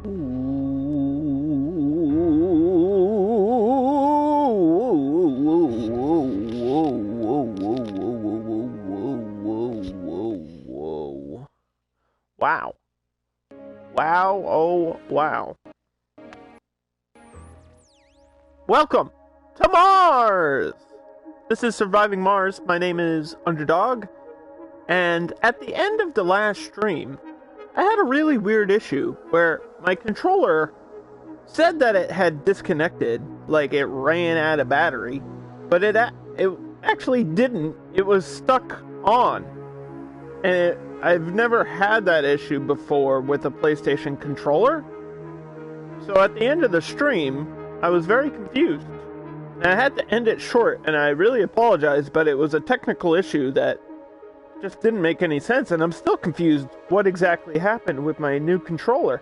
Wow. Wow, oh, wow. Welcome to Mars! This is Surviving Mars. My name is Underdog. And at the end of the last stream, I had a really weird issue where my controller said that it had disconnected, like it ran out of battery, but it actually didn't. It was stuck on. And I've never had that issue before with a PlayStation controller. So at the end of the stream, I was very confused. And I had to end it short, and I really apologize, but it was a technical issue that just didn't make any sense, and I'm still confused what exactly happened with my new controller.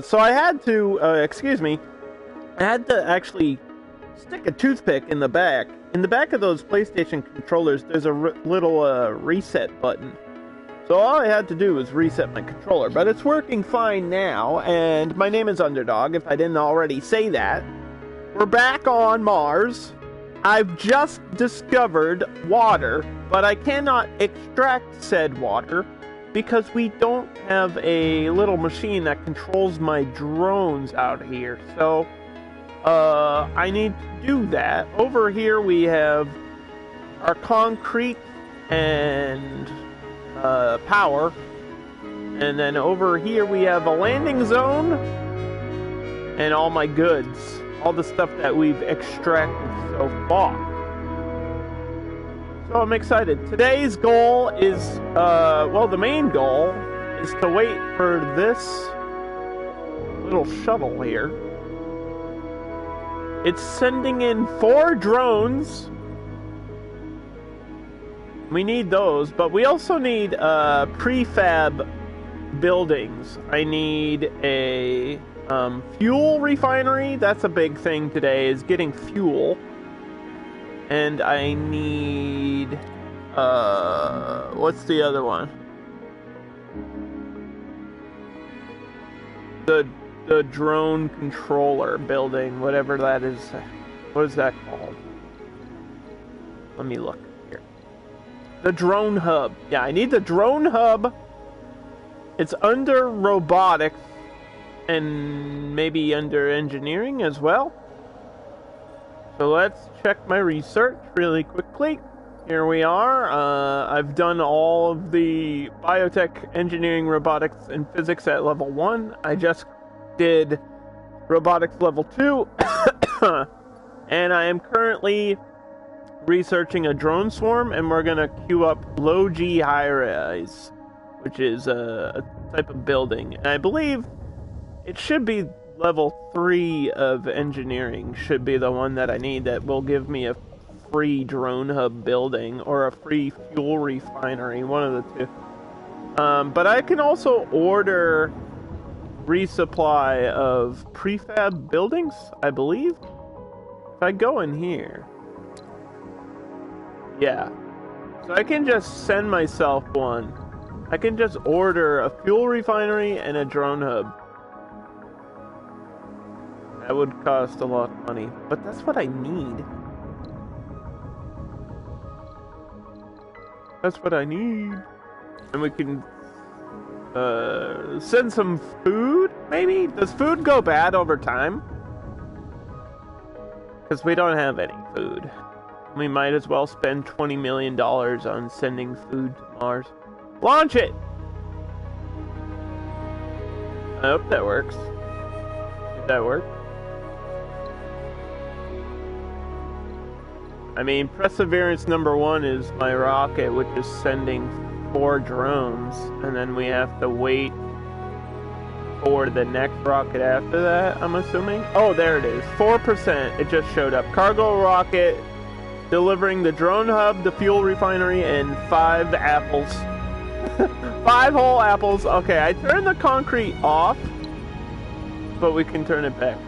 So I had to, I had to actually stick a toothpick in the back. In the back of those PlayStation controllers, there's a little reset button. So all I had to do was reset my controller, but it's working fine now, and my name is Underdog, if I didn't already say that. We're back on Mars. I've just discovered water, but I cannot extract said water because we don't have a little machine that controls my drones out here. So, I need to do that. Over here we have our concrete and power. And then over here we have a landing zone and all my goods. All the stuff that we've extracted so far. So I'm excited. Today's goal is, the main goal is to wait for this little shuttle here. It's sending in 4 drones. We need those, but we also need prefab buildings. I need a fuel refinery. That's a big thing today, is getting fuel. And I need what's the other one? The drone controller building, whatever that is. What is that called? Let me look here. The drone hub. Yeah, I need the drone hub. It's under robotics and maybe under engineering as well. So let's check my research really quickly. Here we are. I've done all of the biotech, engineering, robotics, and physics at level 1. I just did robotics level 2. And I am currently researching a drone swarm, and we're gonna queue up low G high rise, which is a type of building. And I believe it should be level 3 of engineering, should be the one that I need that will give me a free drone hub building or a free fuel refinery, one of the two. But I can also order resupply of prefab buildings, I believe. If I go in here. Yeah. So I can just send myself one. I can just order a fuel refinery and a drone hub. That would cost a lot of money, but that's what I need. That's what I need. And we can send some food, maybe? Does food go bad over time? Because we don't have any food. We might as well spend $20 million on sending food to Mars. Launch it! I hope that works. Did that work? I mean, Perseverance number 1 is my rocket, which is sending 4 drones, and then we have to wait for the next rocket after that, I'm assuming. Oh, there it is. 4%. It just showed up. Cargo rocket delivering the drone hub, the fuel refinery, and 5 apples. 5 whole apples. Okay, I turned the concrete off, but we can turn it back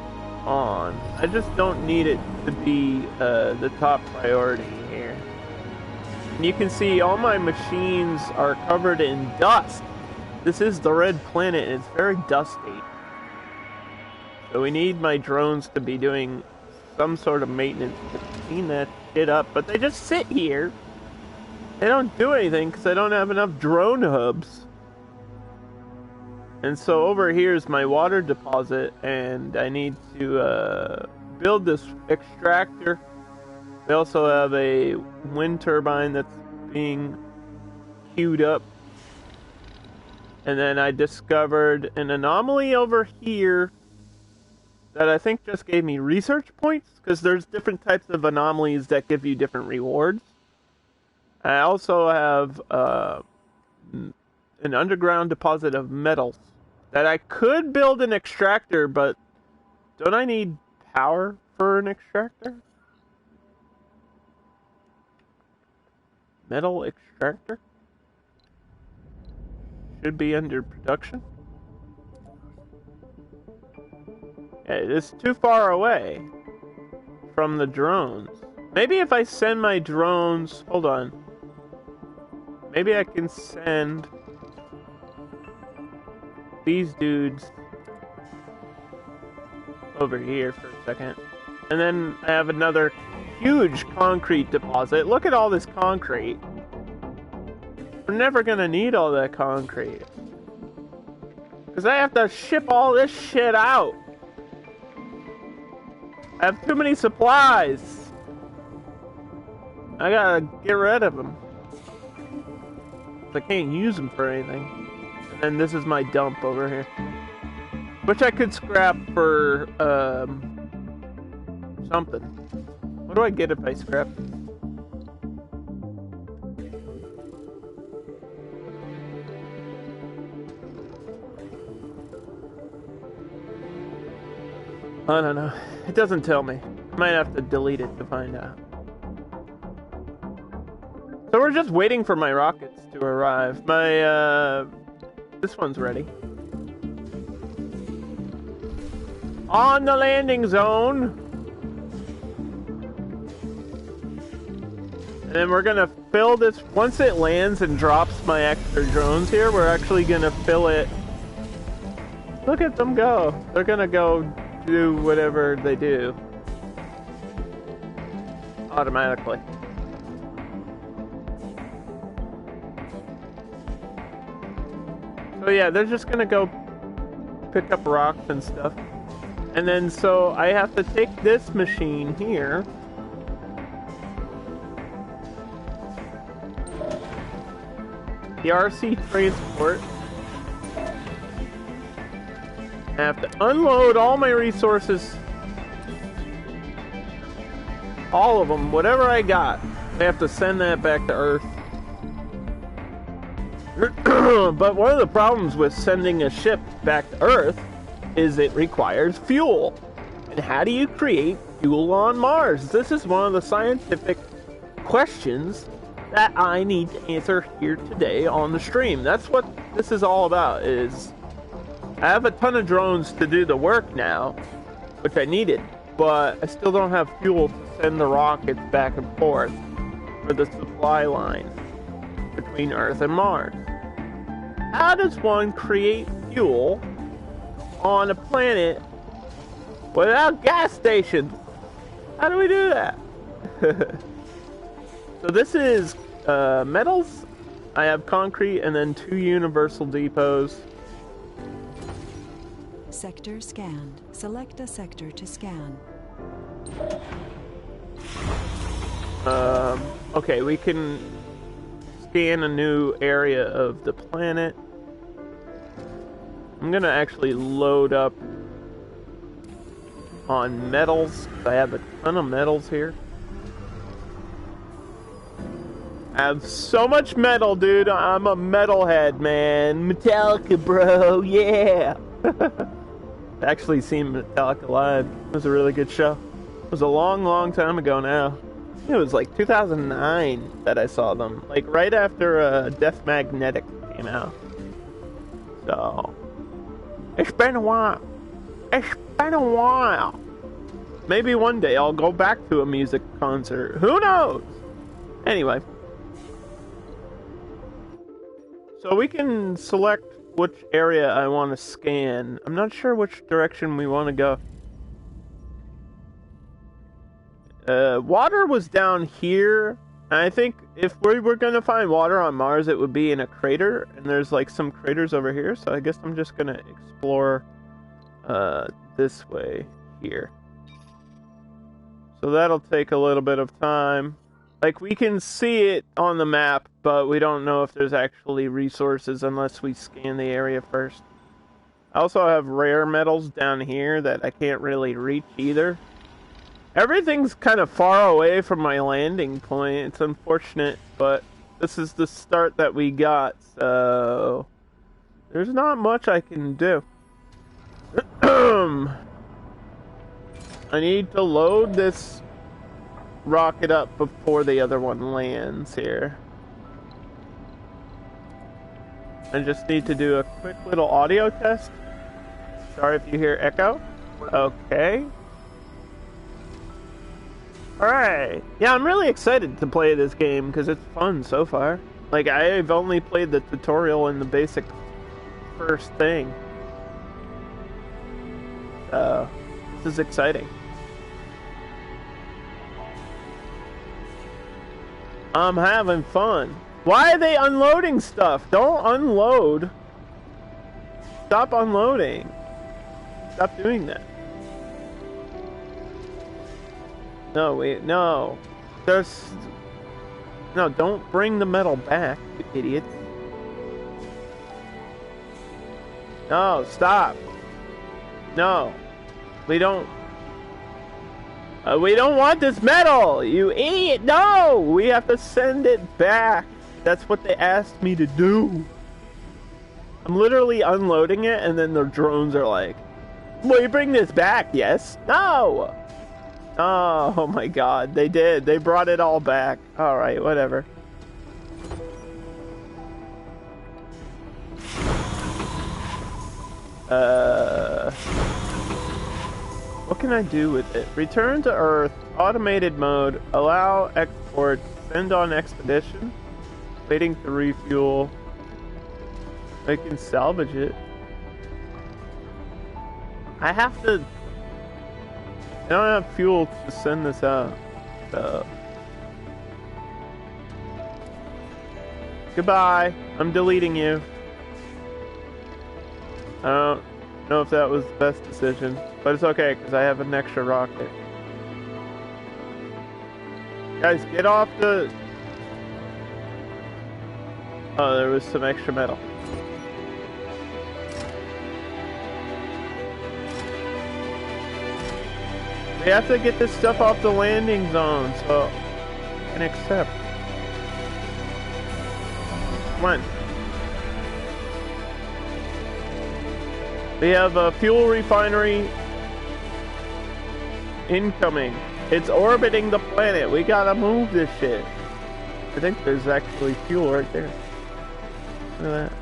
on. I just don't need it to be the top priority here. And you can see all my machines are covered in dust. This is the red planet, and it's very dusty. So we need my drones to be doing some sort of maintenance to clean that shit up, but they just sit here. They don't do anything because I don't have enough drone hubs. And so over here is my water deposit, and I need to build this extractor. We also have a wind turbine that's being queued up. And then I discovered an anomaly over here that I think just gave me research points, because there's different types of anomalies that give you different rewards. I also have an underground deposit of metals that I could build an extractor, but don't I need power for an extractor? Metal extractor? Should be under production. Yeah, it's too far away from the drones. Maybe if I send my drones... Hold on. Maybe I can send these dudes over here for a second. And then I have another huge concrete deposit. Look at all this concrete. We're never gonna need all that concrete, because I have to ship all this shit out. I have too many supplies. I gotta get rid of them. I can't use them for anything. And then this is my dump over here, which I could scrap for something. What do I get if I scrap? I don't know. It doesn't tell me. Might have to delete it to find out. So we're just waiting for my rockets to arrive. My, this one's ready. On the landing zone. And then we're gonna fill this, once it lands and drops my extra drones here, we're actually gonna fill it. Look at them go. They're gonna go do whatever they do automatically. So yeah, they're just gonna go pick up rocks and stuff. And then so I have to take this machine here. The RC transport. I have to unload all my resources. All of them, whatever I got. I have to send that back to Earth. But one of the problems with sending a ship back to Earth is it requires fuel. And how do you create fuel on Mars? This is one of the scientific questions that I need to answer here today on the stream. That's what this is all about, is I have a ton of drones to do the work now, which I needed, but I still don't have fuel to send the rockets back and forth for the supply line between Earth and Mars. How does one create fuel on a planet without gas stations? How do we do that? So this is metals. I have concrete and then 2 universal depots. Sector scanned. Select a sector to scan. Okay, we can scan a new area of the planet. I'm gonna actually load up on metals. I have a ton of metals here. I have so much metal, dude. I'm a metalhead, man. Metallica, bro. Yeah. I actually seen Metallica live. It was a really good show. It was a long, long time ago now. It was like 2009 that I saw them. Like right after Death Magnetic came out. So it's been a while. It's been a while. Maybe one day I'll go back to a music concert. Who knows? Anyway. So we can select which area I want to scan. I'm not sure which direction we want to go. Water was down here. And I think if we were going to find water on Mars, it would be in a crater. And there's like some craters over here. So I guess I'm just going to explore this way here. So that'll take a little bit of time. Like, we can see it on the map, but we don't know if there's actually resources unless we scan the area first. I also have rare metals down here that I can't really reach either. Everything's kind of far away from my landing point. It's unfortunate, but this is the start that we got, so there's not much I can do. I need to load this rocket up before the other one lands here. I just need to do a quick little audio test. Sorry if you hear echo. Okay. Alright. Yeah, I'm really excited to play this game because it's fun so far. Like, I've only played the tutorial and the basic first thing. This is exciting. I'm having fun. Why are they unloading stuff? Don't unload. Stop unloading. Stop doing that. No, wait, no. There's... No, don't bring the metal back, you idiot. No, stop. No. We don't want this metal, you idiot! No! We have to send it back. That's what they asked me to do. I'm literally unloading it, and then the drones are like, will you bring this back? Yes? No! Oh my god, they did. They brought it all back. Alright, whatever. What can I do with it? Return to Earth, automated mode, allow export, send on expedition, waiting to refuel. I can salvage it. I have to... I don't have fuel to send this out, so... Goodbye. I'm deleting you. I don't know if that was the best decision, but it's okay because I have an extra rocket. Guys, get off the... Oh, there was some extra metal. We have to get this stuff off the landing zone, so I can accept. Come on. We have a fuel refinery incoming. It's orbiting the planet. We gotta move this shit. I think there's actually fuel right there. Look at that.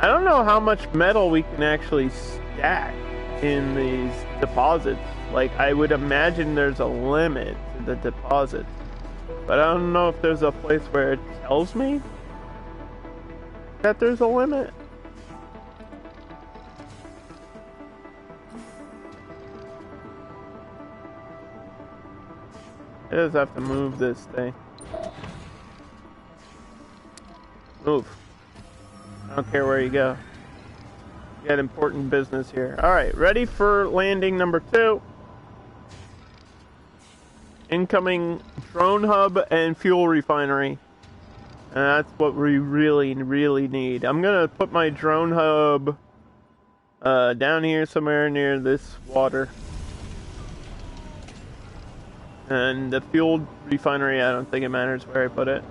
I don't know how much metal we can actually stack in these deposits. Like, I would imagine there's a limit to the deposits. But I don't know if there's a place where it tells me that there's a limit. I just have to move this thing. Move. I don't care where you go. You got important business here. Alright, ready for landing number 2. Incoming drone hub and fuel refinery. And that's what we really, really need. I'm gonna put my drone hub down here somewhere near this water. And the fuel refinery, I don't think it matters where I put it.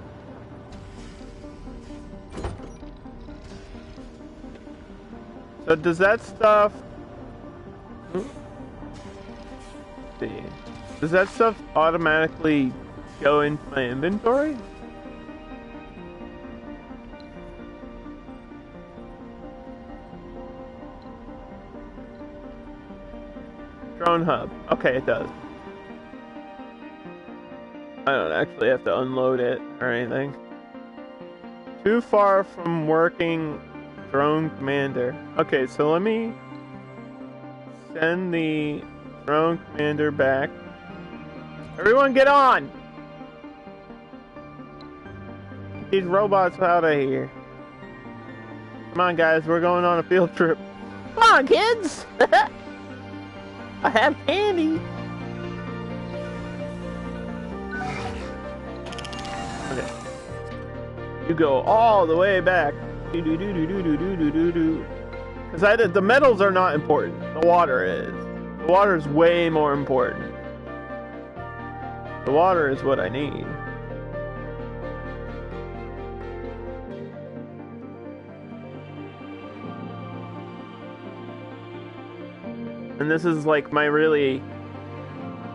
So does that stuff... Let's see. Does that stuff automatically go into my inventory? Drone hub. Okay, it does. I don't actually have to unload it or anything. Too far from working drone commander. Okay, so let me send the drone commander back. Everyone get on! Get these robots out of here. Come on, guys, we're going on a field trip. Come on, kids! I have candy! Okay. You go all the way back. Because the metals are not important. The water is. The water is way more important. The water is what I need. And this is like my really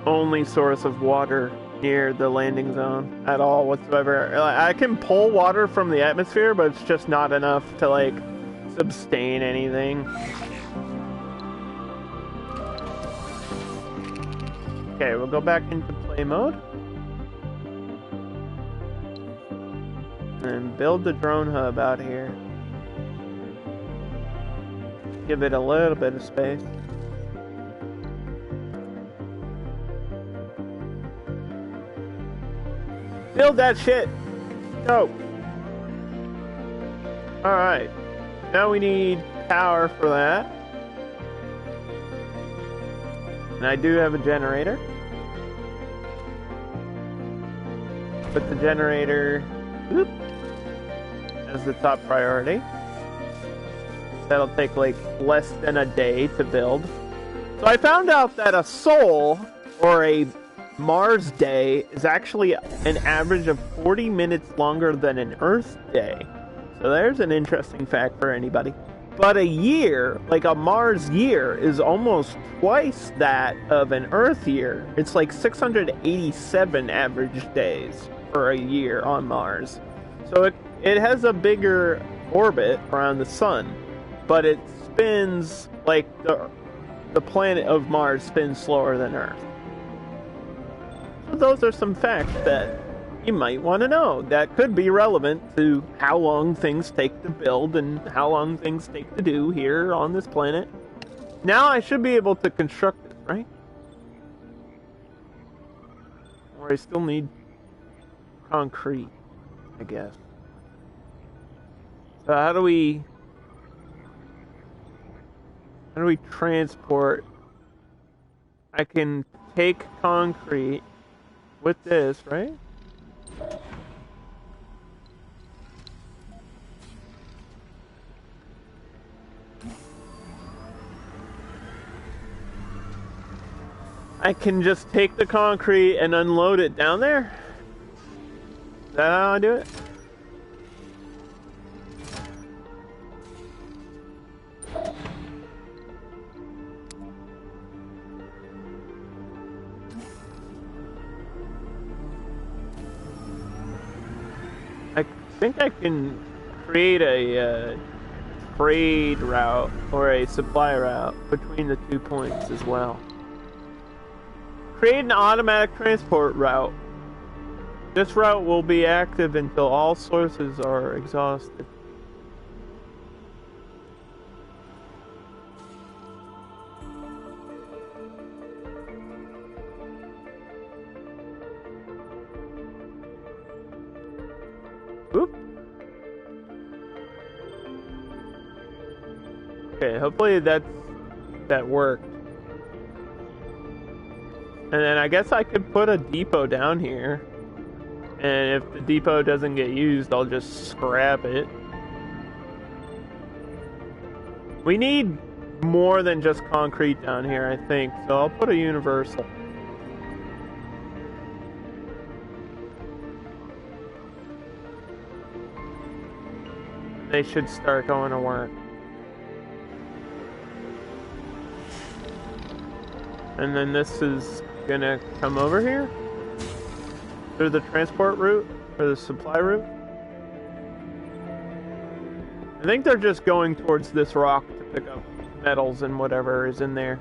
only source of water near the landing zone at all whatsoever. I can pull water from the atmosphere, but it's just not enough to like sustain anything. Okay, we'll go back into play mode. And build the drone hub out here. Give it a little bit of space. Build that shit! Go! Alright. Now we need power for that. And I do have a generator. Put the generator as the top priority. That'll take like less than a day to build. So I found out that a Sol, or a Mars day, is actually an average of 40 minutes longer than an Earth day. So there's an interesting fact for anybody. But a year, like a Mars year, is almost twice that of an Earth year. It's like 687 average days for a year on Mars. So it has a bigger orbit around the sun, but it spins like the planet of Mars spins slower than Earth. So those are some facts that you might want to know that could be relevant to how long things take to build and how long things take to do here on this planet. Now I should be able to construct it, right? Or I still need concrete, I guess. So how do we transport? I can take concrete with this, right? I can just take the concrete and unload it down there? Is that how I do it? I think I can create a trade route or a supply route between the 2 points as well. Create an automatic transport route. This route will be active until all sources are exhausted. Oop. Okay, hopefully that worked. And then I guess I could put a depot down here. And if the depot doesn't get used, I'll just scrap it. We need more than just concrete down here, I think. So I'll put a universal. They should start going to work. And then this is gonna come over here through the transport route or the supply route. I think they're just going towards this rock to pick up metals and whatever is in there.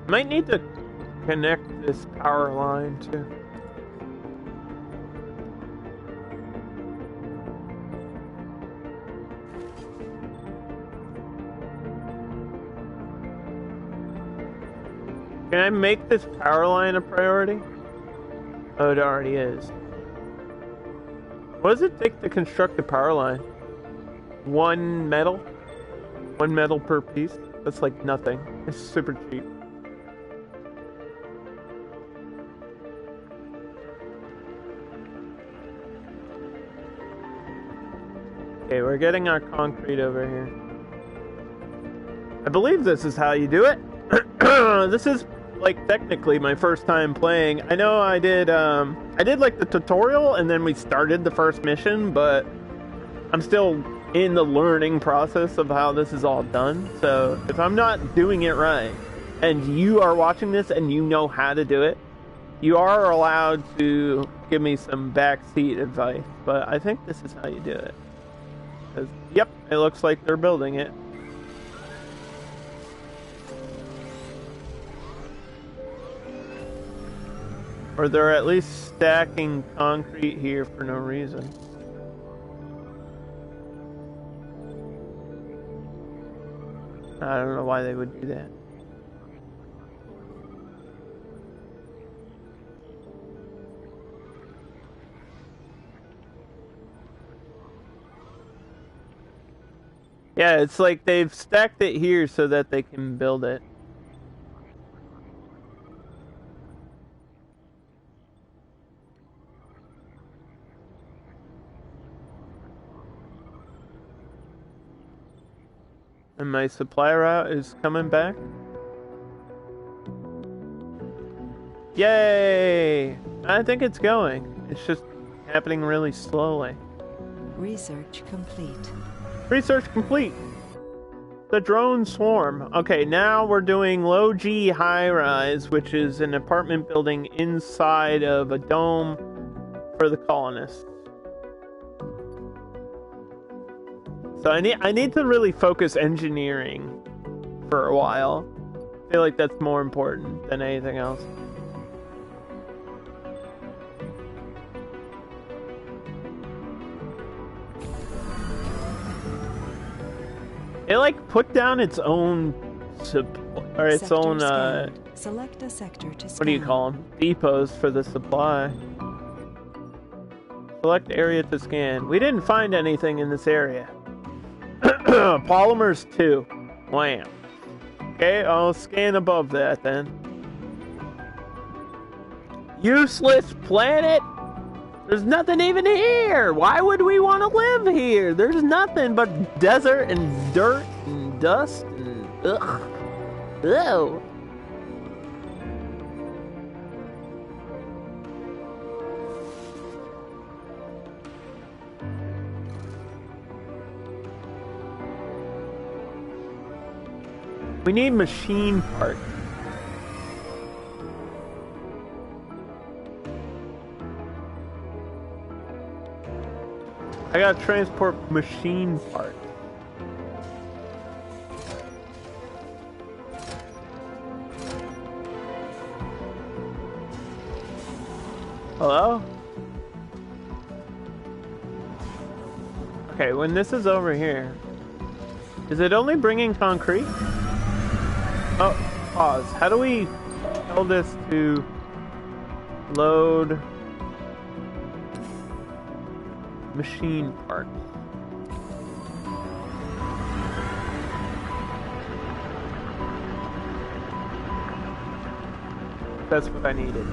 Might need to connect this power line too. Can I make this power line a priority? Oh, it already is. What does it take to construct a power line? One metal? One metal per piece? That's like nothing. It's super cheap. Okay, we're getting our concrete over here. I believe this is how you do it. This is like technically my first time playing. I know I did like the tutorial and then we started the first mission, but I'm still in the learning process of how this is all done. So if I'm not doing it right and you are watching this and you know how to do it, you are allowed to give me some backseat advice, but I think this is how you do it. Because, yep, it looks like they're building it. Or they're at least stacking concrete here for no reason. I don't know why they would do that. Yeah, it's like they've stacked it here so that they can build it. And my supply route is coming back. Yay! I think it's going. It's just happening really slowly. Research complete. Research complete. The drone swarm. Okay, now we're doing low G high rise, which is an apartment building inside of a dome for the colonists. So I need to really focus engineering for a while. I feel like that's more important than anything else. It like put down its own or its Sector own scanned. Select a sector to scan. what do you call them? Depots for the supply. Select area to scan. We didn't find anything in this area. Polymers 2. Wham. Okay, I'll scan above that then. Useless planet? There's nothing even here. Why would we want to live here? There's nothing but desert and dirt and dust and ugh. Ew. We need machine parts. I gotta transport machine parts. Hello? Okay, when this is over here, is it only bringing concrete? Oh, pause. How do we tell this to load machine parts? That's what I needed.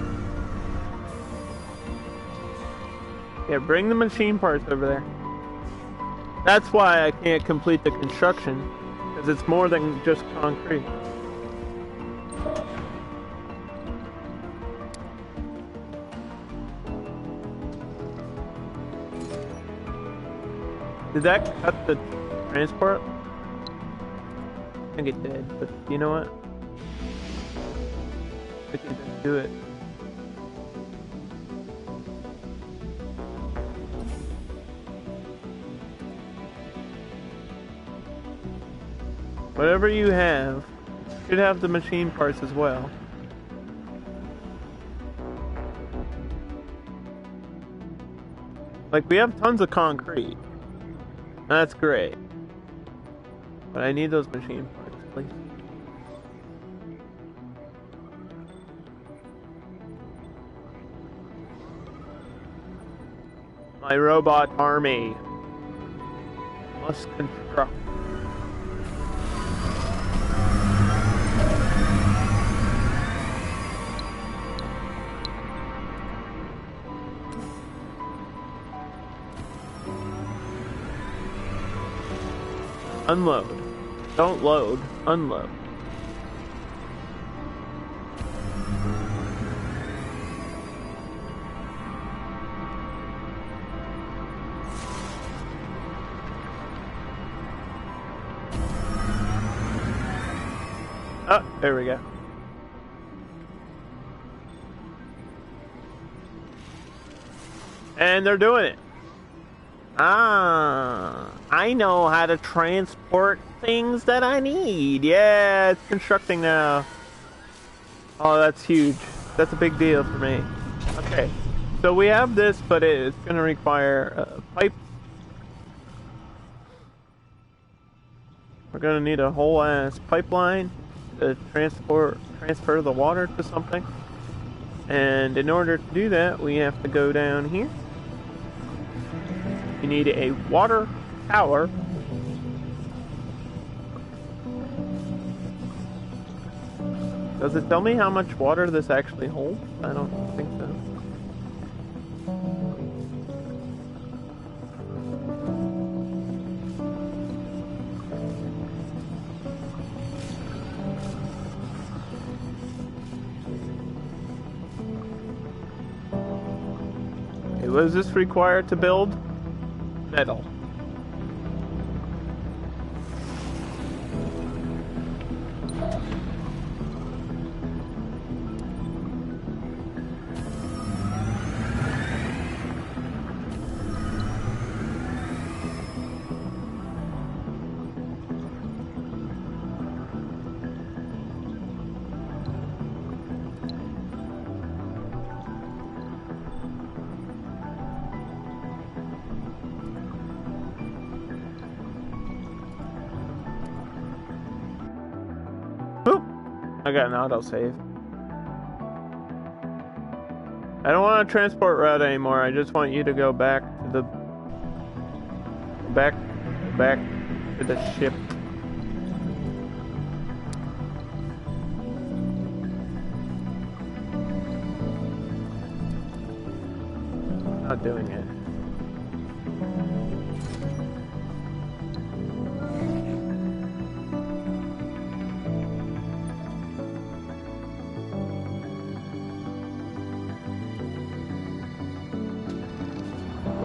Yeah, bring the machine parts over there. That's why I can't complete the construction, because it's more than just concrete. Did that cut the transport? I think it did, but you know what? I can just do it. Whatever you have, Should have the machine parts as well. Like, we have tons of concrete. That's great. But I need those machine parts, please. My robot army must construct. Unload. Don't load. Unload. Oh, there we go. And they're doing it. Ah, I know how to transport things that I need. Yeah, it's constructing now. Oh, that's huge. That's a big deal for me. Okay, so we have this, but it's going to require pipes. We're going to need a whole ass pipeline to transfer the water to something. And in order to do that, we have to go down here. You need a water tower. Does it tell me how much water this actually holds? I don't think so. Okay, what is this required to build? Metal. I got an autosave. I don't want to transport route anymore. I just want you to go back to the back to the ship. Not doing it.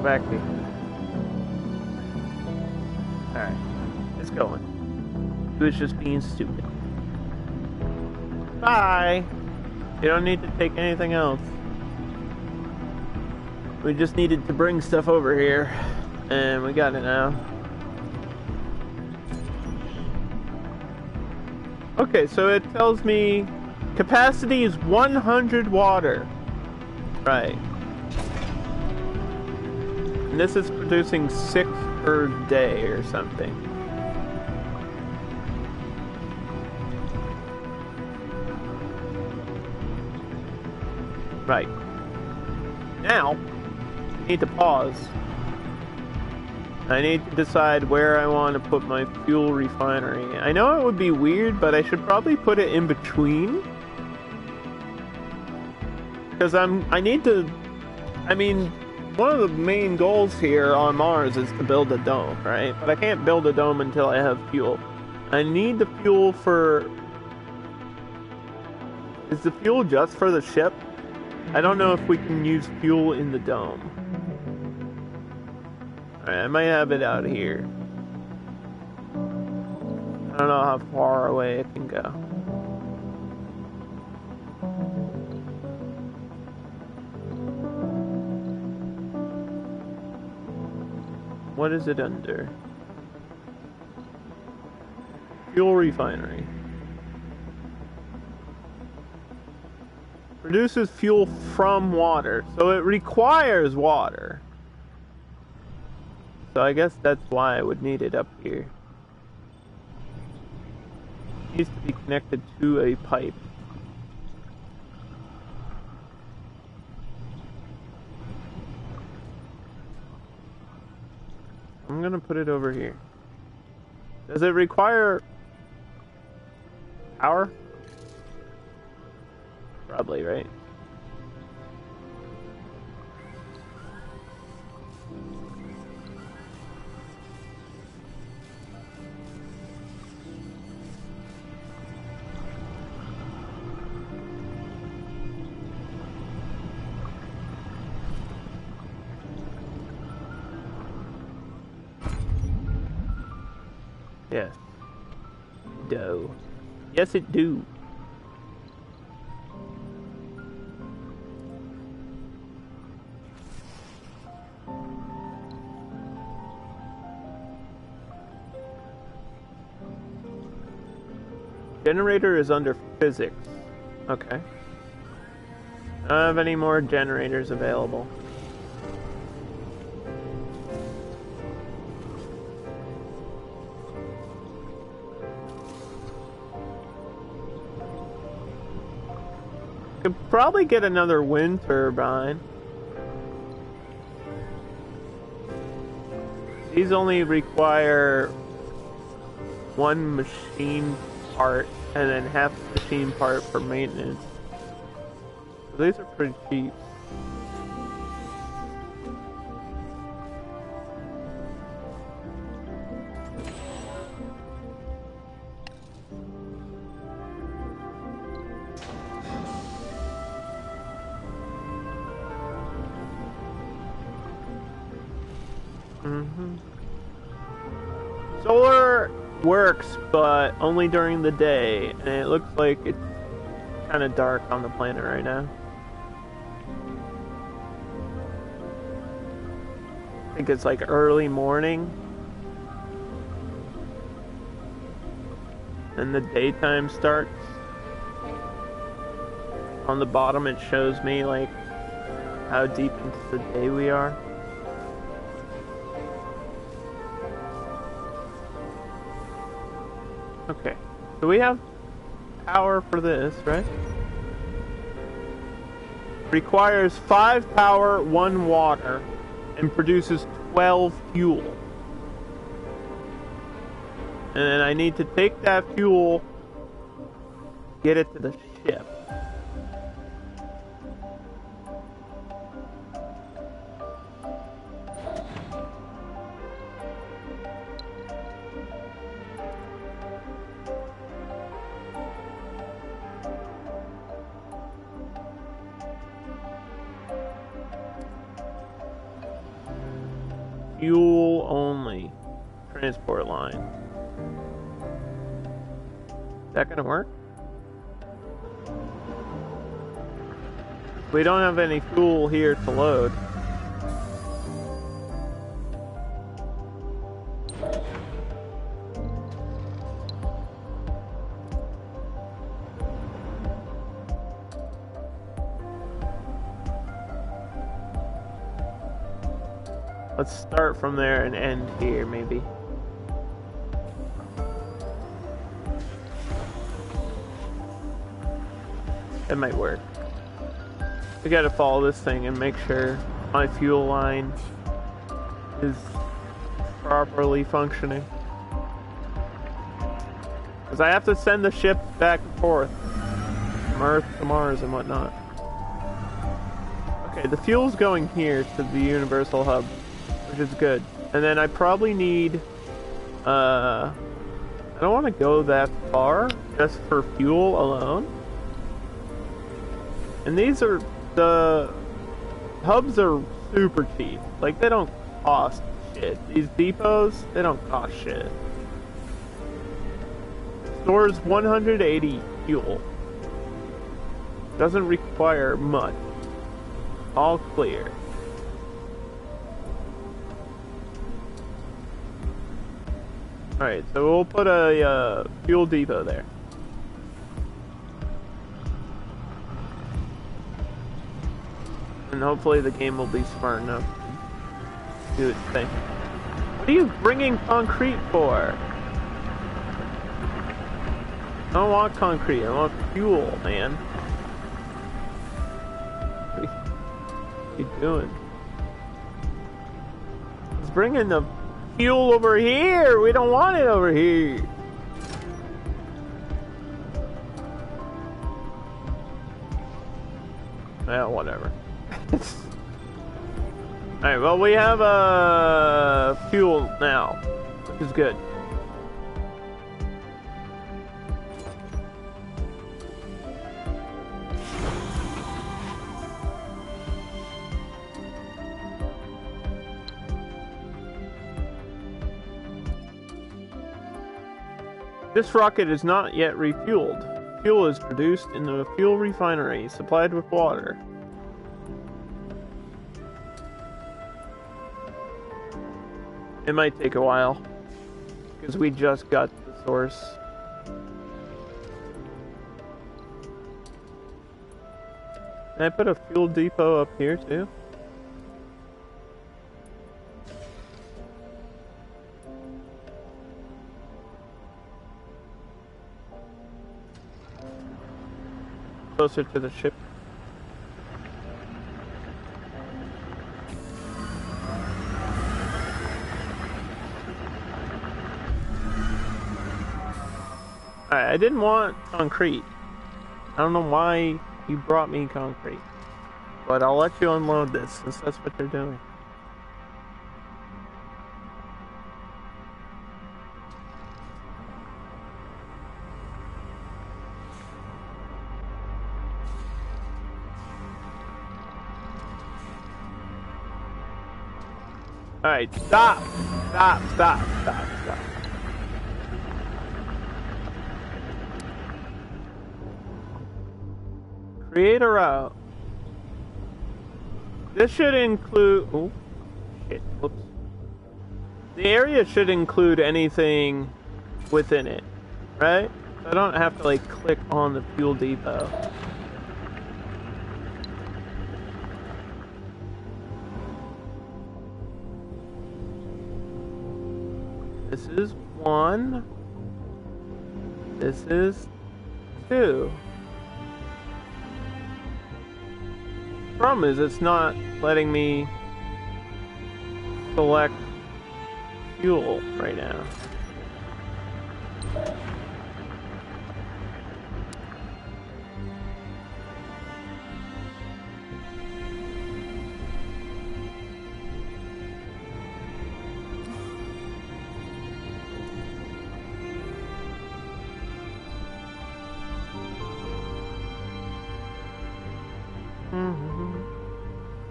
Back here. Alright. It's going. It was just being stupid. Bye! You don't need to take anything else. We just needed to bring stuff over here. And we got it now. Okay, so it tells me capacity is 100 water. Right. And this is producing 6 per day or something. Right. Now, I need to pause. I need to decide where I want to put my fuel refinery. I know it would be weird, but I should probably put it in between. Because I mean, one of the main goals here on Mars is to build a dome, right? But I can't build a dome until I have fuel. I need the fuel for... Is the fuel just for the ship? I don't know if we can use fuel in the dome. Alright, I might have it out here. I don't know how far away it can go. What is it under? Fuel refinery. Produces fuel from water, so it requires water. So I guess that's why I would need it up here. It needs to be connected to a pipe. I'm gonna put it over here. Does it require power? Probably, right? Yes. Do. Yes, it do. Generator is under physics. Okay. I don't have any more generators available. Could probably get another wind turbine. These only require one machine part and then half machine part for maintenance. So these are pretty cheap. Solar works, but only during the day, and it looks like it's kind of dark on the planet right now. I think it's like early morning, and the daytime starts. On the bottom it shows me like how deep into the day we are. Okay, so we have power for this, right? Requires 5 power, 1 water, and produces 12 fuel. And then I need to take that fuel, get it to the ship. Fuel only. Transport line. Is that gonna work? We don't have any fuel here to load. Let's start from there and end here, maybe. It might work. We gotta follow this thing and make sure my fuel line is properly functioning. Because I have to send the ship back and forth from Earth to Mars and whatnot. Okay, the fuel's going here to the Universal Hub, which is good. And then I probably need, I don't want to go that far just for fuel alone. And these are, the hubs are super cheap. Like, they don't cost shit. These depots, they don't cost shit. Stores 180 fuel. Doesn't require much. All clear. Alright, so we'll put a fuel depot there. And hopefully the game will be smart enough to do its thing. What are you bringing concrete for? I don't want concrete, I want fuel, man. What are you doing? He's bringing the fuel over here! We don't want it over here! Well, whatever. Alright, well, we have fuel now, which is good. This rocket is not yet refueled. Fuel is produced in the fuel refinery, supplied with water. It might take a while, because we just got the source. Can I put a fuel depot up here too? Closer to the ship. Alright, I didn't want concrete. I don't know why you brought me concrete. But I'll let you unload this, since that's what they're doing. Alright, stop! Stop, stop, stop, stop. Create a route. This should include... Oh, shit, whoops. The area should include anything within it, right? I don't have to, like, click on the fuel depot. This is 1. This is 2. Problem is, it's not letting me select fuel right now.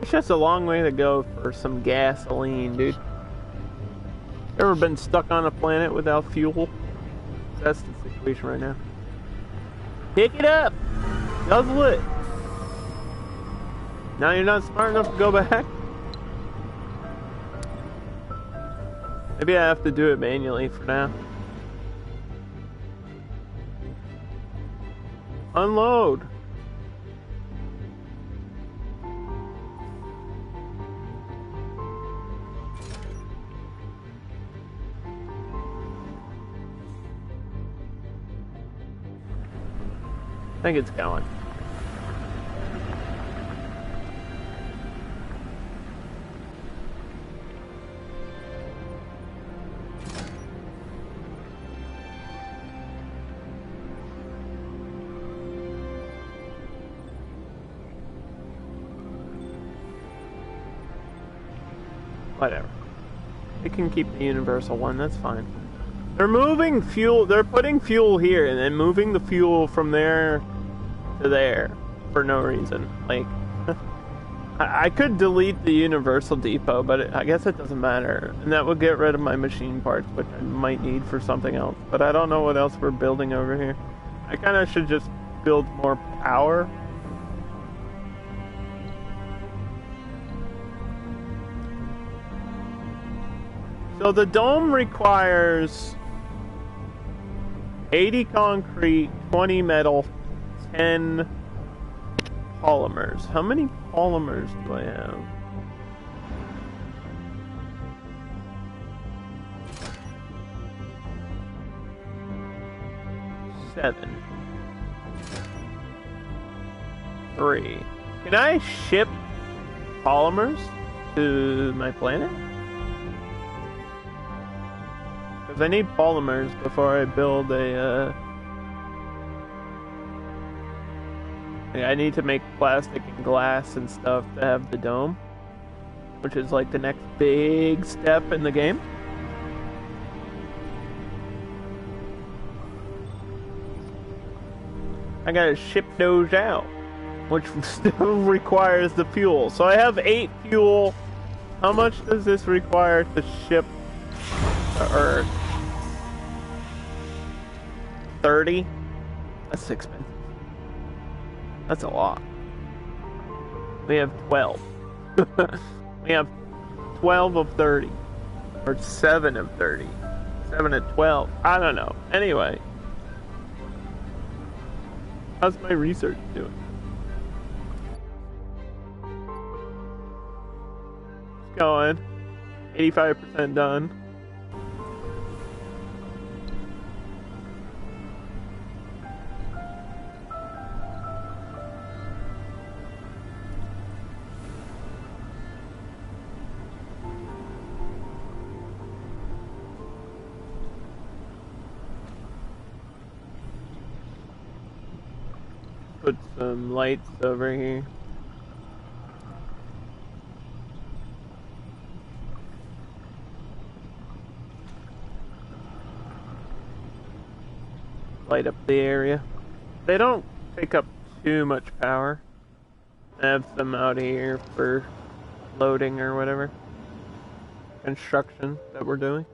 It's just a long way to go for some gasoline, dude. Ever been stuck on a planet without fuel? That's the situation right now. Pick it up! Guzzle it! Now you're not smart enough to go back? Maybe I have to do it manually for now. Unload! I think it's going. Whatever. They can keep the universal one, that's fine. They're moving fuel, they're putting fuel here and then moving the fuel from there to there for no reason. Like, I could delete the universal depot, but I guess it doesn't matter. And that would get rid of my machine parts, which I might need for something else. But I don't know what else we're building over here. I kind of should just build more power. So the dome requires 80 concrete, 20 metal, 10 polymers. How many polymers do I have? Seven. 3. Can I ship polymers to my planet? Because I need polymers before I build a, I need to make plastic and glass and stuff to have the dome, which is like the next big step in the game. I gotta ship those out, which still requires the fuel. So I have 8 fuel. How much does this require to ship to Earth? 30? That's expensive. That's a lot. We have 12. We have 12 of 30. Or 7 of 30. 7 of 12. I don't know. Anyway. How's my research doing? It's going. 85% done. Put some lights over here. Light up the area. They don't take up too much power. I have some out here for loading or whatever. Construction that we're doing.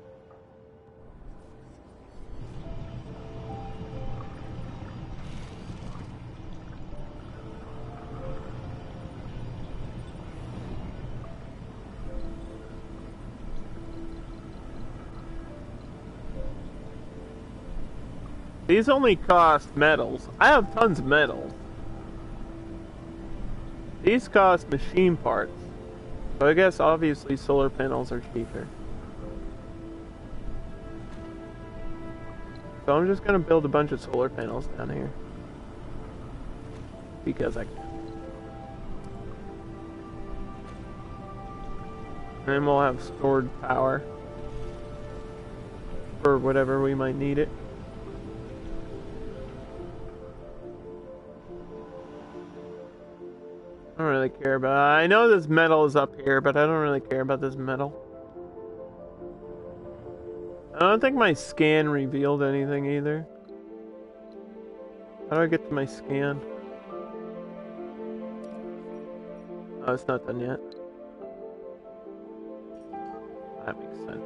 These only cost metals. I have tons of metals. These cost machine parts. So I guess obviously solar panels are cheaper. So I'm just gonna build a bunch of solar panels down here. Because I can. And we'll have stored power. For whatever we might need it. I don't really care about. I know this metal is up here, but I don't really care about this metal. I don't think my scan revealed anything either. How do I get to my scan? Oh, it's not done yet. That makes sense.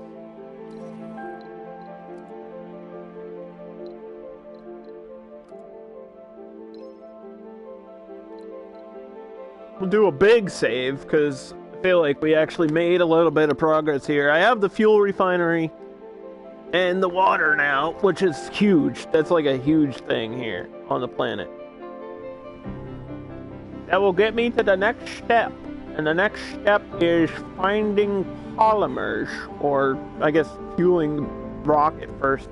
We'll do a big save, because I feel like we actually made a little bit of progress here. I have the fuel refinery and the water now, which is huge. That's like a huge thing here on the planet. That will get me to the next step. And the next step is finding polymers, or I guess fueling the rocket first.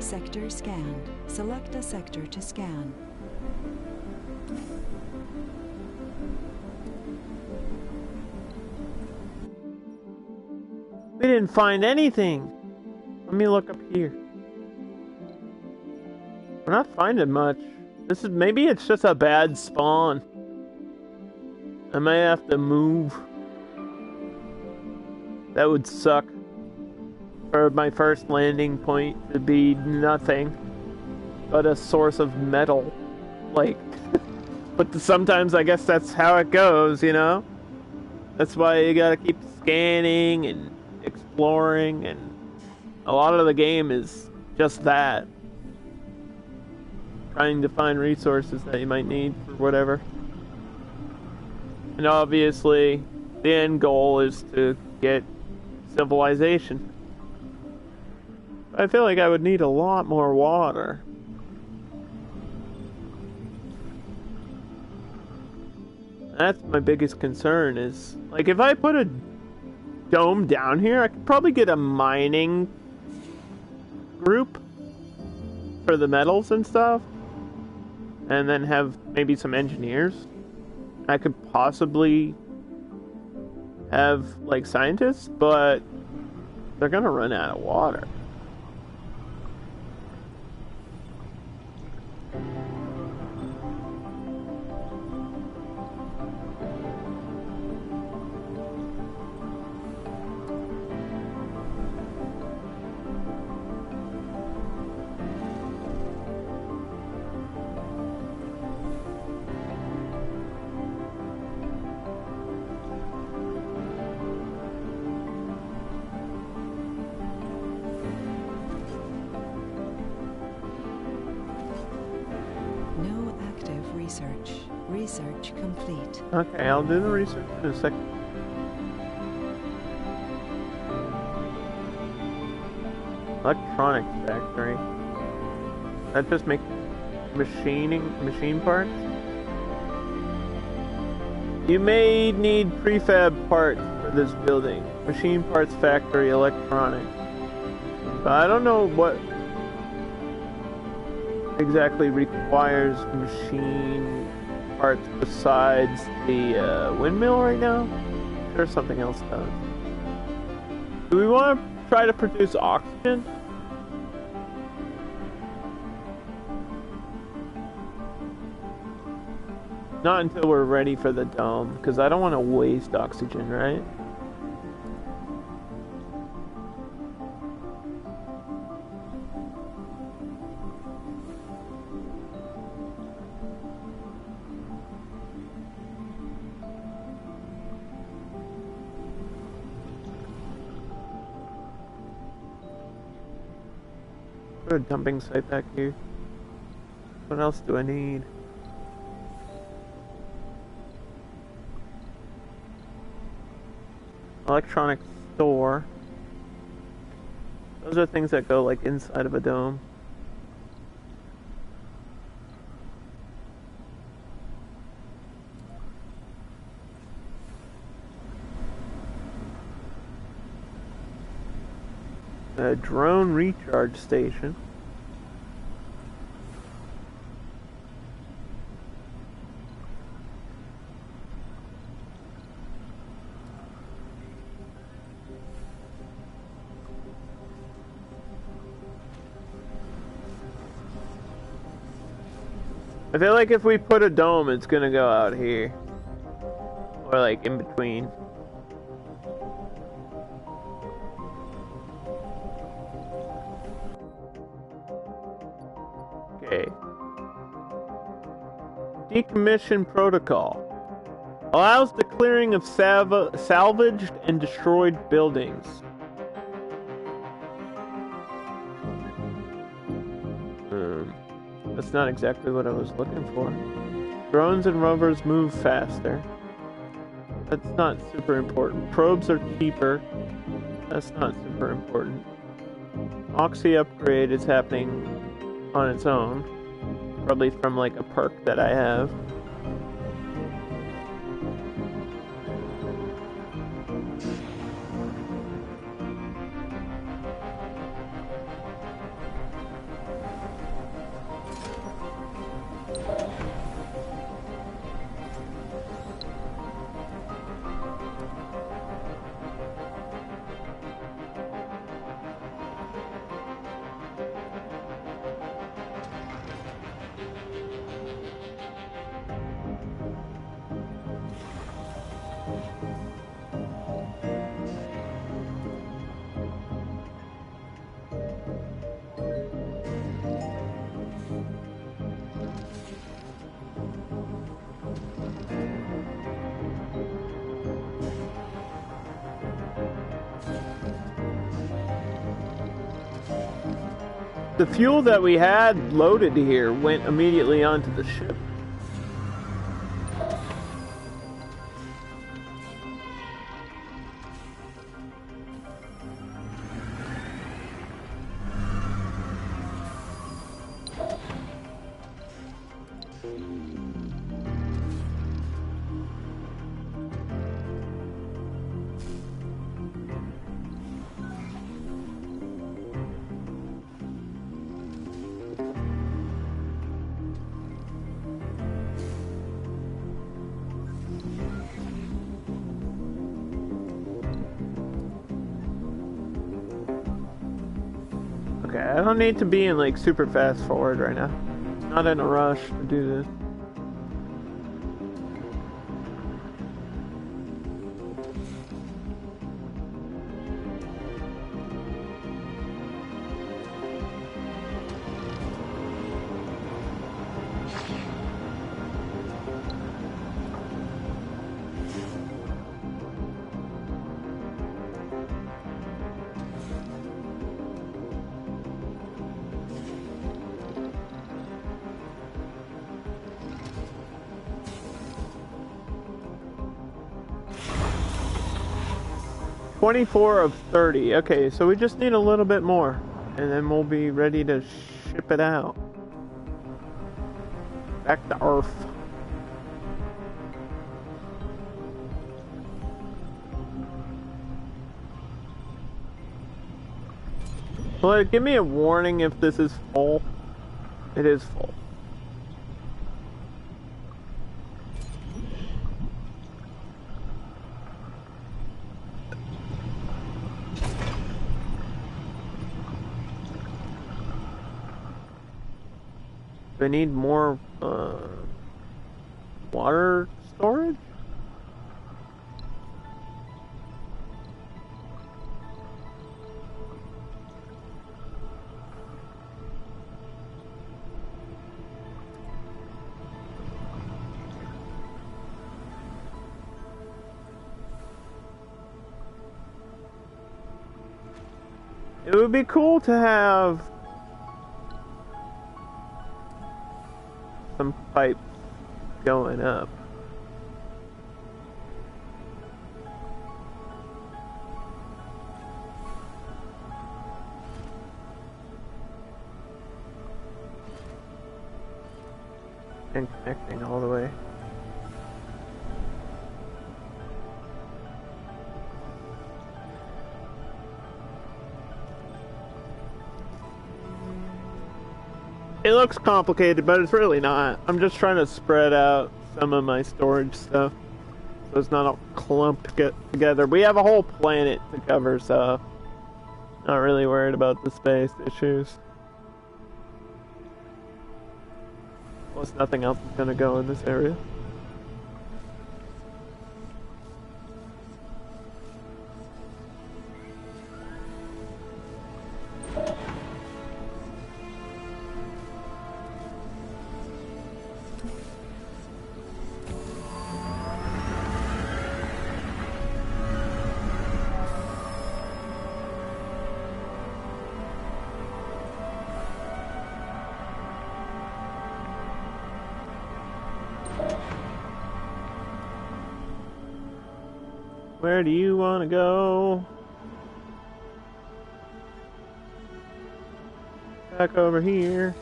Sector scanned. Select a sector to scan. We didn't find anything. Let me look up here. We're not finding much. This is, maybe it's just a bad spawn. I might have to move. That would suck. For my first landing point to be nothing but a source of metal. Like, but sometimes I guess that's how it goes, you know? That's why you gotta keep scanning and exploring, and a lot of the game is just that. trying to find resources that you might need for whatever. And obviously, the end goal is to get civilization. I feel like I would need a lot more water. That's my biggest concern is, like, if I put a dome down here, I could probably get a mining group for the metals and stuff. And then have maybe some engineers. I could possibly have, like, scientists, but they're gonna run out of water. No active research. Research complete. Okay, I'll do the research in a second. Electronics factory. That just makes machine parts? You may need prefab parts for this building. Machine parts factory, electronics. But I don't know what exactly requires machine parts besides the windmill right now. I'm sure something else does. Do we want to try to produce oxygen? Not until we're ready for the dome, because I don't want to waste oxygen, right? Put a dumping site back here. What else do I need? Electronic store. Those are things that go like inside of a dome. A drone recharge station. I feel like if we put a dome, it's gonna go out here. Or like in between. Okay. Decommission protocol. Allows the clearing of salvaged and destroyed buildings. That's not exactly what I was looking for. Drones and rovers move faster. That's not super important. Probes are cheaper. That's not super important. Oxy upgrade is happening on its own. Probably from like a perk that I have. the fuel that we had loaded here went immediately onto the ship. Okay, I don't need to be in like super fast forward right now. Not in a rush to do this. $24 of 30. Okay, so we just need a little bit more, and then we'll be ready to ship it out. Back to Earth. Well, give me a warning if this is full. It is full. Do I need more water storage? It would be cool to have some pipes going up. And connecting all the way. It looks complicated, but it's really not. I'm just trying to spread out some of my storage stuff so it's not all clumped together. We have a whole planet to cover, so not really worried about the space issues. Plus, nothing else is going to go in this area. Where do you want to go? Back over here.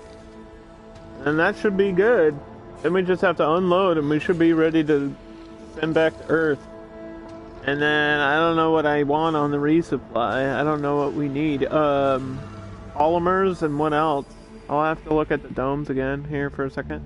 And that should be good. Then we just have to unload and we should be ready to send back to Earth. And then I don't know what I want on the resupply. I don't know what we need. Polymers and what else? I'll have to look at the domes again here for a second.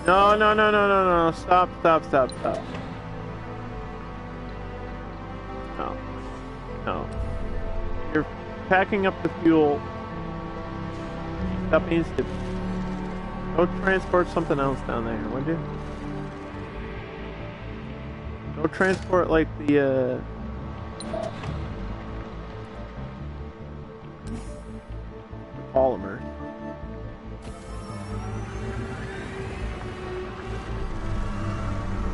No, no, no, no, no, no. Stop, stop, stop, stop. No. No. You're packing up the fuel. Stop being stupid. Go transport something else down there, would you? Go transport, like, the polymer.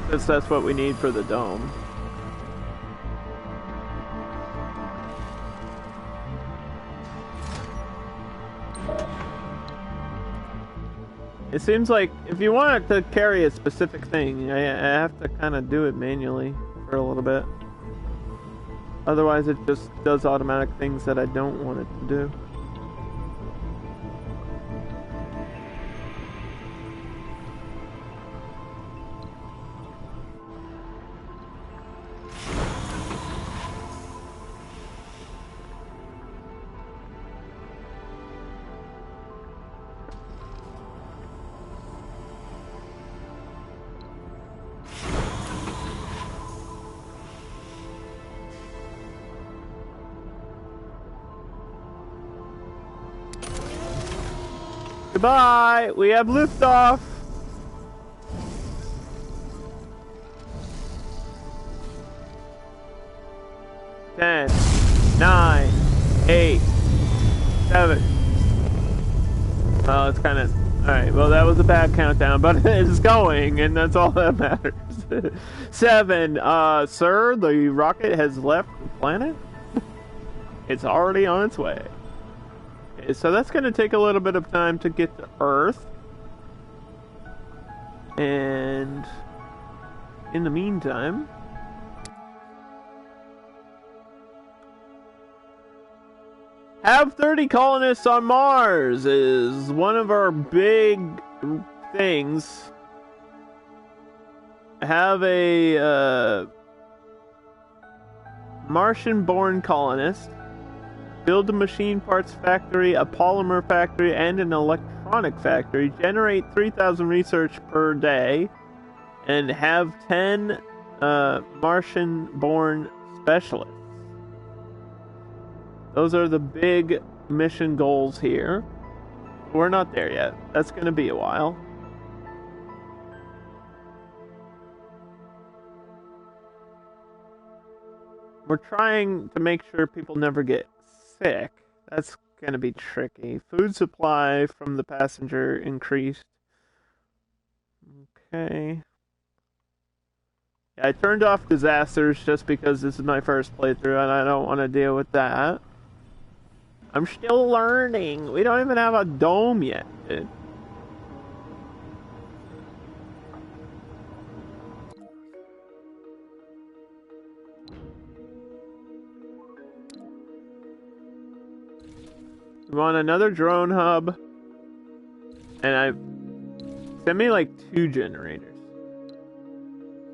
Because that's what we need for the dome. It seems like if you want it to carry a specific thing, I have to kind of do it manually for a little bit. Otherwise it just does automatic things that I don't want it to do. Goodbye! We have liftoff! Ten, 9, 8, 7. Well, it's kind of... Alright, well that was a bad countdown, but it's going, and that's all that matters. 7, sir, the rocket has left the planet? It's already on its way. Okay, so that's going to take a little bit of time to get to Earth. And in the meantime, have 30 colonists on Mars is one of our big things. Have a Martian-born colonist. Build a machine parts factory, a polymer factory, and an electronic factory. Generate 3,000 research per day. And have 10 Martian-born specialists. Those are the big mission goals here. We're not there yet. That's going to be a while. We're trying to make sure people never get sick. That's going to be tricky. Food supply from the passenger increased. Okay. Yeah, I turned off disasters just because this is my first playthrough and I don't want to deal with that. I'm still learning. We don't even have a dome yet, dude. We want another drone hub. And send me like 2 generators.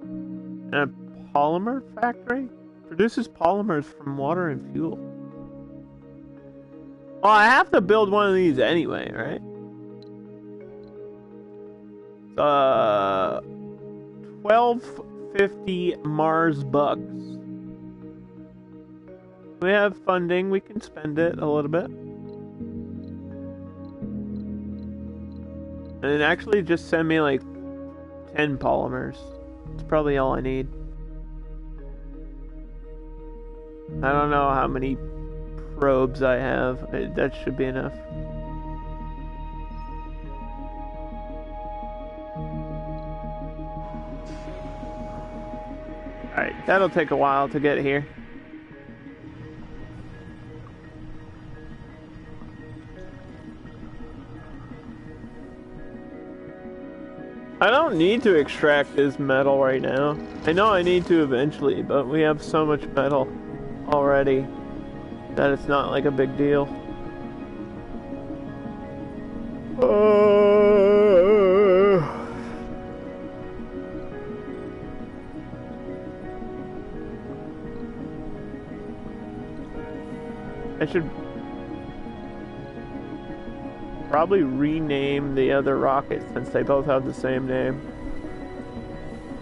And a polymer factory? Produces polymers from water and fuel. Well, I have to build one of these anyway, right? 1250 Mars bucks. We have funding, we can spend it a little bit. And actually just send me like 10 polymers. It's probably all I need. I don't know how many probes I have. That should be enough. Alright, that'll take a while to get here. I don't need to extract this metal right now. I know I need to eventually, but we have so much metal already that it's not like a big deal. I should probably rename the other rocket since they both have the same name.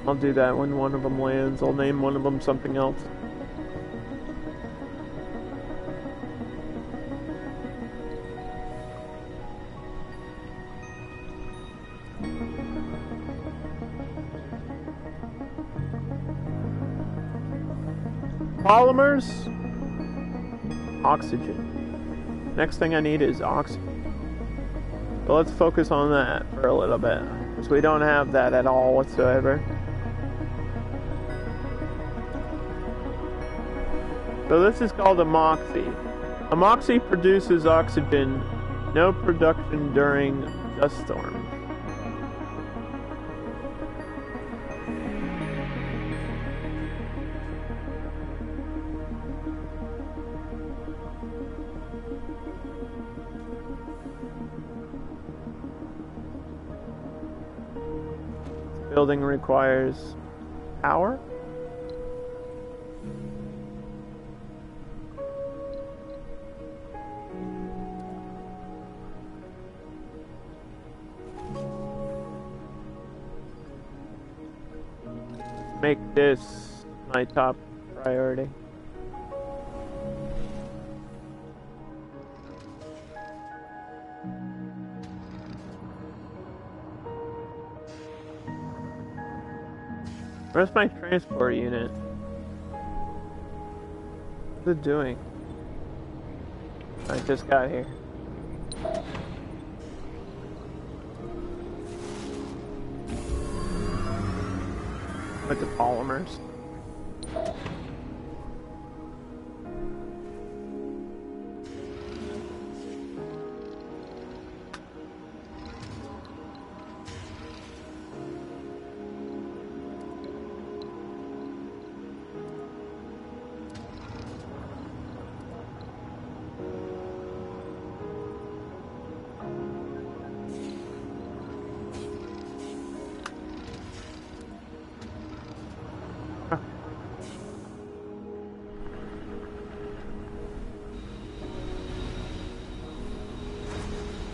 I'll do that when one of them lands. I'll name one of them something else. Polymers, oxygen. Next thing I need is oxygen. So let's focus on that for a little bit, because we don't have that at all whatsoever. So this is called amoxy. Amoxy produces oxygen, no production during dust storms. Building requires power. Make this my top priority. Where's my transport unit? What's it doing? I just got here. With the polymers.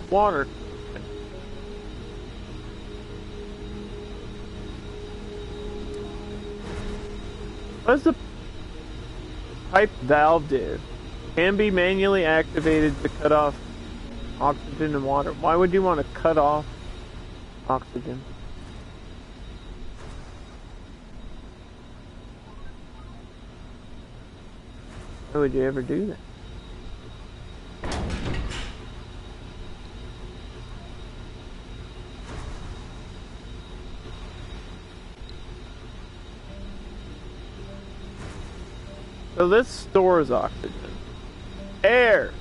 Water. What does the pipe valve do? Can be manually activated to cut off oxygen and water. Why would you want to cut off oxygen? Why would you ever do that? So this stores oxygen. Air!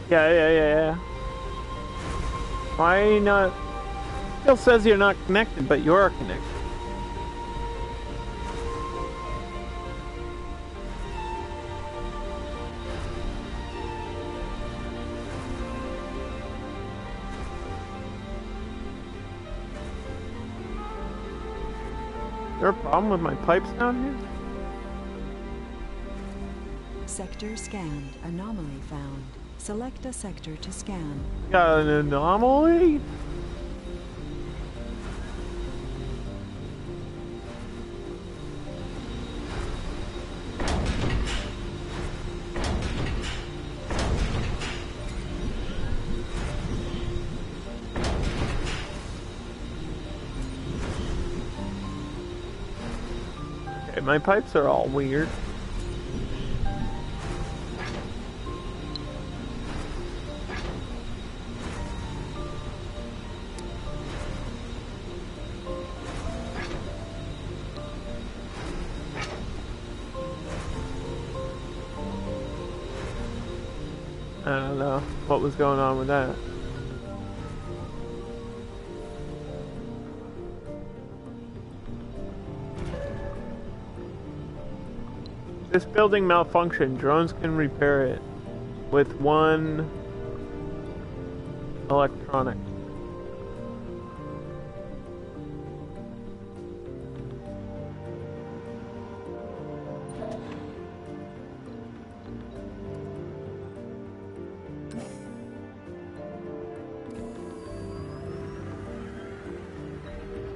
Yeah. Why not? Still says you're not connected, but you're connected. there a problem with my pipes down here? Sector scanned. Anomaly found. Select a sector to scan. Got an anomaly? Okay, my pipes are all weird. I don't know what was going on with that. This building malfunctioned. Drones can repair it with one electronic.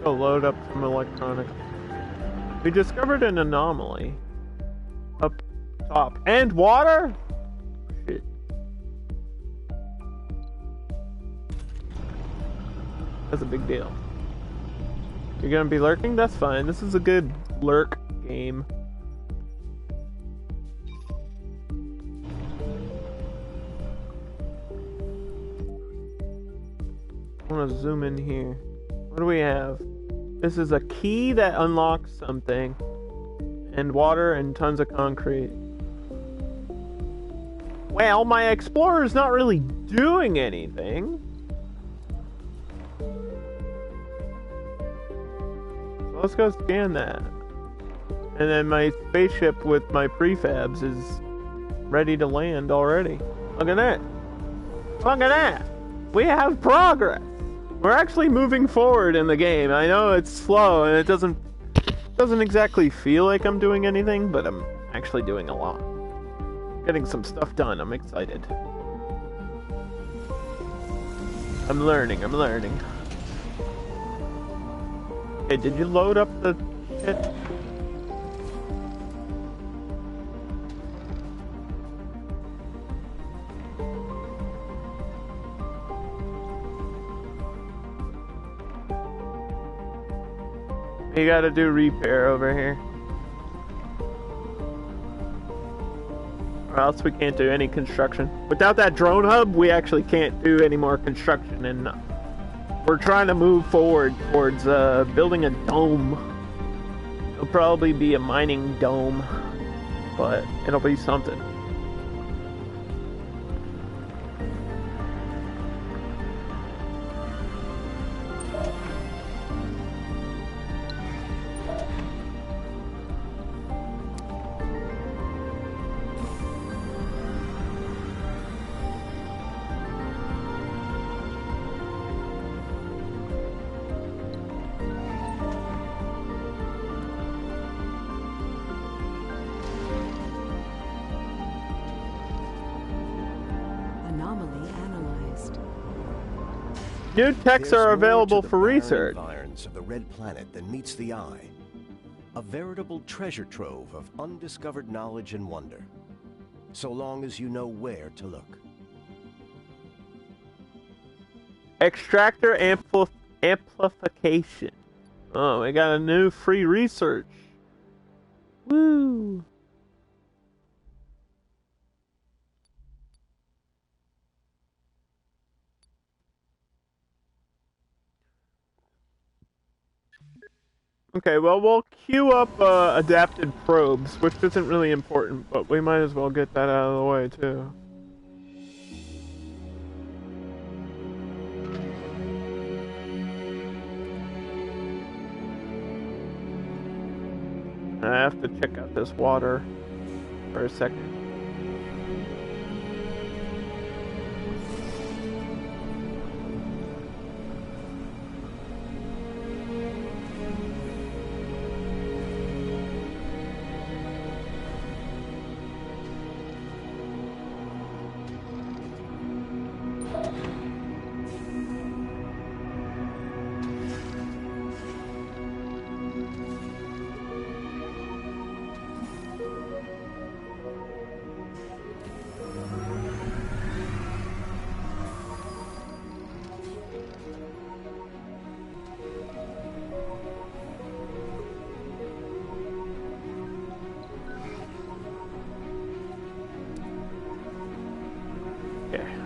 Go load up some electronics. We discovered an anomaly up top. And water? Shit. That's a big deal. You're gonna be lurking? That's fine. This is a good lurk game. I wanna zoom in here. What do we have? This is a key that unlocks something. And water and tons of concrete. Well, my explorer's not really doing anything. So let's go scan that. And then my spaceship with my prefabs is ready to land already. Look at that. Look at that. We have progress. We're actually moving forward in the game. I know it's slow and it doesn't exactly feel like I'm doing anything, but I'm actually doing a lot. Getting some stuff done. I'm excited. I'm learning. Okay, did you load up the shit? You gotta do repair over here. Or else we can't do any construction. Without that drone hub, we actually can't do any more construction, and we're trying to move forward towards building a dome. It'll probably be a mining dome, but it'll be something. New techs are available for research. Environs of the red planet that meets the eye. A veritable treasure trove of undiscovered knowledge and wonder. So long as you know where to look. Extractor amplification. Oh, we got a new free research. Woo! Okay, well, we'll queue up adapted probes, which isn't really important, but we might as well get that out of the way, too. I have to check out this water for a second.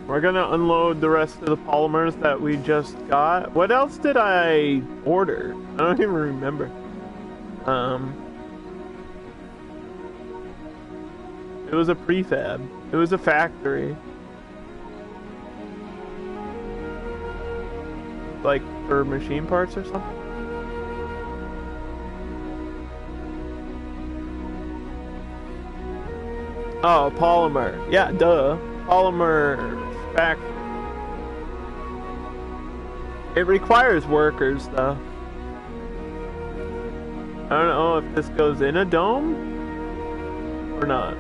We're gonna unload the rest of the polymers that we just got. What else did I order? I don't even remember. It was a prefab. It was a factory. Like for machine parts or something? Oh, polymer. Yeah, duh. Polymer factory. It requires workers, though. I don't know if this goes in a dome or not.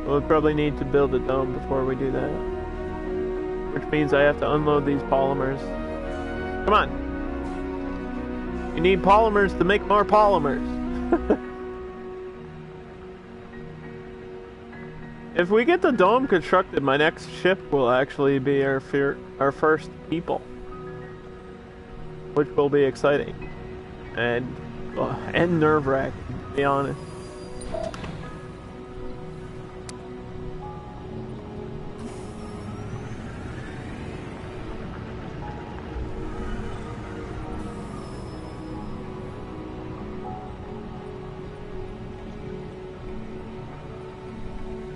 We'll probably need to build a dome before we do that. Which means I have to unload these polymers. Come on. You need polymers to make more polymers. If we get the dome constructed, my next ship will actually be our first people. Which will be exciting. And nerve-wracking, to be honest.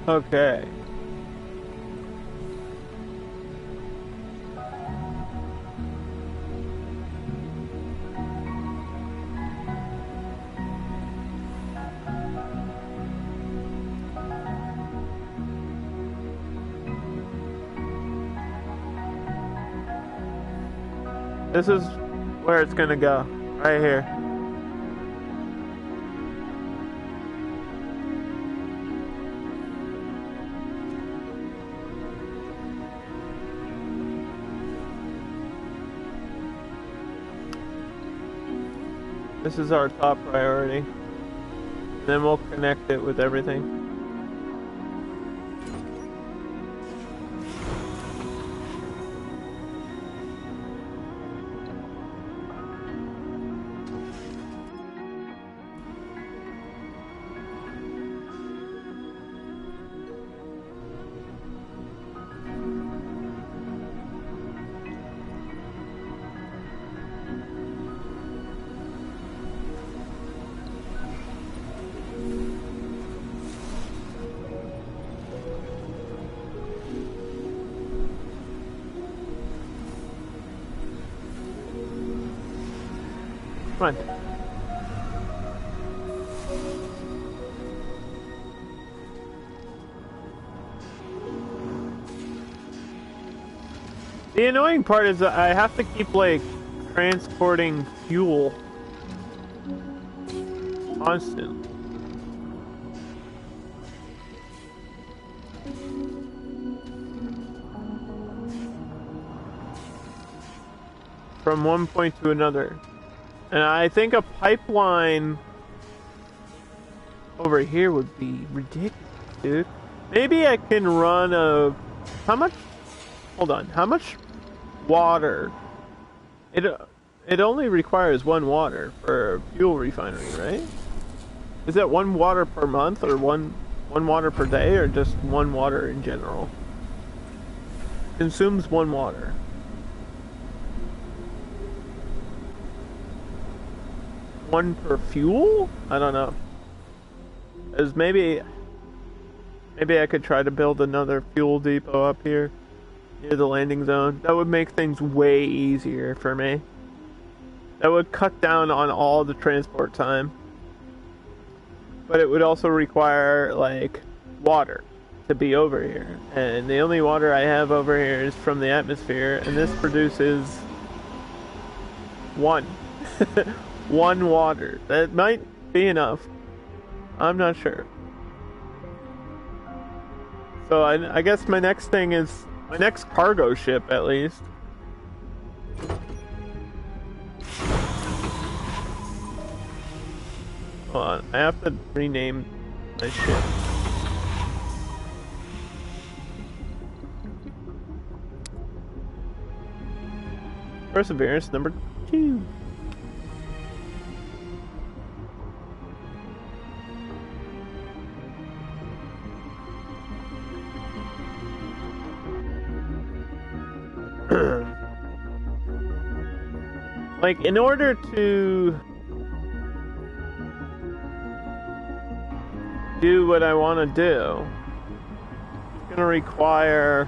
Okay. This is where it's gonna go, right here. This is our top priority. Then we'll connect it with everything. Come on. The annoying part is that I have to keep, like, transporting fuel constantly. From one point to another. And I think a pipeline over here would be ridiculous, dude. Maybe I can run a... How much... Hold on. How much water? It only requires one water for a fuel refinery, right? Is that one water per month or one water per day or just one water in general? Consumes one water. One per fuel? I don't know. As maybe I could try to build another fuel depot up here near the landing zone. That would make things way easier for me. That would cut down on all the transport time. But it would also require, like, water to be over here. And the only water I have over here is from the atmosphere, and this produces one. One water. That might be enough. I'm not sure. So I guess my next thing is my next cargo ship, at least. Hold on, I have to rename my ship. Perseverance number 2. Like, in order to do what I want to do, it's gonna require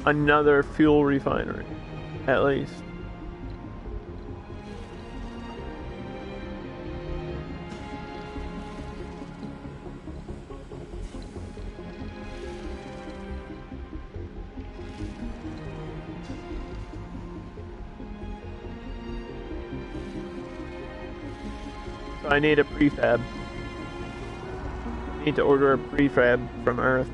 another fuel refinery, at least. So I need a prefab. I need to order a prefab from Earth.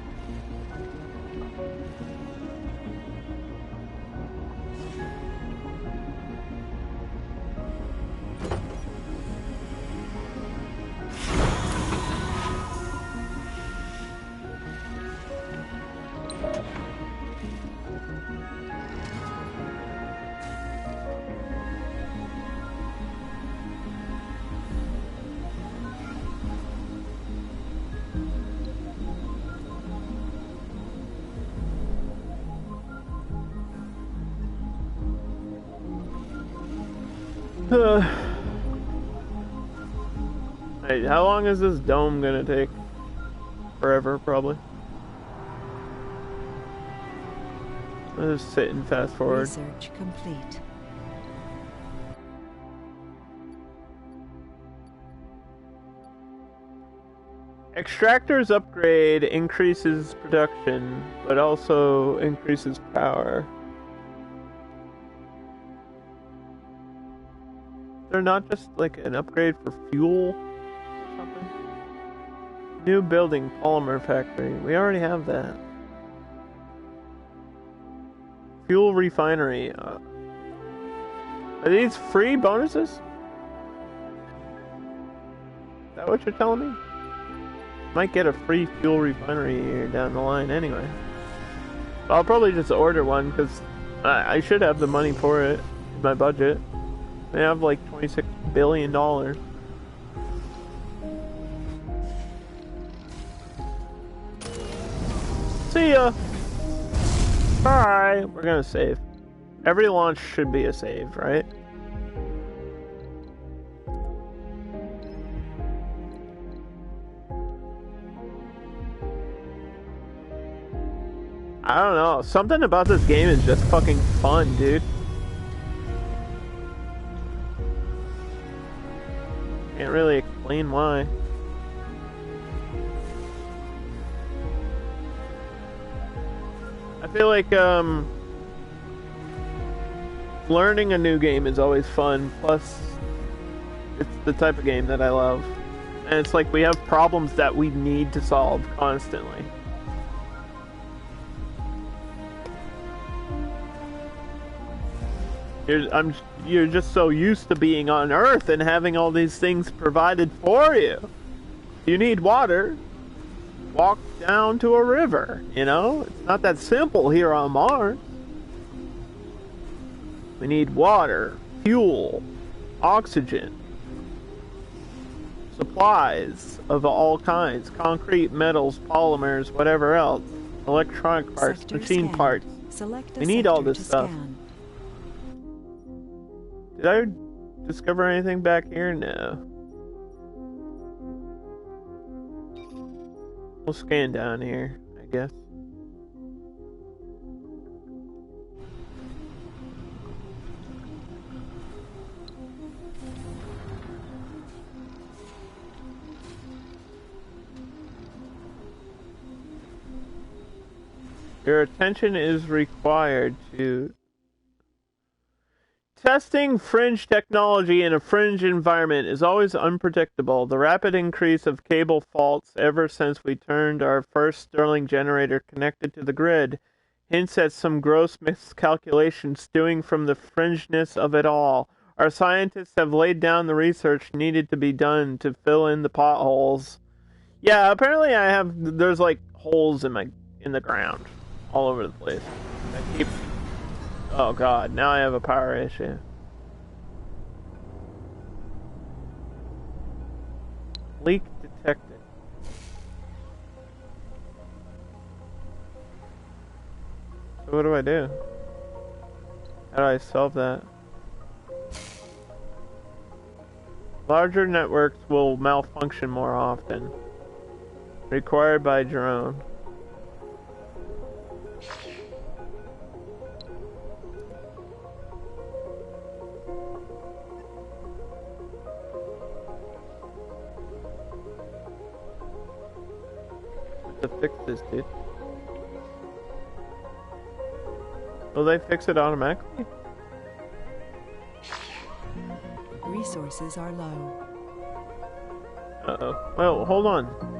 Hey, how long is this dome gonna take? Forever, probably. Let's just sit and fast forward. Research complete. Extractor's upgrade increases production, but also increases power. They're not just like an upgrade for fuel or something? New building, polymer factory. We already have that. Fuel refinery. Are these free bonuses? Is that what you're telling me? Might get a free fuel refinery here down the line anyway. I'll probably just order one because I should have the money for it in my budget. I have like $26 billion. See ya! Alright, we're gonna save. Every launch should be a save, right? I don't know. Something about this game is just fucking fun, dude. Can't really explain why. I feel like learning a new game is always fun. Plus, it's the type of game that I love, and it's like we have problems that we need to solve constantly. You're just so used to being on Earth and having all these things provided for you. You need water, walk down to a river, you know? It's not that simple here on Mars. We need water, fuel, oxygen, supplies of all kinds, concrete, metals, polymers, whatever else, electronic parts, Sector machine scanned. parts. Select a We need all sector this to stuff. scan. Did I discover anything back here? No. We'll scan down here, I guess. Your attention is required to testing fringe technology in a fringe environment is always unpredictable. The rapid increase of cable faults ever since we turned our first Stirling generator connected to the grid hints at some gross miscalculation stewing from the fringeness of it all. Our scientists have laid down the research needed to be done to fill in the potholes. Yeah, apparently there's like holes in the ground all over the place. I keep Oh god, now I have a power issue. Leak detected. So what do I do? How do I solve that? Larger networks will malfunction more often. Required by drone. To fix this, dude. Will they fix it automatically? Resources are low. Uh-oh. Well, hold on.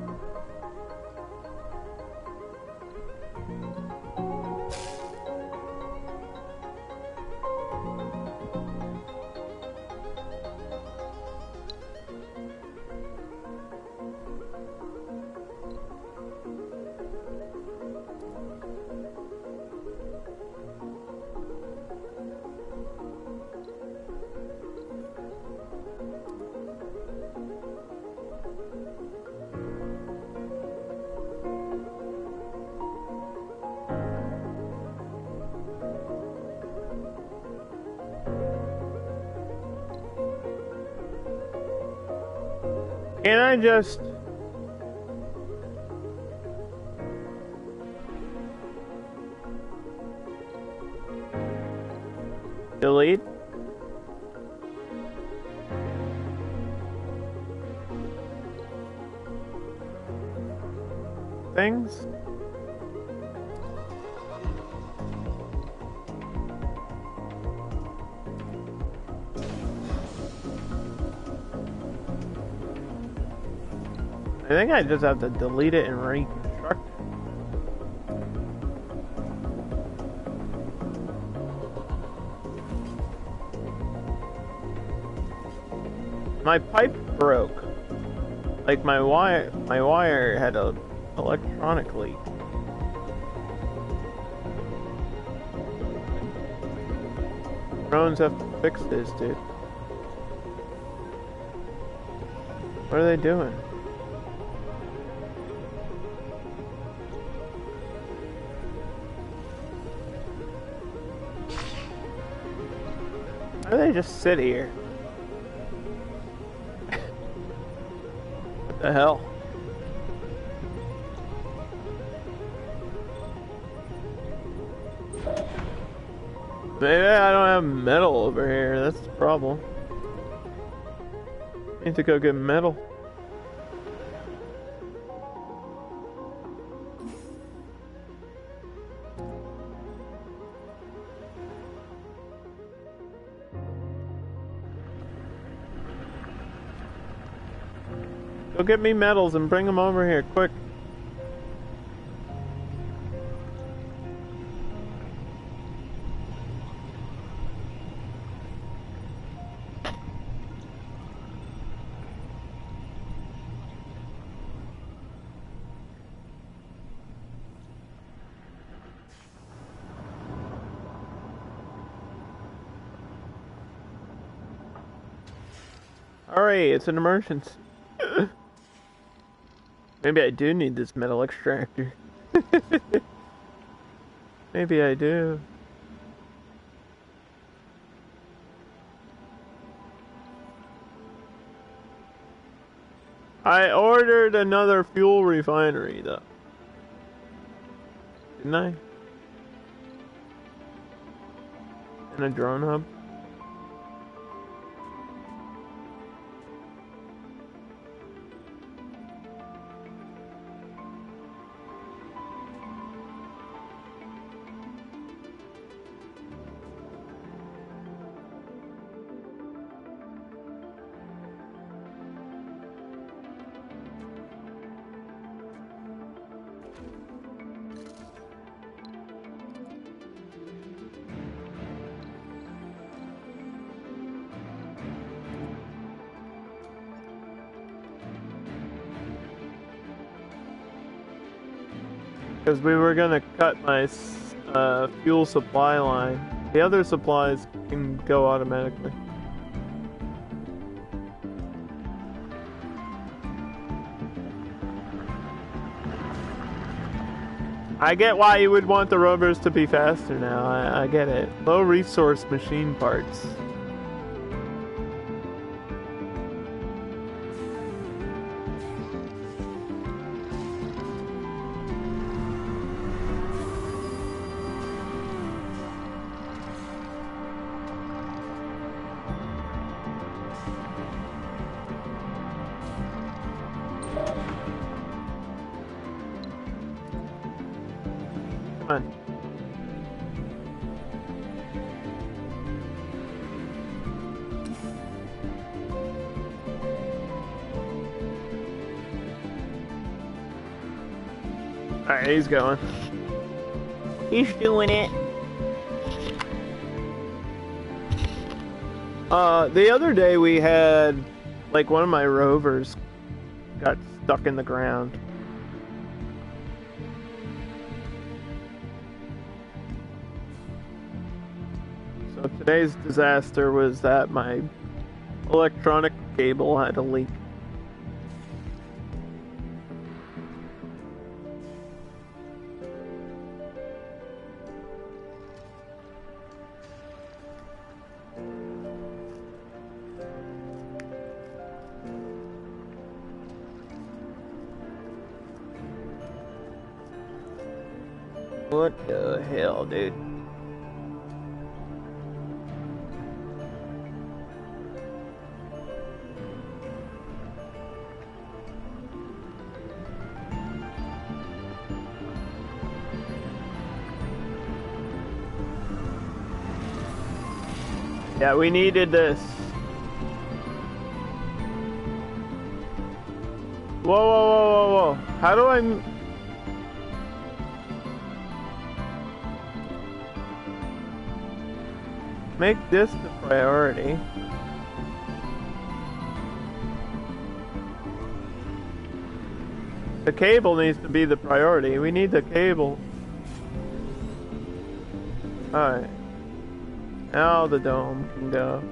Can I just... delete? Things? I think I just have to delete it and reconstruct it. My pipe broke. Like my wire had a electronic leak. Drones have to fix this, dude. What are they doing? Why do they just sit here? What the hell? Maybe I don't have metal over here, that's the problem. Need to go get metal. Go get me metals and bring them over here, quick. Alright, it's an emergency. Maybe I do need this metal extractor. Maybe I do. I ordered another fuel refinery though. Didn't I? And a drone hub. Because we were gonna cut my fuel supply line. The other supplies can go automatically. I get why you would want the rovers to be faster now. I get it. Low resource machine parts. fine. Alright, he's going. He's doing it. The other day we had, like, one of my rovers got stuck in the ground. So today's disaster was that my electronic cable had a leak. What the hell, dude? Yeah, we needed this. Whoa, whoa, whoa, whoa, whoa. How do I... make this the priority? The cable needs to be the priority. We need the cable. Alright. Now the dome can go.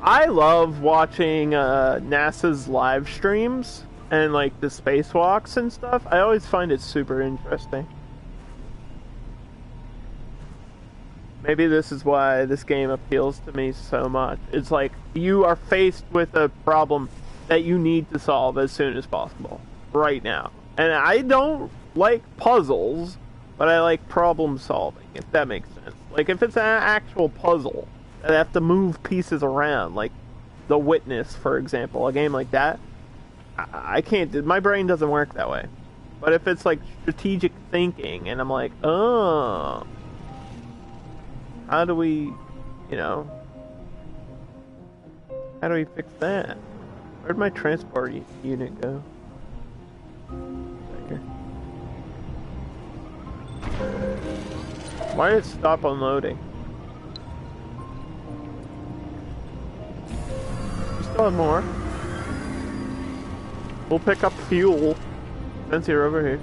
I love watching NASA's live streams and like the spacewalks and stuff. I always find it super interesting. Maybe this is why this game appeals to me so much. It's like you are faced with a problem that you need to solve as soon as possible, right now. And I don't like puzzles, but I like problem solving, if that makes sense. Like if it's an actual puzzle that I have to move pieces around, like The Witness, for example, a game like that, I can't, my brain doesn't work that way. But if it's like strategic thinking and I'm like, oh, how do we, you know, how do we fix that? Where'd my transport unit go? Right here. Why did it stop unloading? We still have more. We'll pick up fuel since you're over here.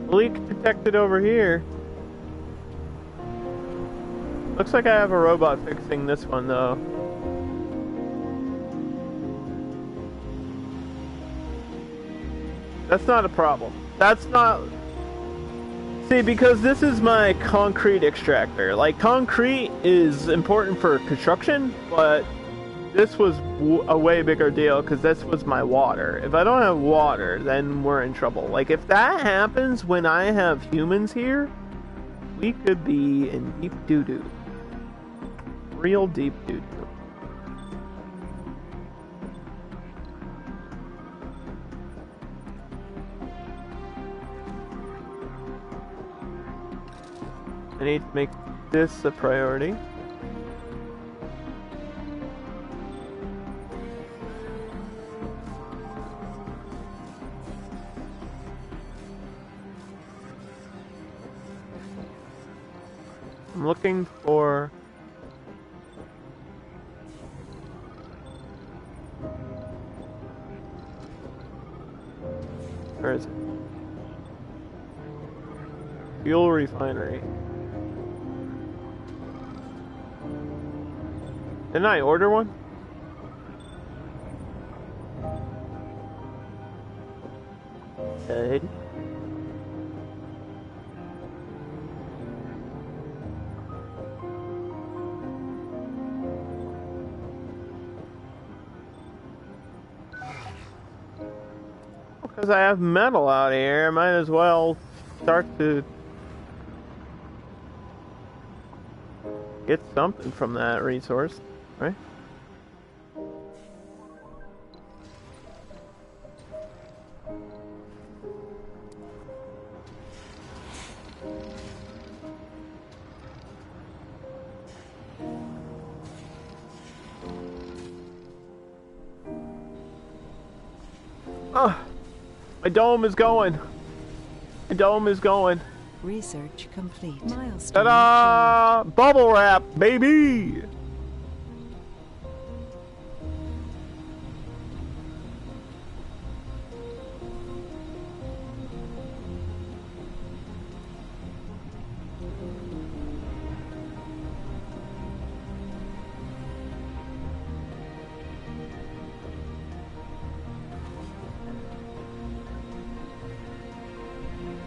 Leak detected over here. Looks like I have a robot fixing this one though. That's not a problem. That's not... See, because this is my concrete extractor. Like, concrete is important for construction, but this was a way bigger deal because this was my water. If I don't have water, then we're in trouble. Like, if that happens when I have humans here, we could be in deep doo-doo. Real deep doo-doo. I need to make this a priority. I'm looking for... Where is it? Fuel refinery. Didn't I order one? Good. Since I have metal out here, I might as well start to get something from that resource, right? Oh, my dome is going. My dome is going. Research complete. Milestone. Ta-da! Bubble wrap, baby!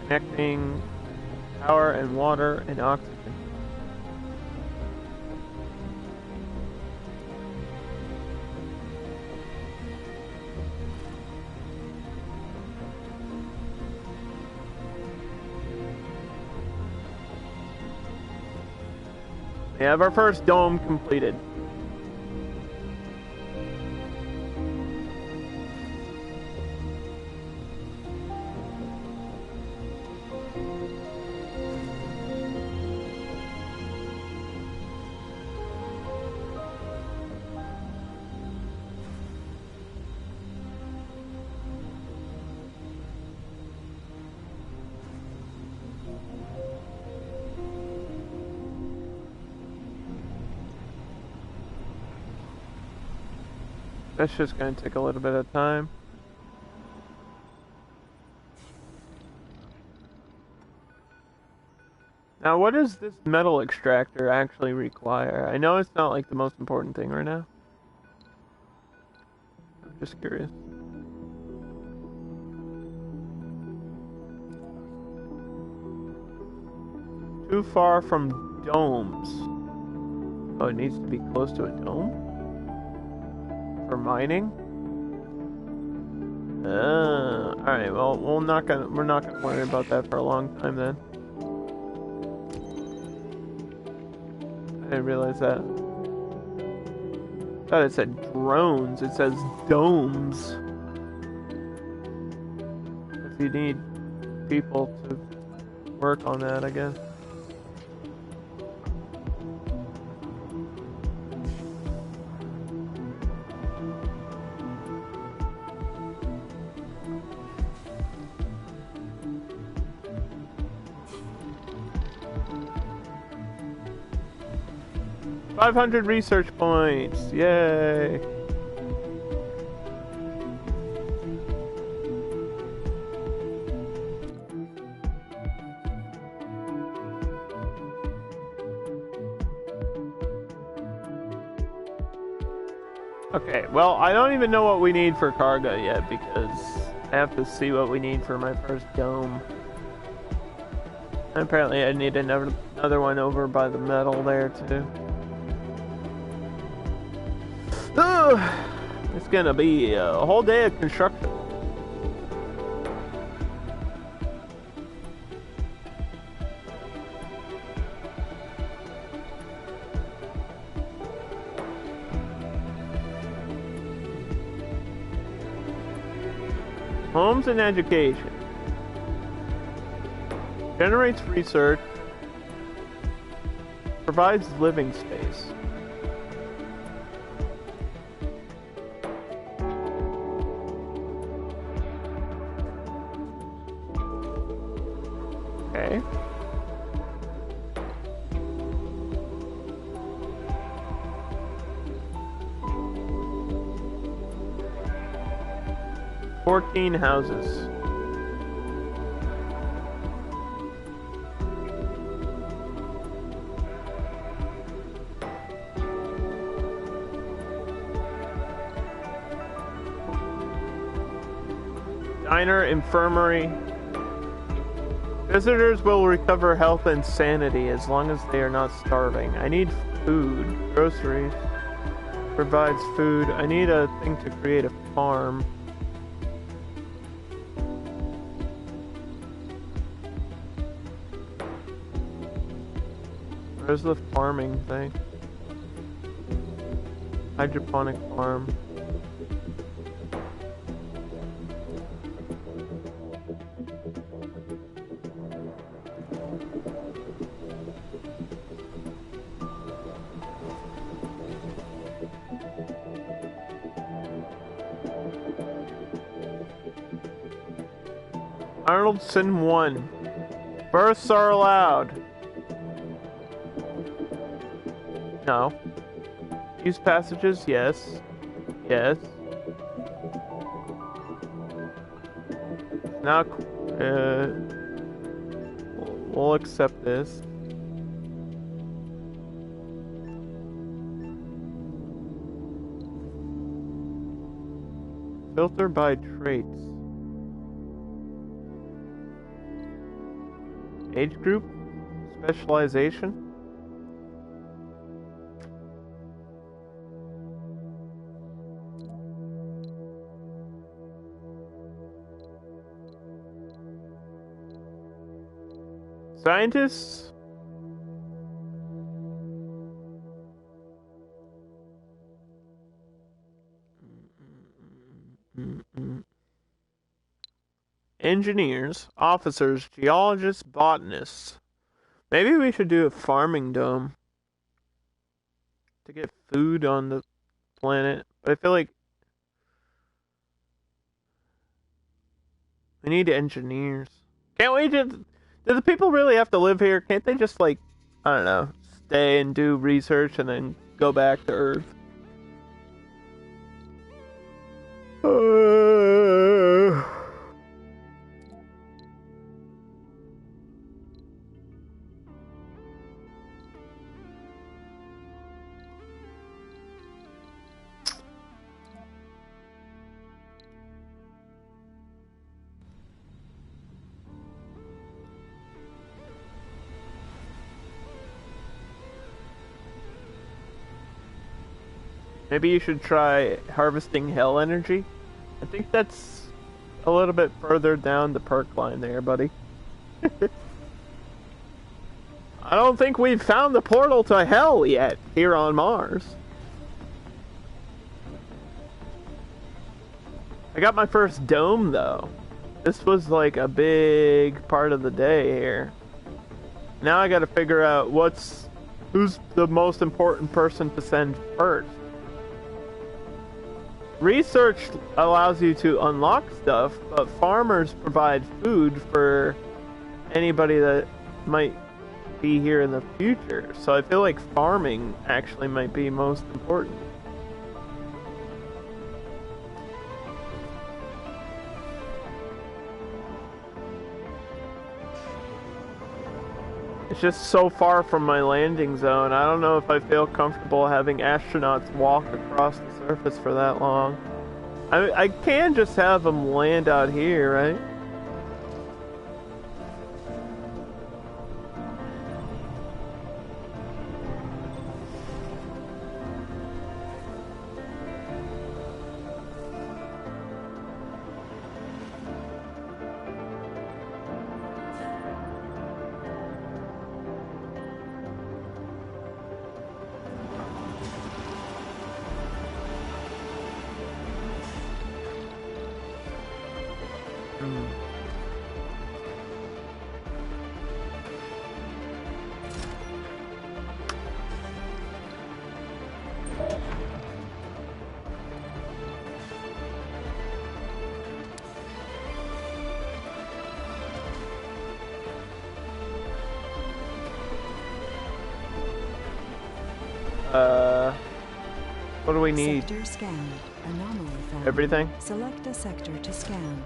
Connecting power and water and oxygen. We have our first dome completed. That's just going to take a little bit of time. Now, what does this metal extractor actually require? I know it's not like the most important thing right now. I'm just curious. Too far from domes. Oh, it needs to be close to a dome? For mining? Alright, well we're not gonna worry about that for a long time then. I didn't realize that. I thought it said drones, it says domes. If you need people to work on that, I guess. $500 research points! Yay! Okay, well, I don't even know what we need for cargo yet because I have to see what we need for my first dome. And apparently I need another one over by the metal there too. It's gonna be a whole day of construction. Homes and education. Generates research. Provides living space. Okay. "14 houses. Diner, infirmary. Visitors will recover health and sanity as long as they are not starving. I need food. Groceries. Provides food. I need a thing to create a farm. Where's the farming thing? Hydroponic farm. Arnoldson 1. Births are allowed. No. Use passages? Yes. Yes. Now, we'll accept this. Filter by traits. Age group? Specialization? Scientists? Engineers, officers, geologists, botanists. Maybe we should do a farming dome to get food on the planet. But I feel like we need engineers. Can't we just... Do the people really have to live here? Can't they just, like, I don't know, stay and do research and then go back to Earth? Maybe you should try harvesting hell energy. I think that's a little bit further down the perk line there, buddy. I don't think we've found the portal to hell yet here on Mars. I got my first dome though. This was like a big part of the day here. Now I gotta figure out who's the most important person to send first. Research allows you to unlock stuff, but farmers provide food for anybody that might be here in the future. So I feel like farming actually might be most important. It's just so far from my landing zone. I don't know if I feel comfortable having astronauts walk across the surface for that long. I can just have them land out here, right? What do we need? Sector scanned. Anomaly found. Everything? Select a sector to scan.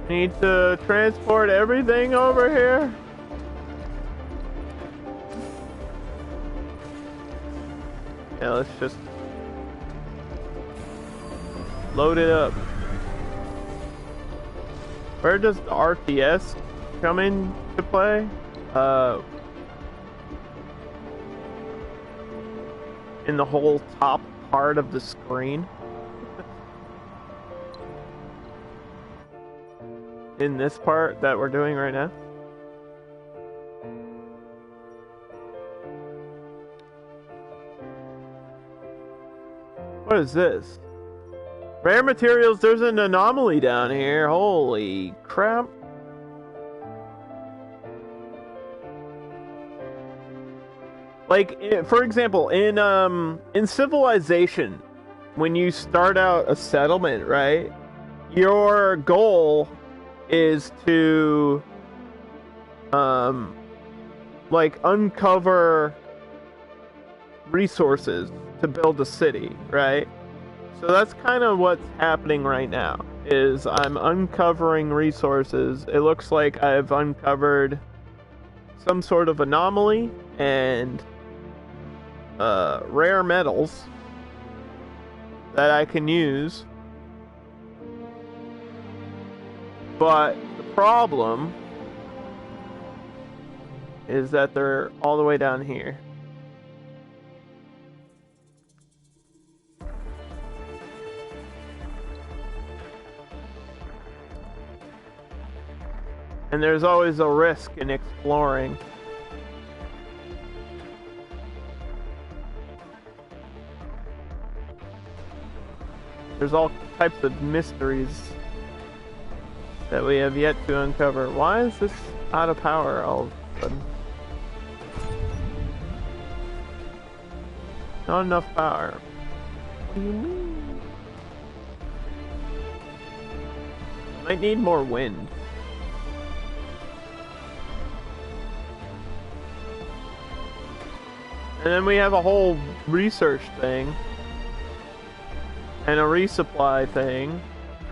Need to transport everything over here? Yeah, let's just load it up. Where does the RTS come into play? In the whole top part of the screen. In this part that we're doing right now. What is this? Rare materials, there's an anomaly down here. Holy crap. Like, for example, in Civilization, when you start out a settlement, right? Your goal is to, like, uncover resources to build a city, right? So that's kind of what's happening right now, is I'm uncovering resources. It looks like I've uncovered some sort of anomaly and rare metals that I can use. But the problem is that they're all the way down here. And there's always a risk in exploring. There's all types of mysteries that we have yet to uncover. Why is this out of power all of a sudden? Not enough power. What do you mean? Might need more wind. And then we have a whole research thing. And a resupply thing.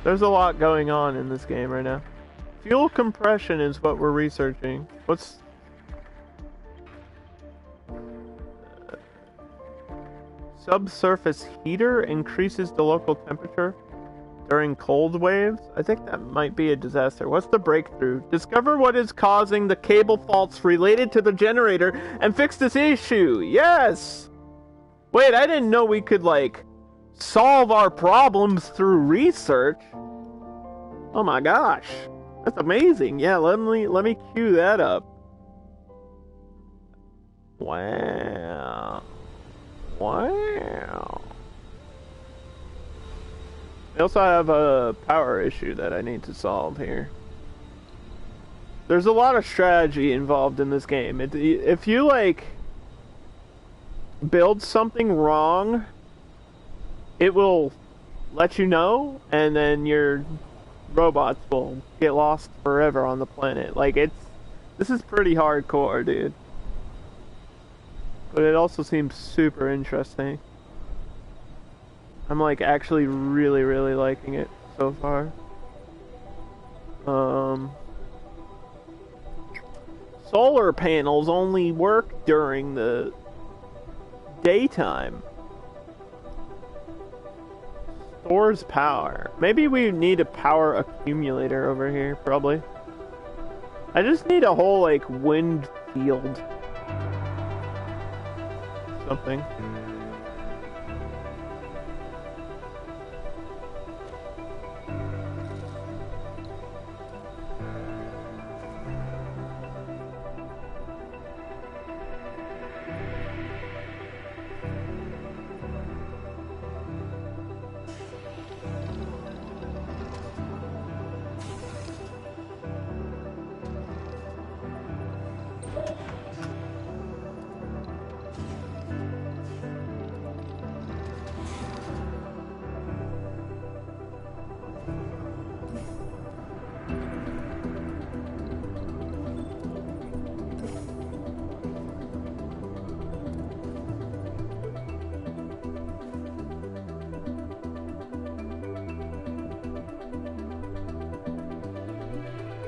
There's a lot going on in this game right now. Fuel compression is what we're researching. What's... subsurface heater increases the local temperature during cold waves? I think that might be a disaster. What's the breakthrough? Discover what is causing the cable faults related to the generator and fix this issue. Yes! Wait, I didn't know we could, like, solve our problems through research. Oh my gosh. That's amazing. Yeah, let me cue that up. Wow. Wow. I also have a power issue that I need to solve here. There's a lot of strategy involved in this game. If you, like, build something wrong, it will let you know, and then your robots will get lost forever on the planet. Like, this is pretty hardcore, dude. But it also seems super interesting. I'm, like, actually really, really liking it so far. Solar panels only work during the daytime. Stores power. Maybe we need a power accumulator over here, probably. I just need a whole, like, wind field. Something.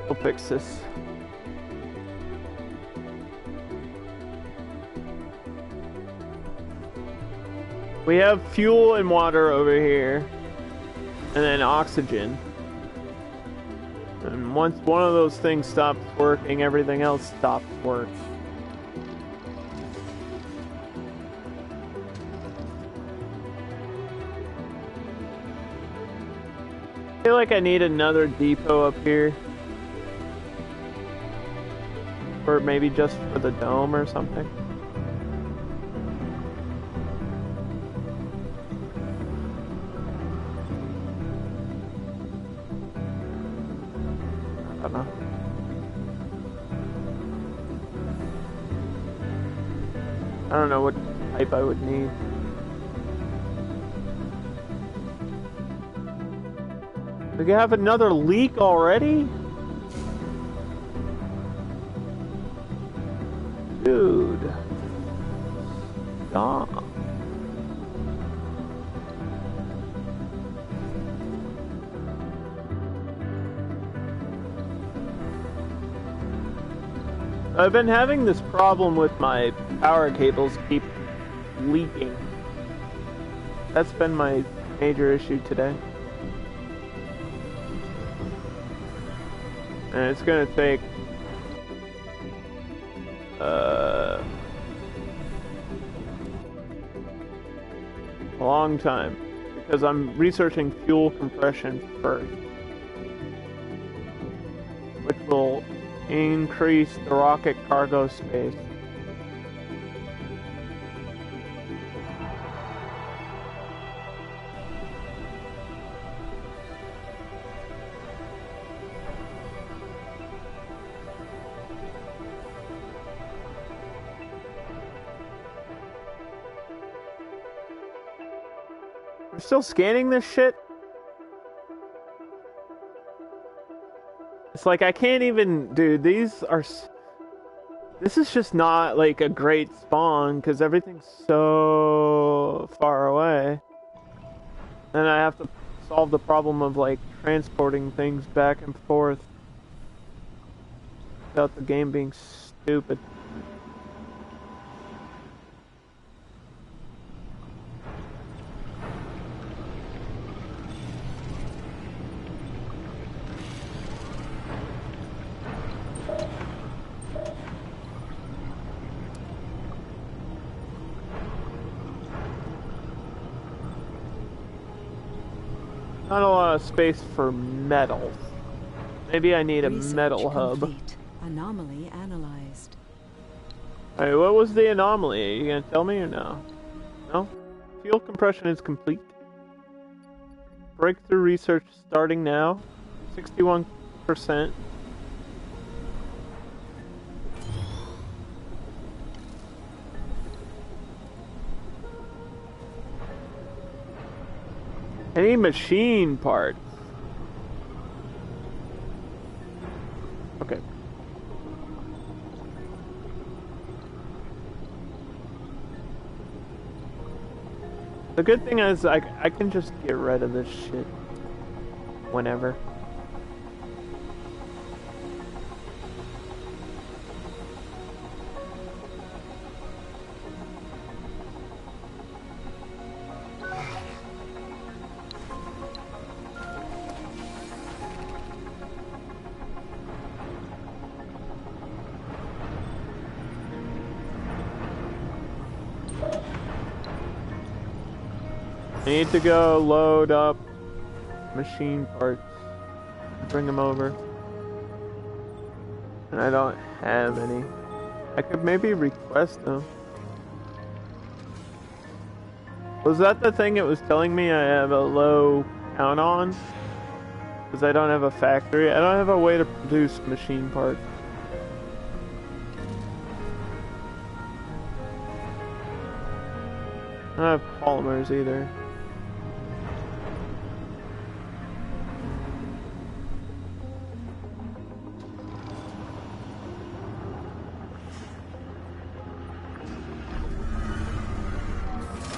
We'll fix this. We have fuel and water over here, and then oxygen. And once one of those things stops working, everything else stops working. I feel like I need another depot up here. Or maybe just for the dome or something. don't know. I don't know what type I would need. We have another leak already? Dude. Stop. I've been having this problem with my power cables keep leaking. That's been my major issue today. And it's gonna take a long time because I'm researching fuel compression first, which will increase the rocket cargo space. We're still scanning this shit? It's like I can't even... Dude, these are... This is just not like a great spawn because everything's so far away. And I have to solve the problem of like transporting things back and forth without the game being stupid. Not a lot of space for metals. Maybe I need a metal hub. Complete. Anomaly analyzed. Alright, what was the anomaly? Are you gonna tell me or no? No? Fuel compression is complete. Breakthrough research starting now. 61%. Any machine parts? Okay. The good thing is I can just get rid of this shit whenever. I need to go load up machine parts, bring them over, and I don't have any. I could maybe request them. Was that the thing it was telling me I have a low count on? Because I don't have a factory. I don't have a way to produce machine parts. I don't have polymers either.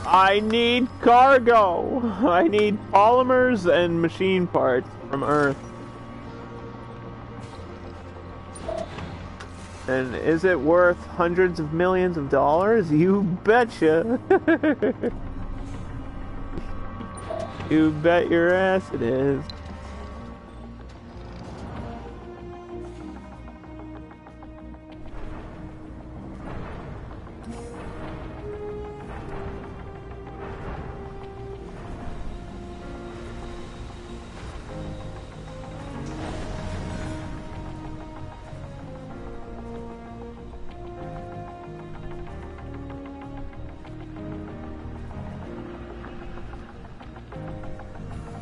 I need cargo! I need polymers and machine parts from Earth. And is it worth hundreds of millions of dollars? You betcha! You bet your ass it is.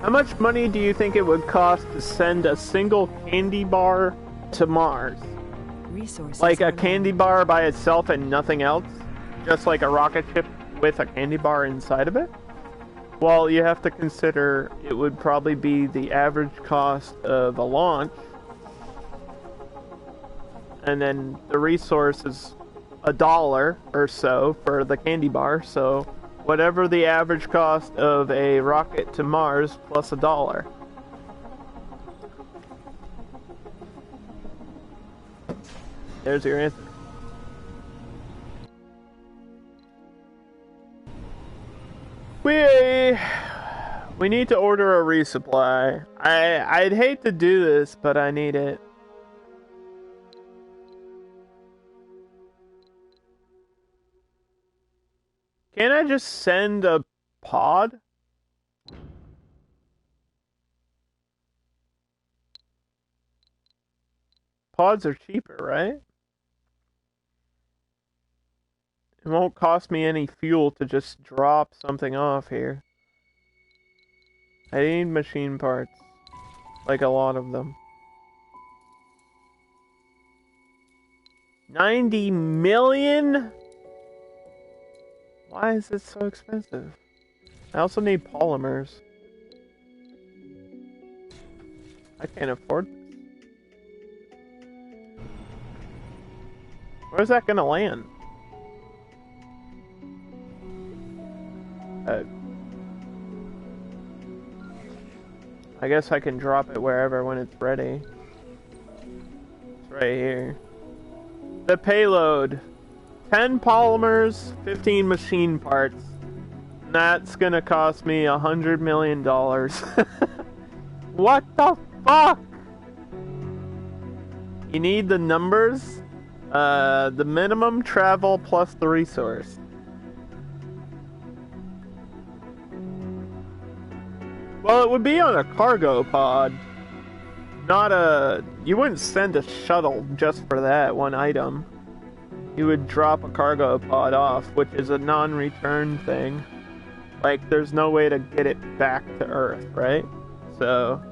How much money do you think it would cost to send a single candy bar to Mars? Resources Like a are candy low. bar by itself and nothing else? Just like a rocket ship with a candy bar inside of it? Well, you have to consider it would probably be the average cost of a launch. And then the resource is $1 or so for the candy bar. So whatever the average cost of a rocket to Mars plus $1. There's your answer. We need to order a resupply. I'd hate to do this, but I need it. Can't I just send a pod? Pods are cheaper, right? It won't cost me any fuel to just drop something off here. I need machine parts. Like a lot of them. 90 million? Why is it so expensive? I also need polymers. I can't afford this. Where's that gonna land? I guess I can drop it wherever when it's ready. It's right here. The payload. 10 polymers, 15 machine parts. That's gonna cost me $100 million. What the fuck? You need the numbers, the minimum travel plus the resource. Well, it would be on a cargo pod, not a... You wouldn't send a shuttle just for that one item. You would drop a cargo pod off, which is a non-return thing. Like, there's no way to get it back to Earth, right? So...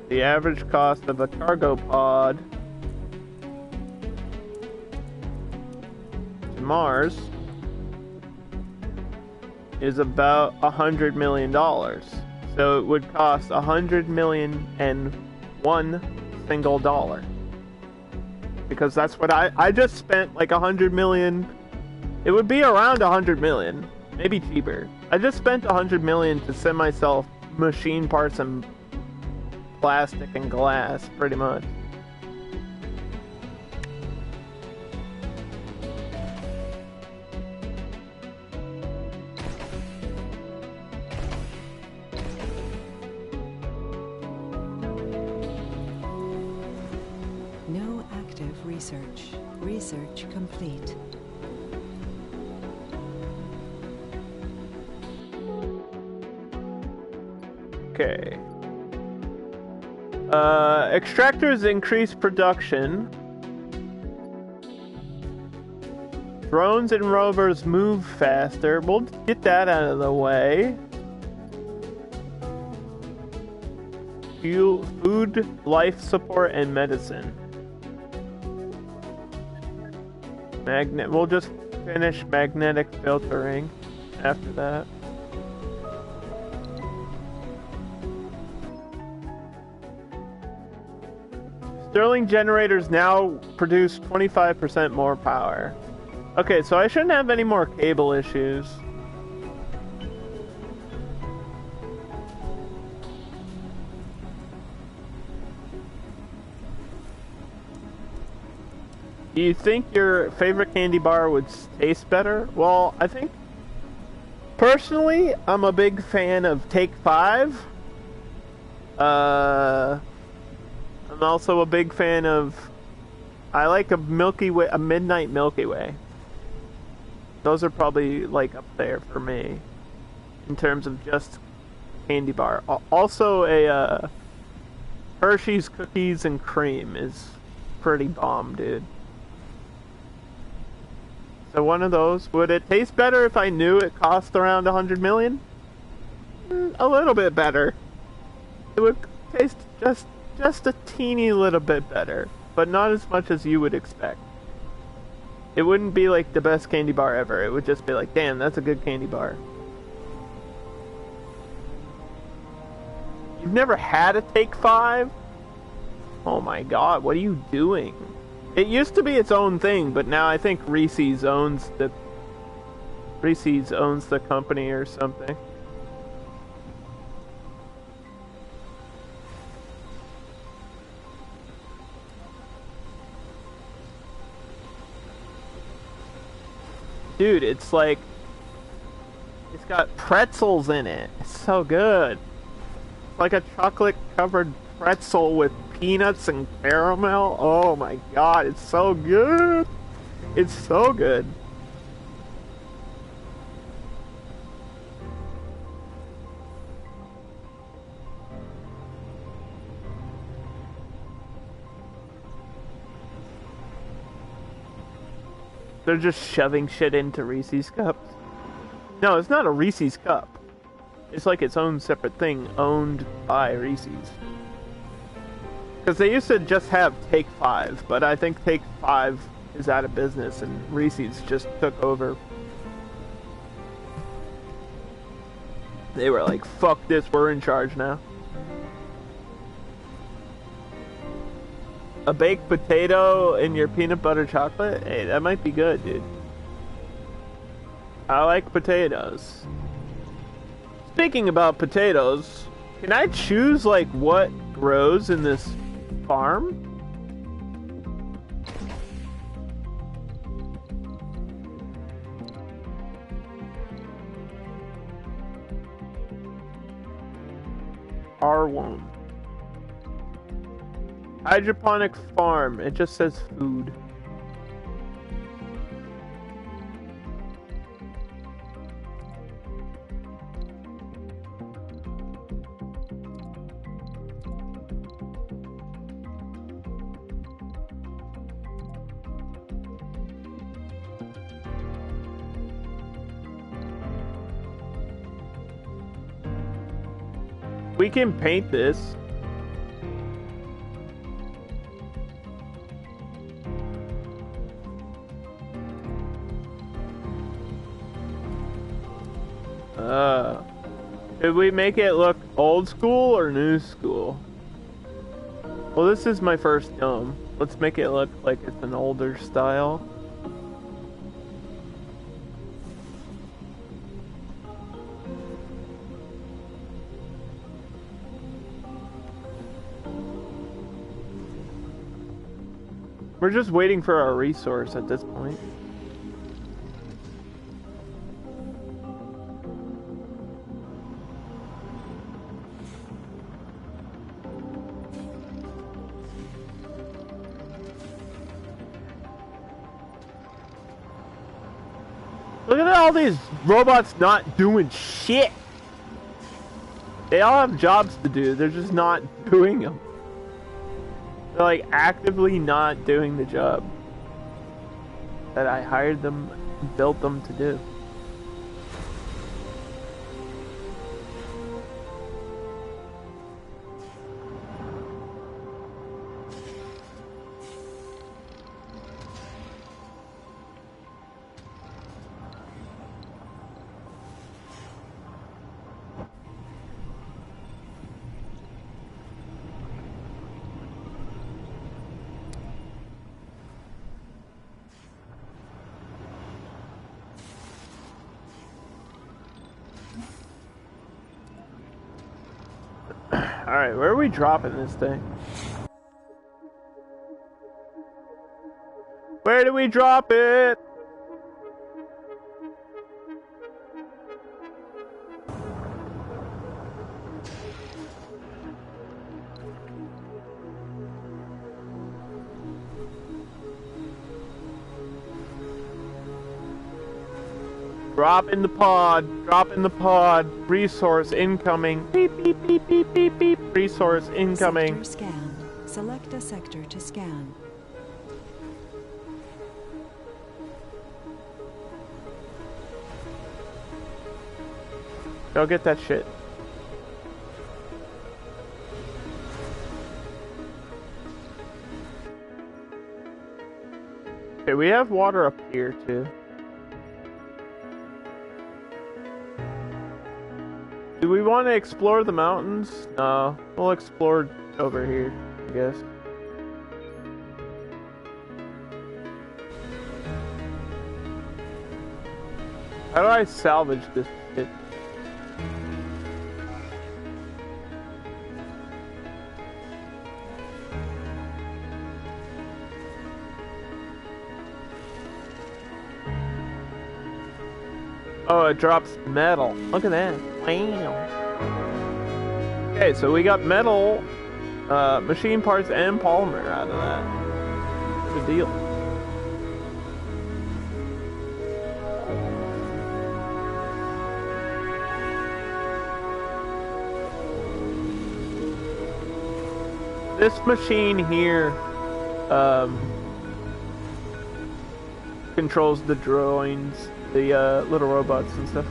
the average cost of a cargo pod to Mars is about $100 million. So it would cost $100 million and one single dollar. Because that's what I just spent like $100 million. It would be around $100 million, maybe cheaper. I just spent $100 million to send myself machine parts and plastic and glass, pretty much. No active research. Research complete. Okay. Extractors increase production. Drones and rovers move faster. We'll get that out of the way. Fuel, food, life support, and medicine. We'll just finish magnetic filtering after that. Stirling generators now produce 25% more power. Okay, so I shouldn't have any more cable issues. Do you think your favorite candy bar would taste better? Well, I think personally, I'm a big fan of Take 5. I'm also a big fan of... I like a Milky Way, a Midnight Milky Way. Those are probably like up there for me in terms of just candy bar. Also, a Hershey's Cookies and Cream is pretty bomb, dude. So one of those. Would it taste better if I knew it cost around 100 million? a little bit better. It would taste just a teeny little bit better, but not as much as you would expect. It wouldn't be like the best candy bar ever. It would just be like, damn, that's a good candy bar. You've never had a Take 5? Oh my god, what are you doing? It used to be its own thing, but now I think Reese's owns the company or something. Dude, it's like, it's got pretzels in it. It's so good. It's like a chocolate covered pretzel with peanuts and caramel. Oh my god, it's so good. It's so good. They're just shoving shit into Reese's cups. No, it's not a Reese's cup. It's like its own separate thing owned by Reese's. Because they used to just have Take 5, but I think Take 5 is out of business and Reese's just took over. They were like, fuck this, we're in charge now. A baked potato in your peanut butter chocolate? Hey, that might be good, dude. I like potatoes. Speaking about potatoes, can I choose, like, what grows in this farm? R1. Hydroponic farm. It just says food. We can paint this. Should we make it look old school or new school? Well, this is my first dome. Let's make it look like it's an older style. We're just waiting for our resource at this point. Look at all these robots not doing shit. They all have jobs to do, they're just not doing them. They're like actively not doing the job that I hired them and built them to do. Alright, where are we dropping this thing? Where do we drop it? Drop in the pod, drop in the pod, resource incoming, beep, beep, beep, beep, beep, beep, resource incoming. Sector scanned. Select a sector to scan. Go get that shit. Okay, we have water up here too. Do we want to explore the mountains? No, we'll explore over here, I guess. How do I salvage this shit? Oh, it drops metal. Look at that. Wow. Okay, so we got metal, machine parts, and polymer out of that. Good deal. This machine here controls the drones, the little robots and stuff.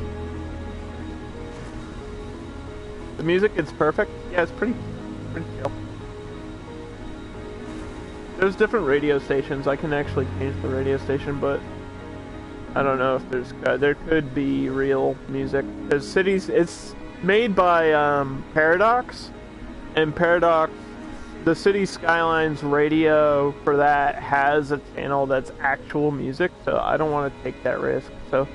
The music is perfect. Yeah, it's pretty chill. There's different radio stations. I can actually change the radio station, but I don't know if there could be real music. There's cities. It's made by Paradox, and Paradox, the City Skylines radio for that has a channel that's actual music, so I don't want to take that risk. So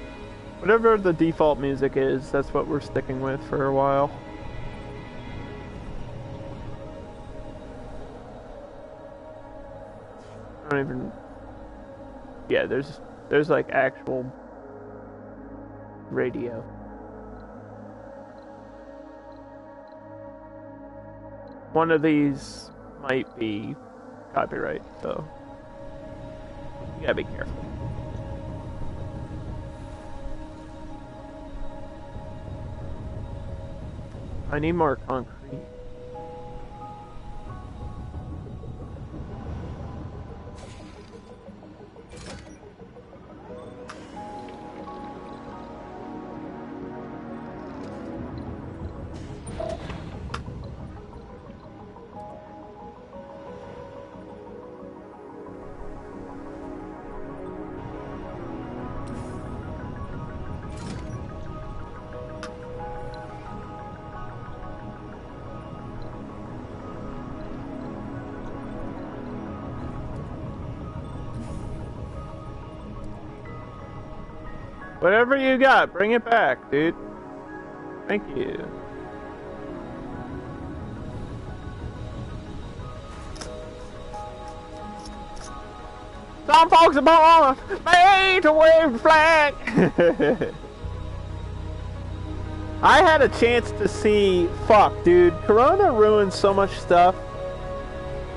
whatever the default music is, that's what we're sticking with for a while. I don't even... Yeah, there's like actual radio. One of these might be copyright, so you gotta be careful. I need more concrete. Whatever you got, bring it back, dude. Thank you. Some folks are born made to wave the flag. I had a chance to see... Fuck, dude. Corona ruined so much stuff.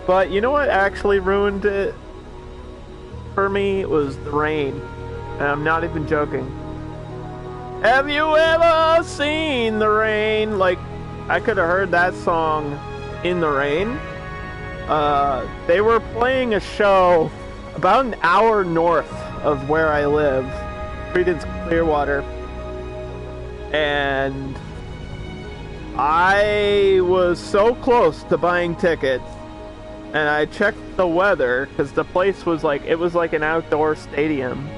But you know what actually ruined it for me? It was the rain. And I'm not even joking. Have you ever seen the rain? Like, I could have heard that song in the rain. They were playing a show about an hour north of where I live, Creedence Clearwater. And I was so close to buying tickets. And I checked the weather, because the place was like, it was like an outdoor stadium.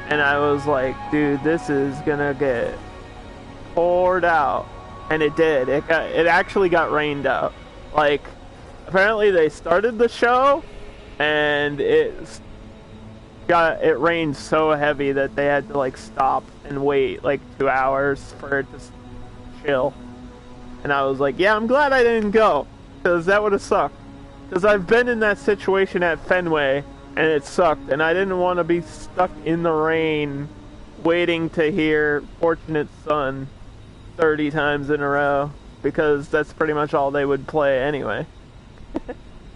And I was like, dude, this is gonna get poured out. And it did. It actually got rained out. Like, apparently they started the show, and it rained so heavy that they had to like stop and wait like 2 hours for it to chill. And I was like, yeah, I'm glad I didn't go, because that would have sucked. Because I've been in that situation at Fenway, and it sucked, and I didn't want to be stuck in the rain waiting to hear Fortunate Son 30 times in a row, because that's pretty much all they would play anyway.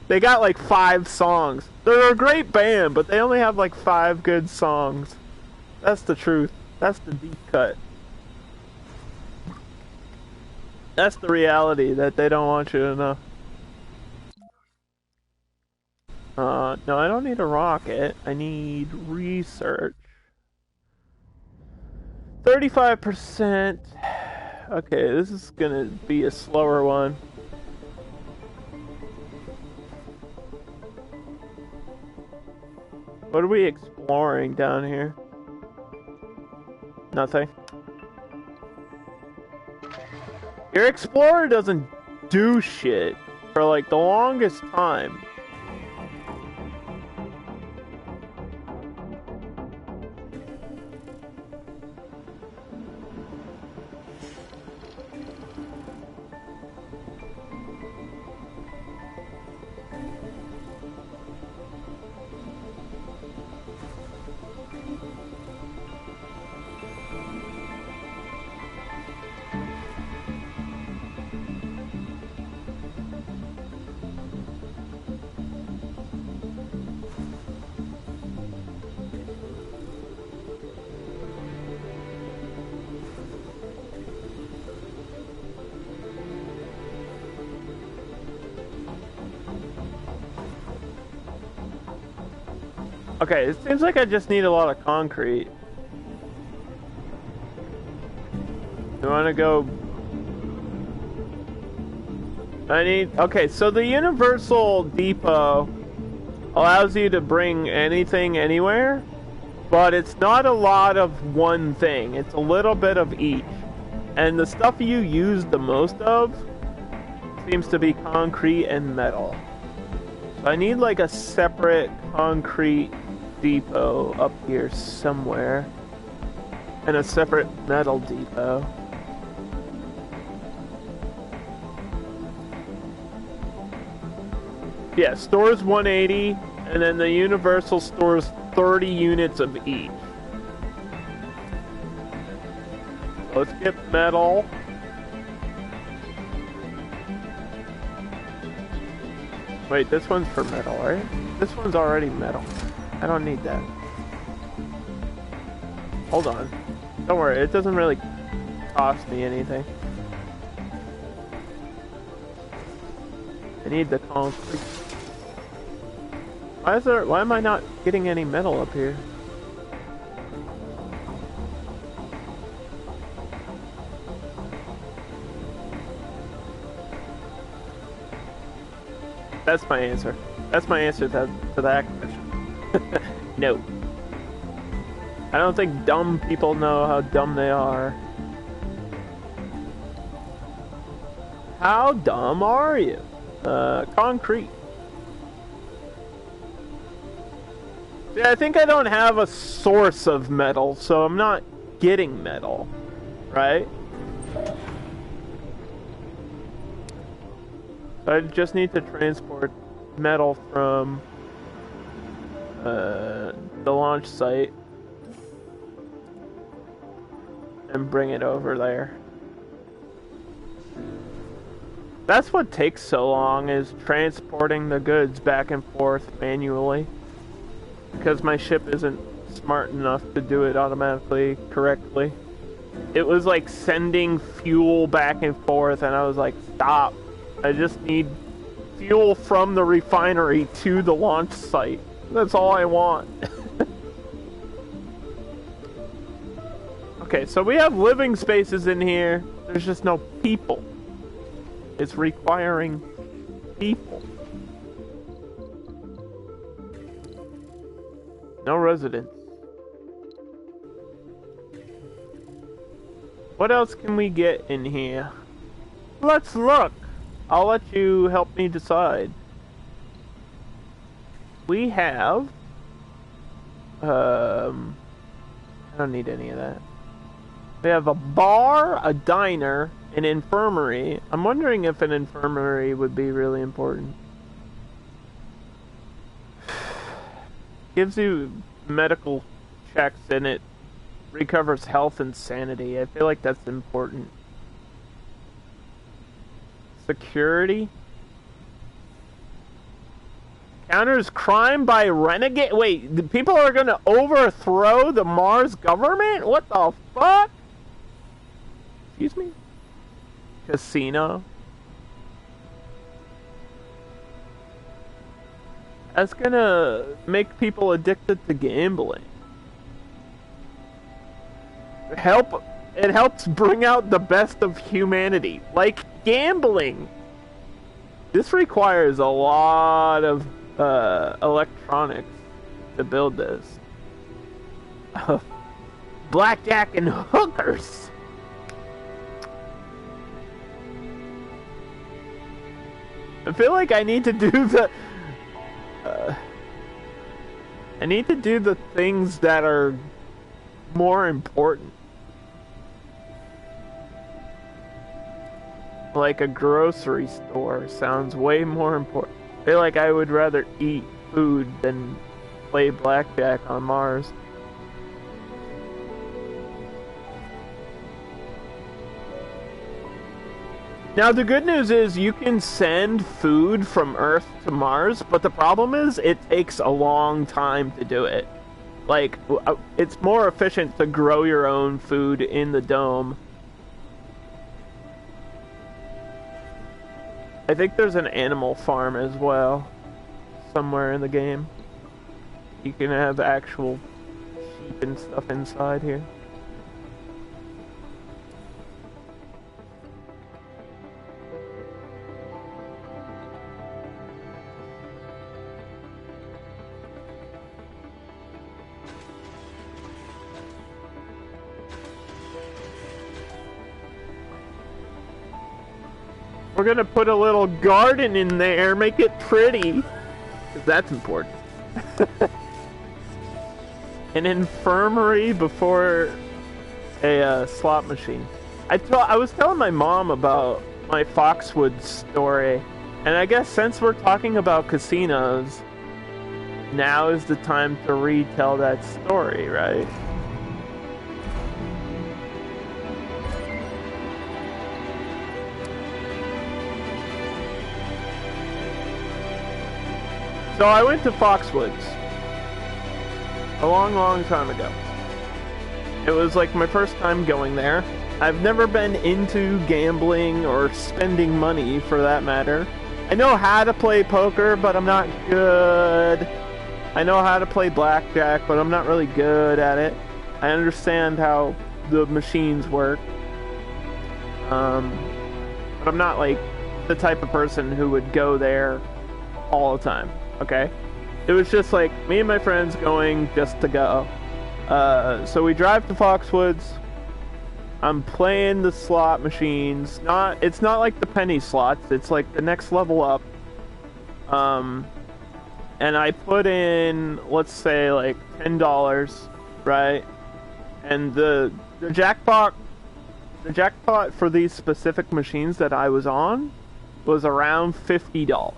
They got like 5 songs. They're a great band, but they only have like 5 good songs. That's the truth. That's the deep cut. That's the reality that they don't want you to know. No, I don't need a rocket. I need research. 35%. Okay, this is gonna be a slower one. What are we exploring down here? Nothing. Your explorer doesn't do shit for like the longest time. Okay, it seems like I just need a lot of concrete. You wanna go... Okay, so the Universal Depot allows you to bring anything anywhere, but it's not a lot of one thing. It's a little bit of each. And the stuff you use the most of seems to be concrete and metal. So I need like a separate concrete depot up here somewhere, and a separate metal depot. Yeah, stores 180, and then the Universal stores 30 units of each. Let's get metal. Wait, this one's for metal, right? This one's already metal. I don't need that. Hold on. Don't worry, it doesn't really cost me anything. I need the concrete. Why am I not getting any metal up here? That's my answer. That's my answer to that question. No. I don't think dumb people know how dumb they are. How dumb are you? Concrete. See, I think I don't have a source of metal, so I'm not getting metal, right? So I just need to transport metal from the launch site and bring it over there. That's what takes so long, is transporting the goods back and forth manually. Because my ship isn't smart enough to do it automatically correctly. It was like sending fuel back and forth, and I was like, stop. I just need fuel from the refinery to the launch site. That's all I want. Okay, so we have living spaces in here. There's just no people. It's requiring people. No residents. What else can we get in here? Let's look. I'll let you help me decide. We have... I don't need any of that. We have a bar, a diner, an infirmary. I'm wondering if an infirmary would be really important. Gives you medical checks and it recovers health and sanity. I feel like that's important. Security. Counters crime by renegade. Wait, the people are gonna overthrow the Mars government? What the fuck? Excuse me? Casino. That's gonna make people addicted to gambling. It helps bring out the best of humanity, like gambling. This requires a lot of electronics. to build this. Blackjack and hookers. I feel like I need to do the I need to do the things that are more important. Like a grocery store sounds way more important. I feel like I would rather eat food than play blackjack on Mars. Now, the good news is you can send food from Earth to Mars, but the problem is it takes a long time to do it. Like, it's more efficient to grow your own food in the dome. I think there's an animal farm as well, somewhere in the game. You can have actual sheep and stuff inside here. We're gonna put a little garden in there, make it pretty, 'cause that's important. An infirmary before a slot machine. I was telling my mom about my Foxwood story, and I guess since we're talking about casinos, now is the time to retell that story, right? So I went to Foxwoods a long time ago. It was like my first time going there. I've never been into gambling or spending money for that matter. I know how to play poker, but I'm not good. I know how to play blackjack, but I'm not really good at it. I understand how the machines work. But I'm not like the type of person who would go there all the time. Okay, it was just like me and my friends going just to go. So we drive to Foxwoods. I'm playing the slot machines. It's not like the penny slots. It's like the next level up. And I put in, let's say, like $10, right? And the jackpot for these specific machines that I was on was around $50,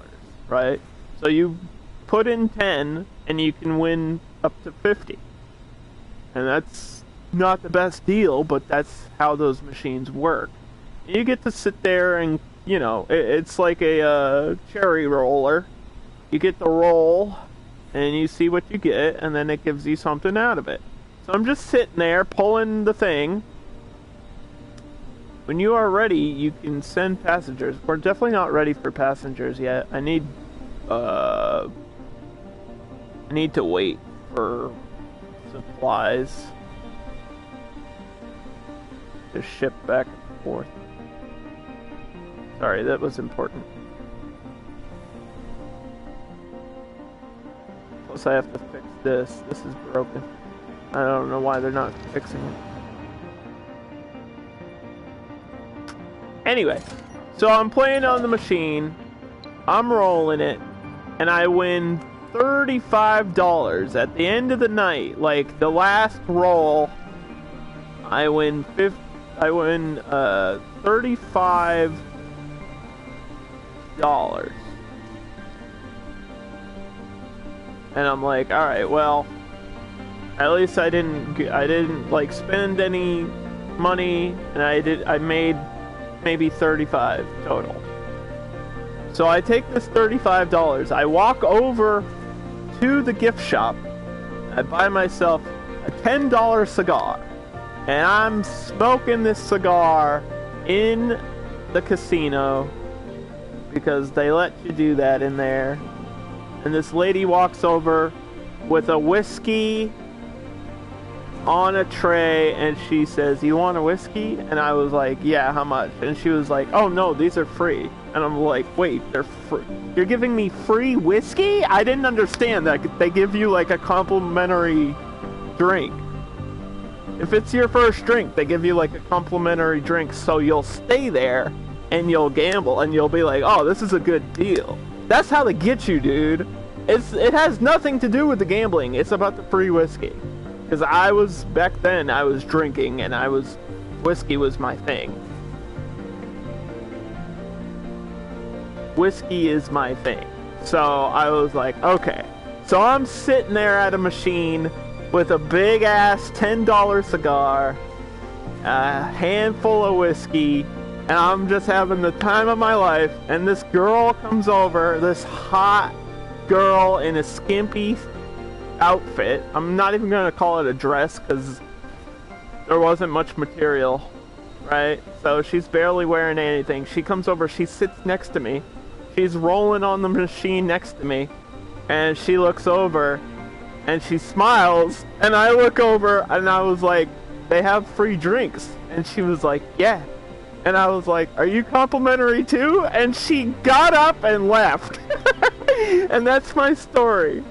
right? So you put in 10 and you can win up to 50. And that's not the best deal, but that's how those machines work. You get to sit there and, you know, it's like a cherry roller. You get the roll and you see what you get, and then it gives you something out of it. So I'm just sitting there pulling the thing. When you are ready, you can send passengers. We're definitely not ready for passengers yet. I need to wait for supplies to ship back and forth. Sorry, that was important. Plus I have to fix this. This is broken. I don't know why they're not fixing it. Anyway, so I'm playing on the machine. I'm rolling it. And I win $35 at the end of the night. Like the last roll, I win $35. And I'm like, all right, well, at least I didn't like spend any money, and I made maybe 35 total. So I take this $35, I walk over to the gift shop, I buy myself a $10 cigar, and I'm smoking this cigar in the casino, because they let you do that in there. And this lady walks over with a whiskey on a tray, and she says, "You want a whiskey?" And I was like, "Yeah, how much?" And she was like, "Oh no, these are free." And I'm like, "Wait, they're free? You're giving me free whiskey?" I didn't understand that they give you like a complimentary drink. If it's your first drink, they give you like a complimentary drink, so you'll stay there and you'll gamble and you'll be like, "Oh, this is a good deal." That's how they get you, dude. It has nothing to do with the gambling. It's about the free whiskey. Because back then, I was drinking and whiskey was my thing. Whiskey is my thing. So I was like, okay. So I'm sitting there at a machine with a big ass $10 cigar, a handful of whiskey, and I'm just having the time of my life. And this girl comes over, this hot girl in a skimpy outfit. I'm not even gonna call it a dress because there wasn't much material, right? So she's barely wearing anything. She comes over, she sits next to me, she's rolling on the machine next to me, and she looks over and she smiles, and I look over and I was like, "They have free drinks." And she was like, "Yeah." And I was like, "Are you complimentary too?" And she got up and left. And that's my story.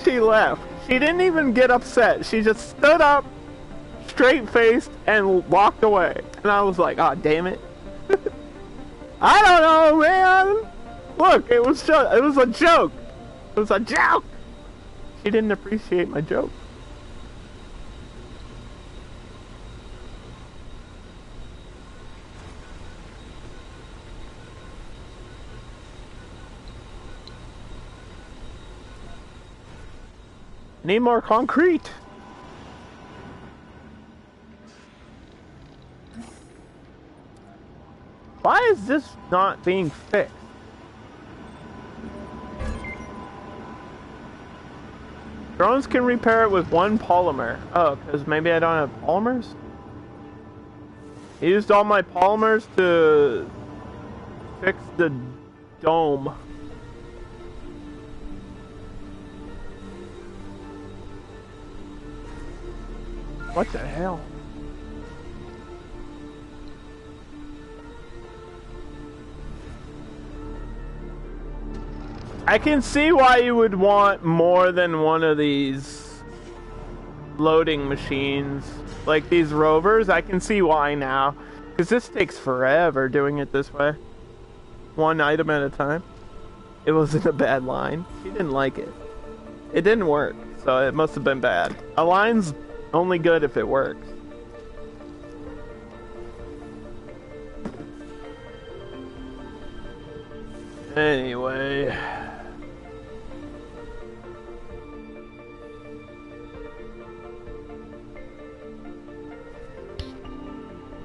She left. She didn't even get upset. She just stood up, straight-faced, and walked away. And I was like, "Oh, damn it." I don't know, man. Look, it was a joke. It was a joke. She didn't appreciate my joke. Need more concrete. Why is this not being fixed? Drones can repair it with one polymer. Oh, because maybe I don't have polymers? I used all my polymers to fix the dome. What the hell? I can see why you would want more than one of these loading machines. Like these rovers, I can see why now. Because this takes forever doing it this way. One item at a time. It wasn't a bad line. She didn't like it. It didn't work, so it must have been bad. A line's only good if it works. Anyway.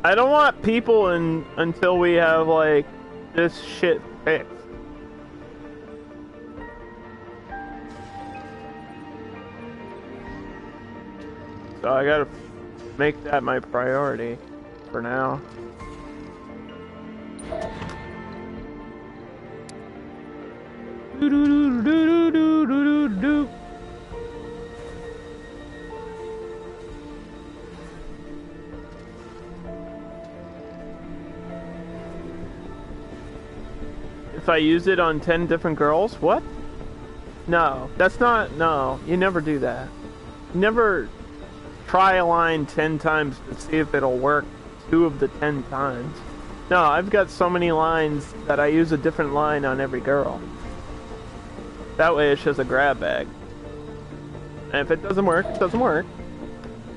I don't want people until we have, like, this shit fixed. So I gotta make that my priority for now. If I use it on 10 different girls? What? No, that's not, no, you never do that. You never try a line 10 times to see if it'll work 2 of the 10 times. No, I've got so many lines that I use a different line on every girl. That way it's just a grab bag. And if it doesn't work, it doesn't work.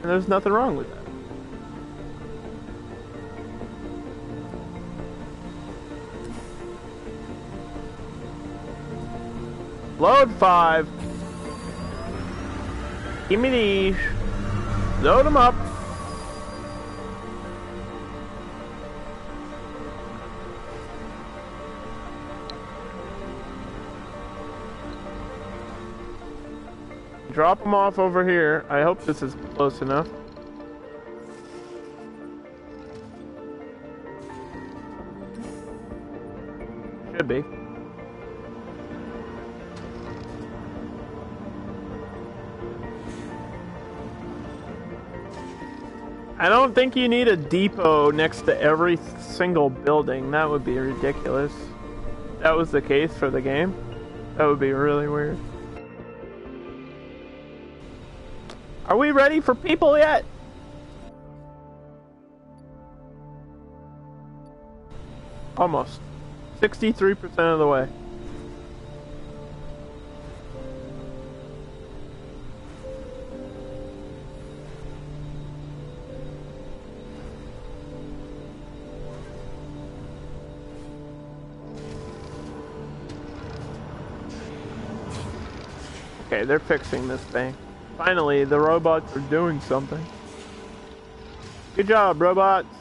And there's nothing wrong with that. Load 5. Give me these. Load them up. Drop them off over here. I hope this is close enough. Should be. I don't think you need a depot next to every single building. That would be ridiculous. If that was the case for the game, that would be really weird. Are we ready for people yet? Almost. 63% of the way. Okay, they're fixing this thing. Finally, the robots are doing something. Good job, robots.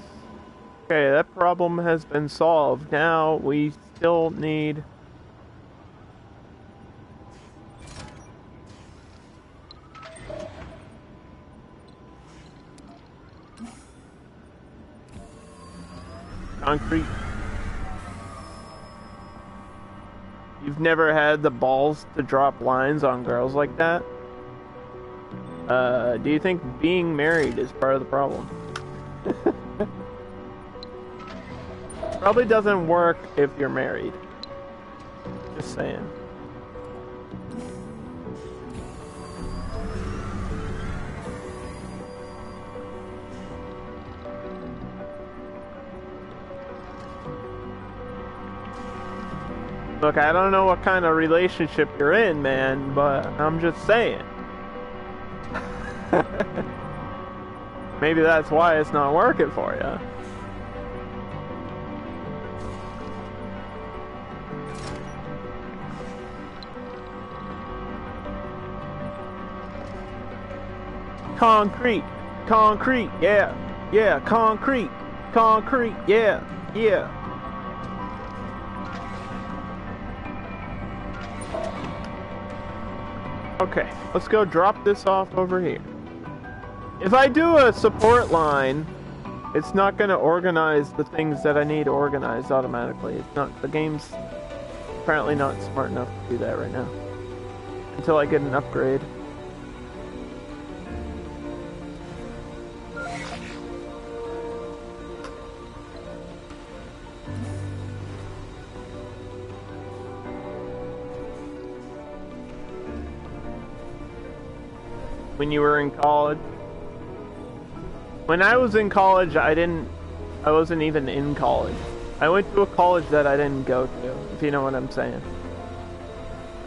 Okay, that problem has been solved. Now we still need... concrete. You've never had the balls to drop lines on girls like that? Do you think being married is part of the problem? Probably doesn't work if you're married. Just saying. Look, I don't know what kind of relationship you're in, man, but I'm just saying. Maybe that's why it's not working for you. Concrete, concrete, yeah, yeah, concrete, concrete, yeah, yeah. Okay, let's go drop this off over here. If I do a support line, it's not going to organize the things that I need organized automatically. It's not, the game's apparently not smart enough to do that right now. Until I get an upgrade. When you were in college? When I was in college, I wasn't even in college. I went to a college that I didn't go to, if you know what I'm saying.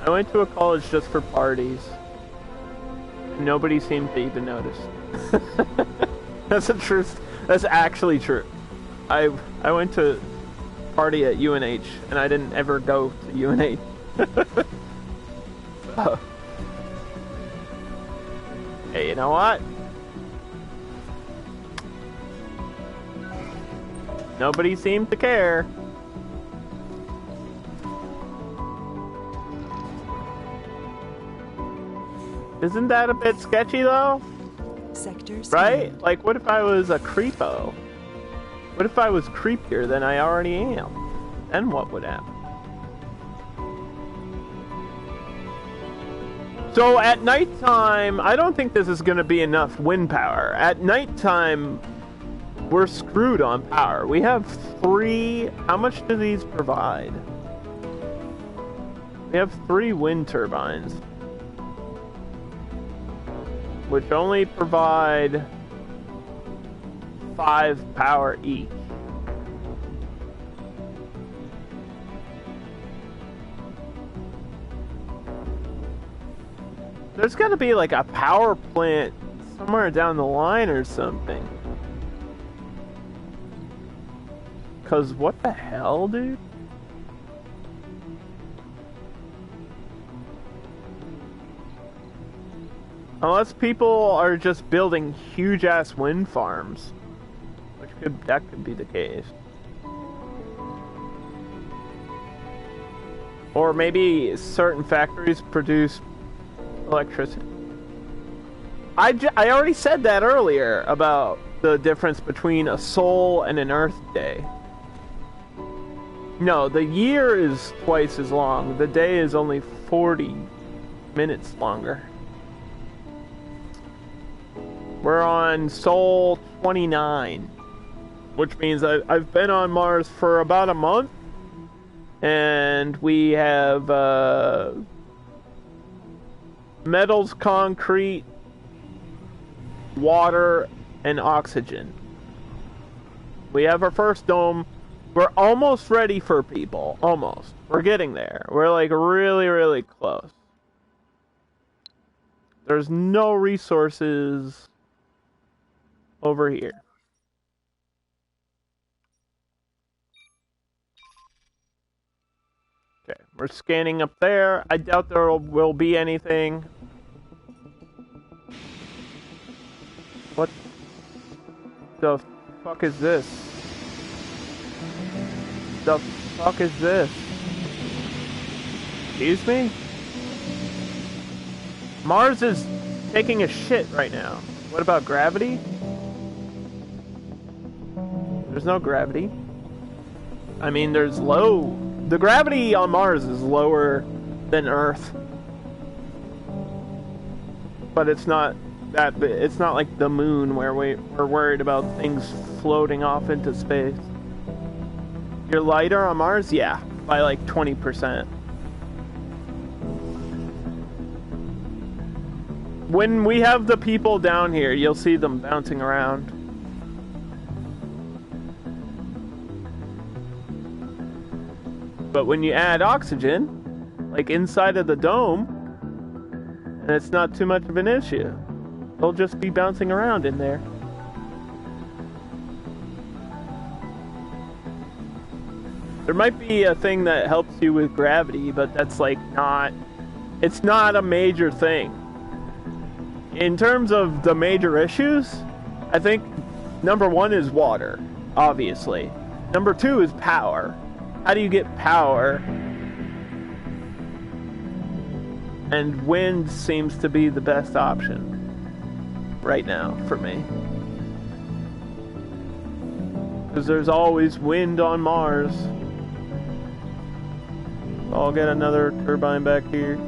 I went to a college just for parties. Nobody seemed to even notice. That's the truth. That's actually true. I went to party at UNH, and I didn't ever go to UNH. Hey, you know what? Nobody seemed to care. Isn't that a bit sketchy, though? Sectors. Right? Like, what if I was a creepo? What if I was creepier than I already am? Then what would happen? So at nighttime, I don't think this is going to be enough wind power. At nighttime, we're screwed on power. We have 3... How much do these provide? We have 3 wind turbines, which only provide 5 power each. There's got to be like a power plant somewhere down the line or something. Cause what the hell, dude? Unless people are just building huge ass wind farms, that could be the case. Or maybe certain factories produce electricity. I already said that earlier about the difference between a Sol and an Earth day. No, the year is twice as long. The day is only 40 minutes longer. We're on Sol 29, which means I've been on Mars for about a month, and we have metals, concrete, water, and oxygen. We have our first dome. We're almost ready for people. Almost. We're getting there. We're like really, really close. There's no resources over here. Okay, we're scanning up there. I doubt there will be anything. What the fuck is this? The fuck is this? Excuse me? Mars is taking a shit right now. What about gravity? There's no gravity. I mean, there's low. The gravity on Mars is lower than Earth. But it's not that. It's not like the moon where we're worried about things floating off into space. You're lighter on Mars? Yeah, by like 20%. When we have the people down here, you'll see them bouncing around. But when you add oxygen, like inside of the dome, and it's not too much of an issue, they'll just be bouncing around in there. There might be a thing that helps you with gravity, but that's like it's not a major thing. In terms of the major issues, I think number one is water, obviously. Number two is power. How do you get power? And wind seems to be the best option right now for me. Because there's always wind on Mars. I'll get another turbine back here.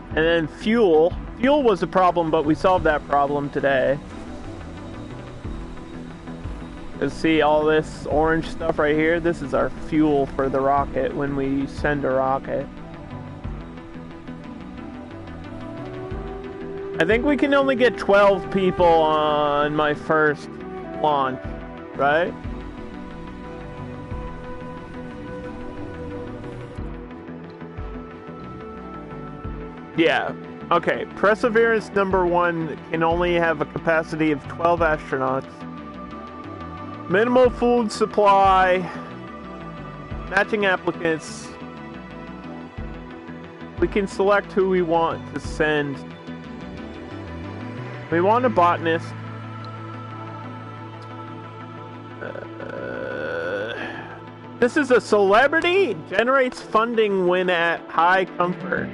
And then fuel. Fuel was a problem, but we solved that problem today. You see all this orange stuff right here? This is our fuel for the rocket when we send a rocket. I think we can only get 12 people on my first launch, right? Yeah, okay. Perseverance number 1 can only have a capacity of 12 astronauts. Minimal food supply. Matching applicants. We can select who we want to send. We want a botanist. This is a celebrity. Generates funding when at high comfort.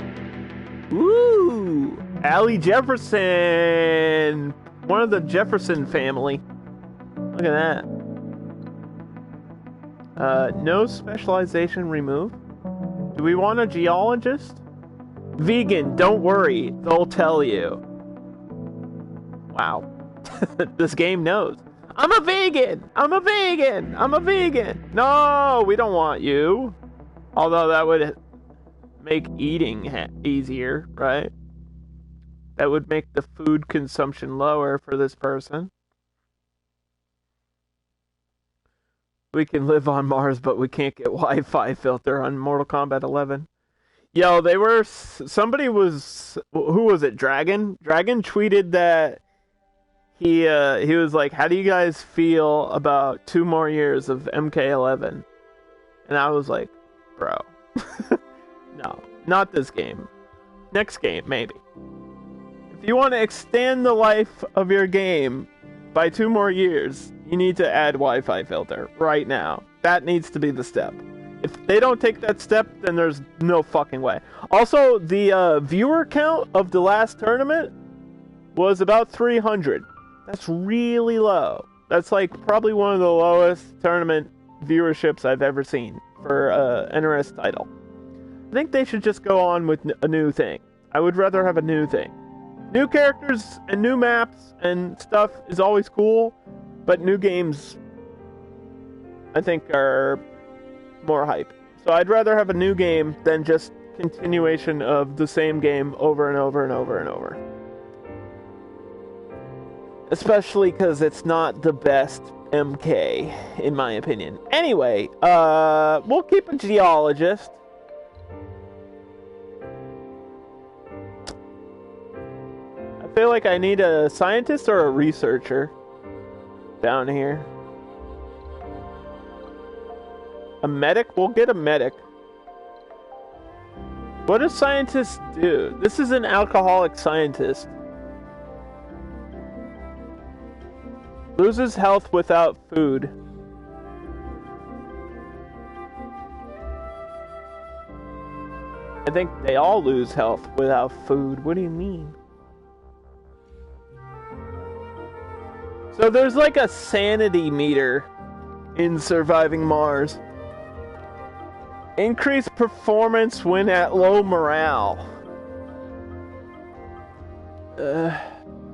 Woo! Allie Jefferson! One of the Jefferson family. Look at that. No specialization removed. Do we want a geologist? Vegan, don't worry. They'll tell you. Wow. This game knows. I'm a vegan! I'm a vegan! I'm a vegan! No, we don't want you. Although that would make eating easier, right? That would make the food consumption lower for this person. We can live on Mars, but we can't get Wi-Fi filter on Mortal Kombat 11. Yo, they were... Somebody was... Who was it? Dragon? Dragon tweeted that he was like, how do you guys feel about 2 more years of MK11? And I was like, bro. No, not this game. Next game, maybe. If you want to extend the life of your game by 2 more years, you need to add Wi-Fi filter right now. That needs to be the step. If they don't take that step, then there's no fucking way. Also, the viewer count of the last tournament was about 300. That's really low. That's like probably one of the lowest tournament viewerships I've ever seen for NRS title. I think they should just go on with a new thing. I would rather have a new thing. New characters and new maps and stuff is always cool, but new games, I think, are more hype. So I'd rather have a new game than just continuation of the same game over and over and over and over. Especially because it's not the best MK, in my opinion. Anyway, we'll keep a geologist. I feel like I need a scientist or a researcher down here. A medic? We'll get a medic. What do scientists do? This is an alcoholic scientist. Loses health without food. I think they all lose health without food. What do you mean? So there's like a sanity meter in Surviving Mars. Increased performance when at low morale.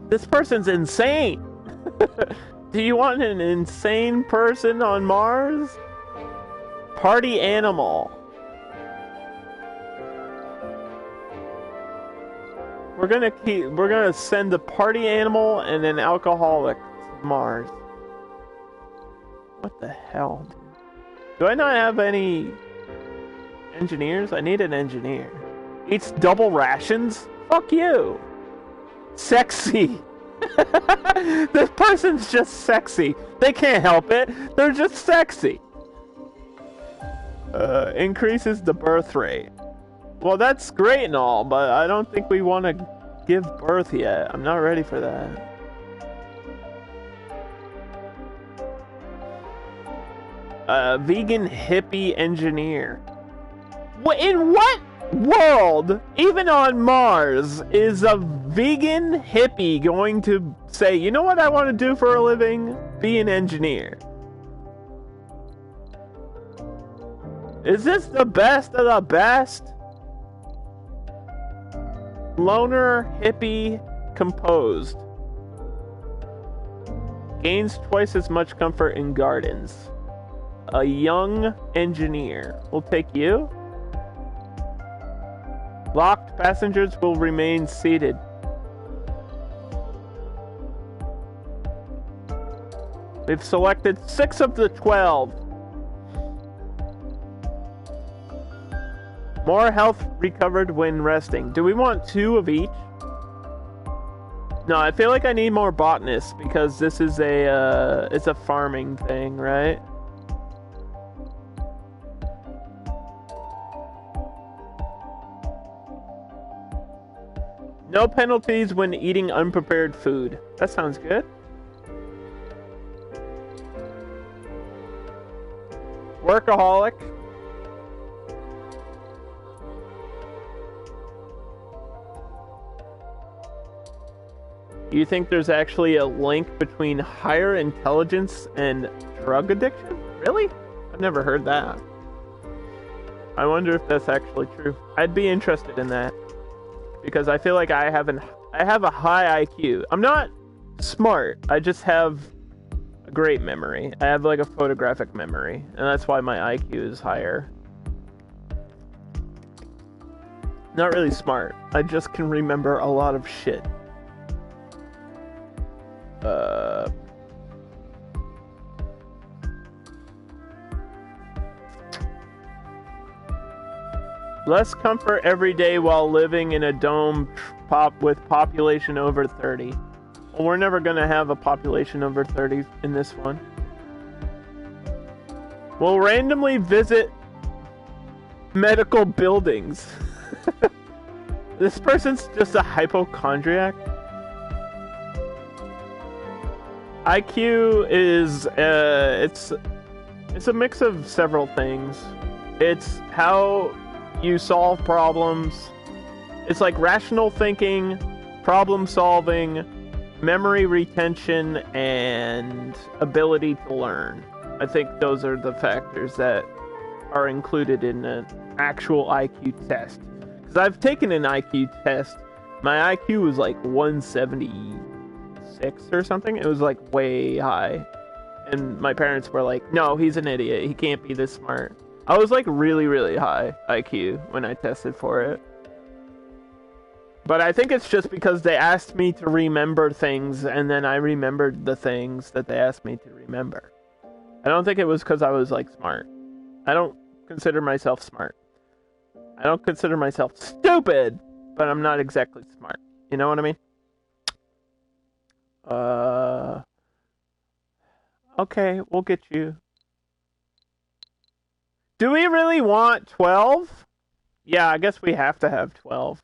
This person's insane. Do you want an insane person on Mars? Party animal. We're gonna send a party animal and an alcoholic to Mars. What the hell, dude? Do I not have any engineers? I need an engineer. Eats double rations? Fuck you. Sexy. This person's just sexy. They can't help it. They're just sexy. Increases the birth rate. Well, that's great and all, but I don't think we want to give birth yet. I'm not ready for that. Vegan hippie engineer. In what world, even on Mars, is a vegan hippie going to say, you know what I want to do for a living? Be an engineer. Is this the best of the best? Loner hippie composed. Gains twice as much comfort in gardens. A young engineer. We'll take you. Locked passengers will remain seated. We've selected 6 of the 12. More health recovered when resting. Do we want 2 of each? No, I feel like I need more botanists because this is it's a farming thing, right? No penalties when eating unprepared food. That sounds good. Workaholic. You think there's actually a link between higher intelligence and drug addiction? Really? I've never heard that. I wonder if that's actually true. I'd be interested in that. Because I feel like I have a high IQ. I'm not smart. I just have a great memory. I have like a photographic memory, and that's why my IQ is higher. Not really smart. I just can remember a lot of shit. Less comfort every day while living in a dome with population over 30. Well, we're never gonna have a population over 30 in this one. We'll randomly visit medical buildings. This person's just a hypochondriac. IQ is it's a mix of several things. It's how you solve problems. It's like rational thinking, problem solving, memory retention, and ability to learn. I think those are the factors that are included in an actual IQ test. Because I've taken an IQ test. My IQ was like 176 or something. It was like way high. And my parents were like, no, he's an idiot. He can't be this smart. I was like really, really high IQ when I tested for it. But I think it's just because they asked me to remember things, and then I remembered the things that they asked me to remember. I don't think it was because I was like smart. I don't consider myself smart. I don't consider myself stupid, but I'm not exactly smart. You know what I mean? Okay, we'll get you. Do we really want 12? Yeah, I guess we have to have 12.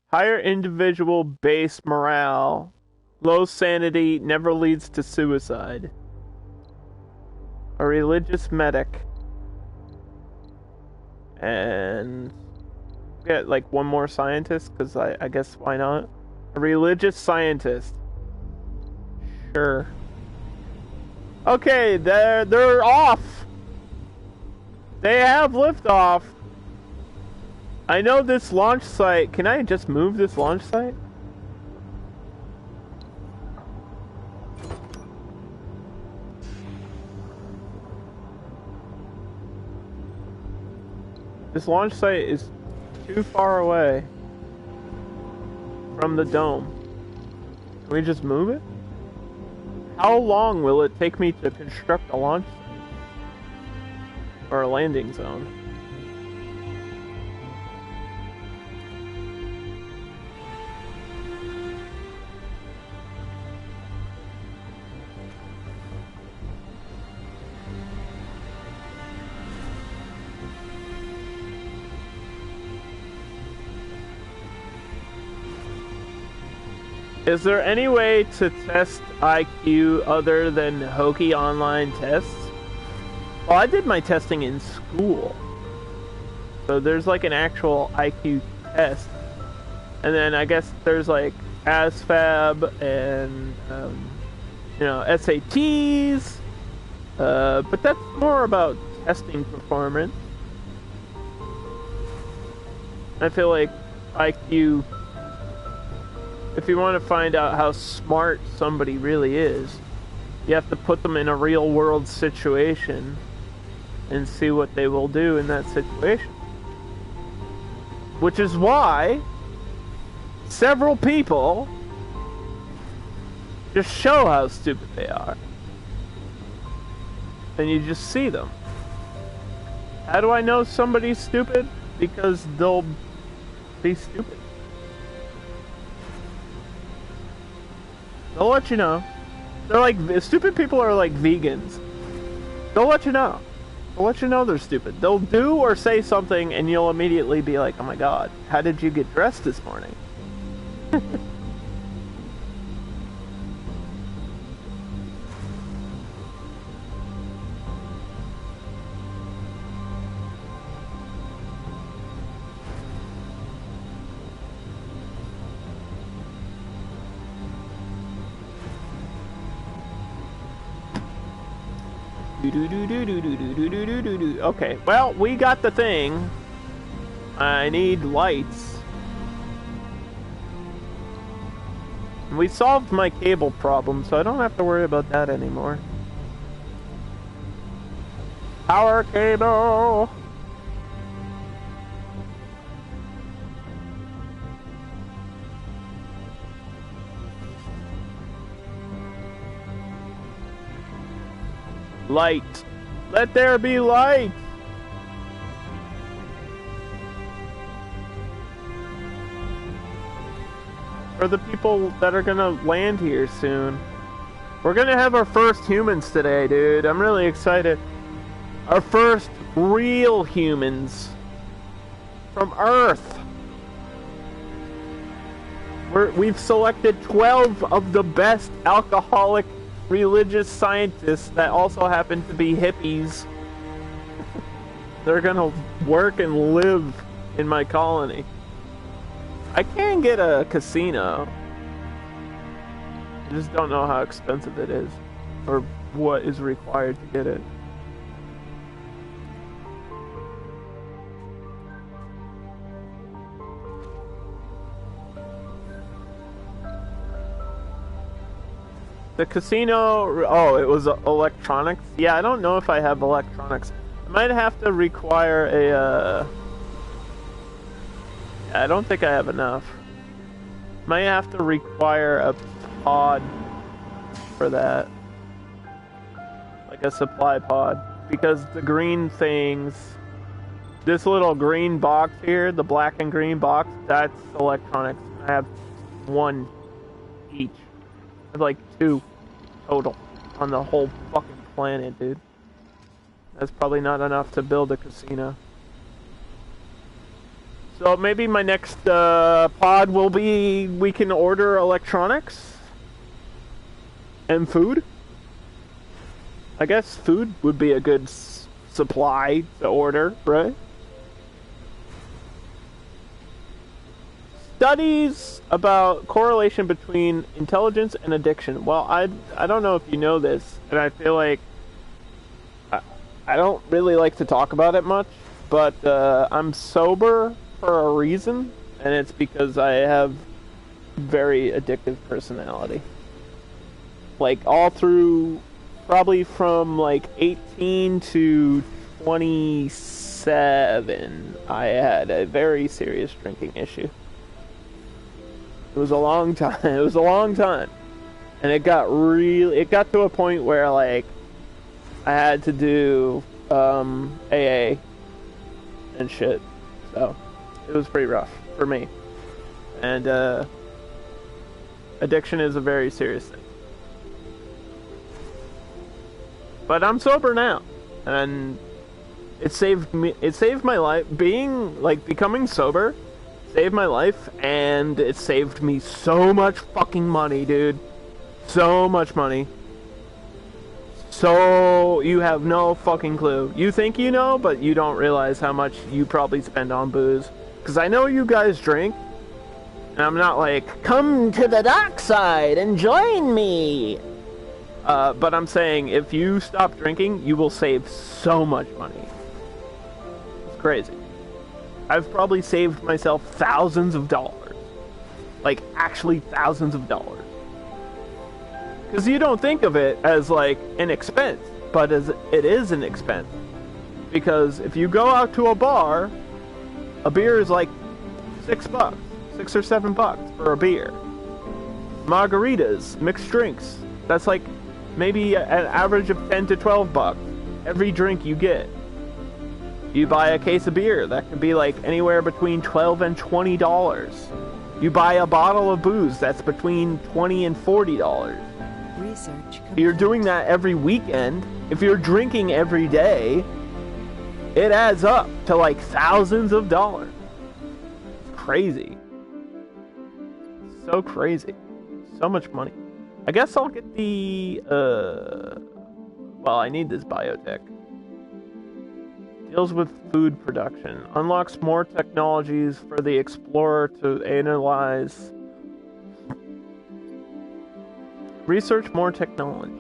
Higher individual base morale. Low sanity never leads to suicide. A religious medic. And get like one more scientist, because I guess why not? A religious scientist. Sure. Okay, they're off. They have liftoff. I know this launch site. Can I just move this launch site? This launch site is too far away from the dome. Can we just move it? How long will it take me to construct a launch site? Or a landing zone? Is there any way to test IQ other than hokey online tests? Well, I did my testing in school. So there's like an actual IQ test. And then I guess there's like ASVAB and, SATs. But that's more about testing performance. I feel like IQ... If you want to find out how smart somebody really is, you have to put them in a real world situation and see what they will do in that situation. Which is why several people just show how stupid they are. And you just see them. How do I know somebody's stupid? Because they'll be stupid. They'll let you know. They're like, stupid people are like vegans. They'll let you know. They'll let you know they're stupid. They'll do or say something and you'll immediately be like, oh my god, how did you get dressed this morning? Okay, well, we got the thing. I need lights. We solved my cable problem, so I don't have to worry about that anymore. Power cable! Light. Let there be light. For the people that are gonna land here soon. We're gonna have our first humans today, dude. I'm really excited. Our first real humans from Earth. We've selected 12 of the best alcoholic religious scientists that also happen to be hippies They're gonna work and live in my colony. I can get a casino. I just don't know how expensive it is, or what is required to get it. The casino, oh, it was electronics? Yeah, I don't know if I have electronics. I might have to require a, I don't think I have enough. Might have to require a pod for that. Like a supply pod. Because the green things, this little green box here, the black and green box, that's electronics. I have one each. I have like 2 total on the whole fucking planet, dude. That's probably not enough to build a casino. So maybe my next pod will be we can order electronics and food. I guess food would be a good supply to order, right? Studies about correlation between intelligence and addiction. Well, I don't know if you know this, and I feel like I don't really like to talk about it much, but I'm sober for a reason, and it's because I have very addictive personality. Like all through, probably from like 18 to 27, I had a very serious drinking issue. It was a long time. It was a long time, and it got to a point where like I had to do AA and shit. So it was pretty rough for me. And addiction is a very serious thing. But I'm sober now, and it saved my life. Becoming sober saved my life, and it saved me so much fucking money, dude. So much money. So you have no fucking clue. You think you know, but you don't realize how much you probably spend on booze. Because I know you guys drink, and I'm not like, come to the dark side and join me. But I'm saying, if you stop drinking, you will save so much money. It's crazy. I've probably saved myself thousands of dollars. Like, actually thousands of dollars. Because you don't think of it as, like, an expense. But it is an expense. Because if you go out to a bar, a beer is like $6. $6 or $7 for a beer. Margaritas, mixed drinks. That's like maybe an average of $10 to $12 every drink you get. You buy a case of beer, that could be like anywhere between $12 and $20. You buy a bottle of booze, that's between $20 and $40. Research complete. You're doing that every weekend. If you're drinking every day, it adds up to like thousands of dollars. It's crazy. So crazy. So much money. I guess I'll get the, well, I need this biotech. Deals with food production. Unlocks more technologies for the explorer to analyze. Research more technology.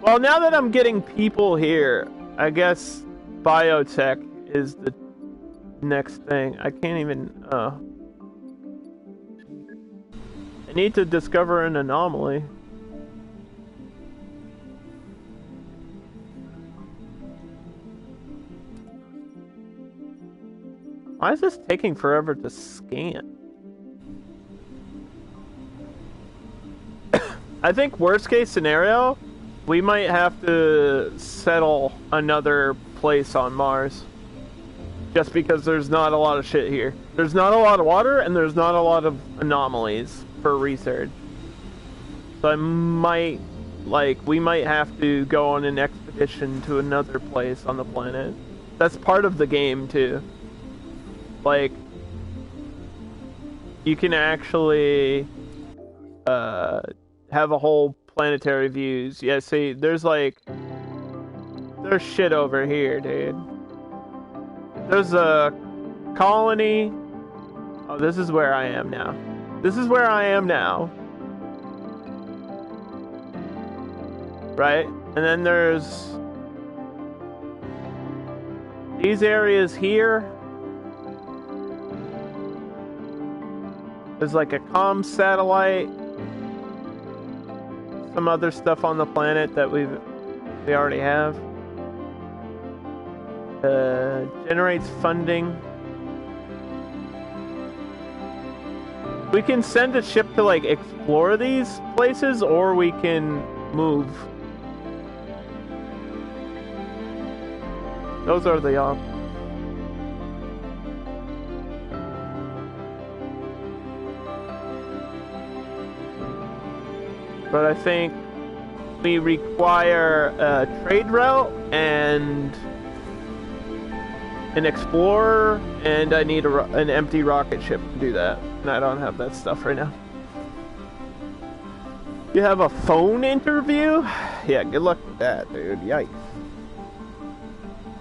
Well, now that I'm getting people here, I guess biotech is the next thing. I can't even, I need to discover an anomaly. Why is this taking forever to scan? I think worst case scenario, we might have to settle another place on Mars. Just because there's not a lot of shit here. There's not a lot of water, and there's not a lot of anomalies for research. So we might have to go on an expedition to another place on the planet. That's part of the game, too. Like, you can actually have a whole planetary views. Yeah, see, there's shit over here, dude. There's a colony. Oh, this is where I am now. This is where I am now. Right? And then there's these areas here. There's like a comm satellite. Some other stuff on the planet that we already have. Generates funding. We can send a ship to like explore these places, or we can move. Those are the options. But I think we require a trade route and an explorer, and I need an empty rocket ship to do that. And I don't have that stuff right now. You have a phone interview? Yeah, good luck with that, dude. Yikes.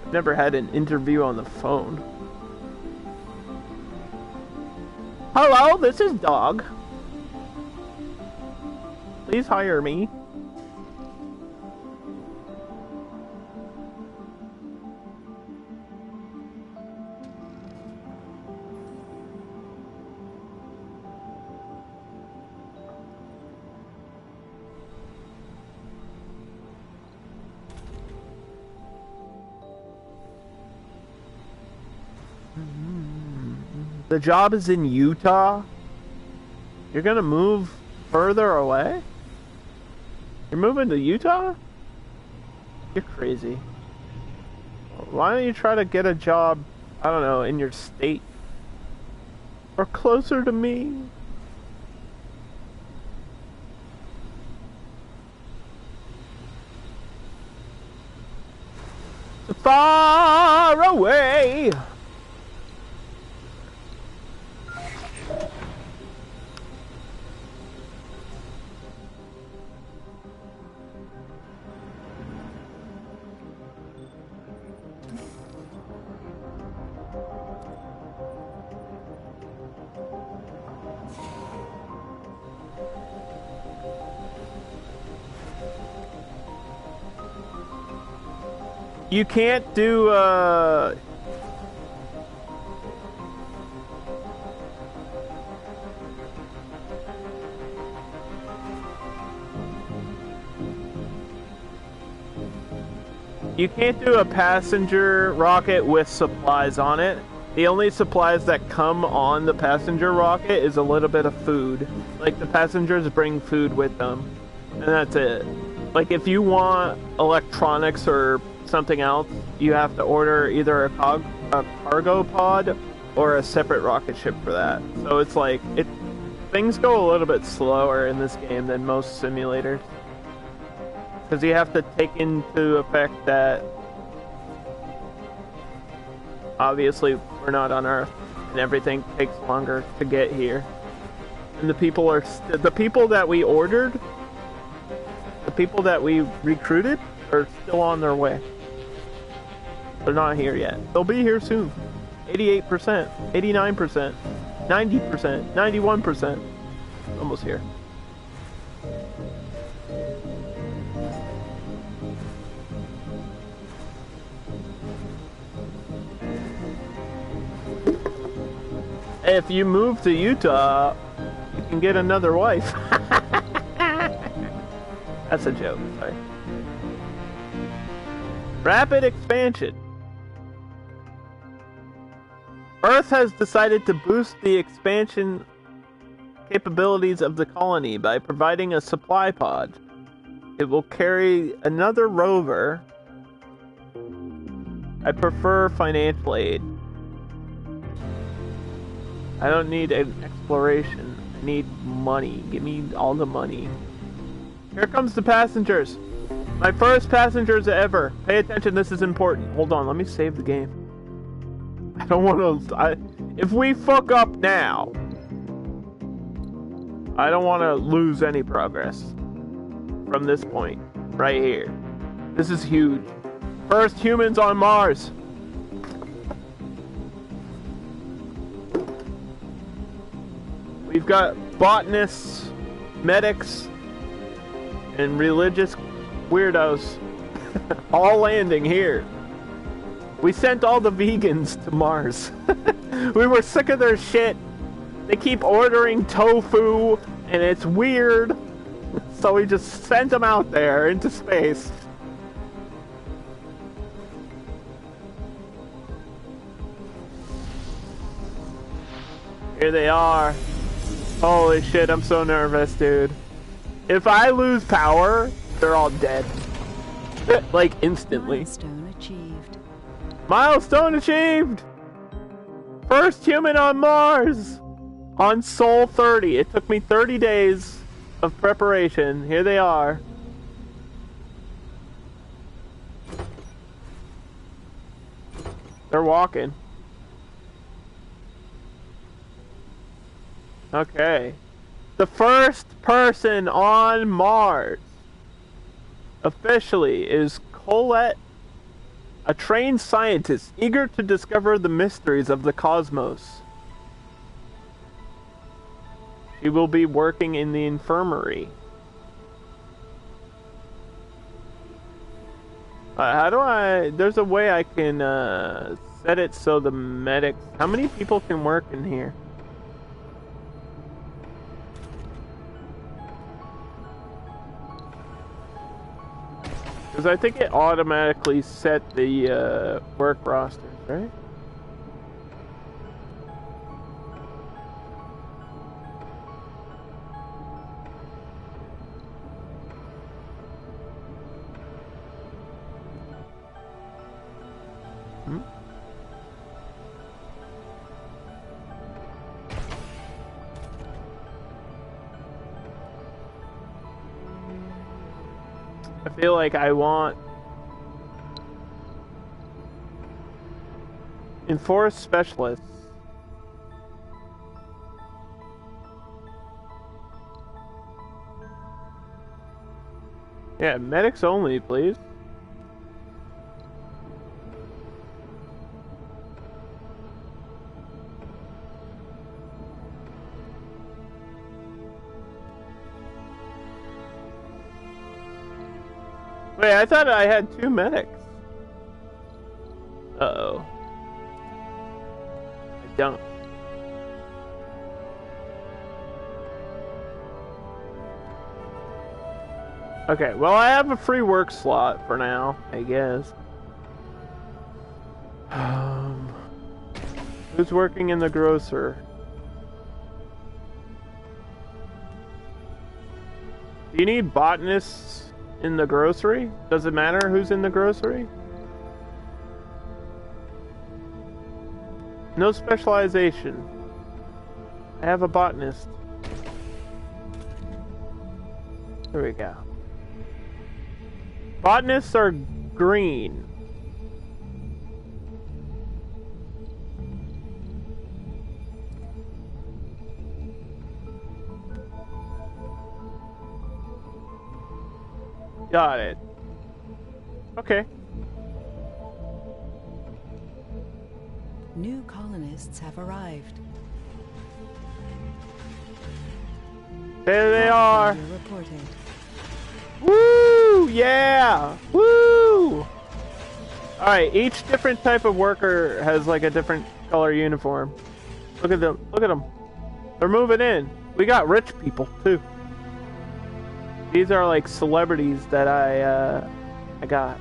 I've never had an interview on the phone. Hello, this is Dog. Please hire me. The job is in Utah? You're gonna move further away? You're moving to Utah? You're crazy. Why don't you try to get a job, I don't know, in your state? Or closer to me? Far away! You can't do, you can't do a passenger rocket with supplies on it. The only supplies that come on the passenger rocket is a little bit of food. Like, the passengers bring food with them, and that's it. Like, if you want electronics or something else, you have to order either a cargo pod or a separate rocket ship for that. So it's like, things go a little bit slower in this game than most simulators. Because you have to take into effect that obviously we're not on Earth and everything takes longer to get here. And the people that we ordered, the people that we recruited are still on their way. They're not here yet. They'll be here soon. 88%, 89%, 90%, 91%. Almost here. If you move to Utah, you can get another wife. That's a joke, sorry. Rapid expansion. Earth has decided to boost the expansion capabilities of the colony by providing a supply pod. It will carry another rover. I prefer financial aid. I don't need an exploration. I need money. Give me all the money. Here comes the passengers. My first passengers ever. Pay attention, this is important. Hold on, let me save the game. I don't want to... if we fuck up now, I don't want to lose any progress. from this point, right here. This is huge. First humans on Mars. We've got botanists, medics, and religious weirdos all landing here. We sent all the vegans to Mars. We were sick of their shit. They keep ordering tofu, and it's weird. So we just sent them out there into space. Here they are. Holy shit, I'm so nervous, dude. If I lose power, they're all dead. Like, instantly. Milestone achieved. Milestone achieved! First human on Mars! On Sol 30. It took me 30 days of preparation. Here they are. They're walking. Okay. The first person on Mars officially is Colette, a trained scientist eager to discover the mysteries of the cosmos. She will be working in the infirmary. How do I... There's a way I can set it so the medics... How many people can work in here? Because I think it automatically set the work rosters, right? I feel like I want enforce specialists. Yeah, medics only, please. Wait, I thought I had 2 medics. Uh-oh. I don't. Okay, well I have a free work slot for now, I guess. Who's working in the grocer? Do you need botanists in the grocery? Does it matter who's in the grocery? No specialization. I have a botanist. There we go. Botanists are green. Got it. Okay. New colonists have arrived. There they are. Failure reported. Woo! Yeah! Woo! Alright, each different type of worker has like a different color uniform. Look at them. Look at them. They're moving in. We got rich people too. These are like celebrities that I got.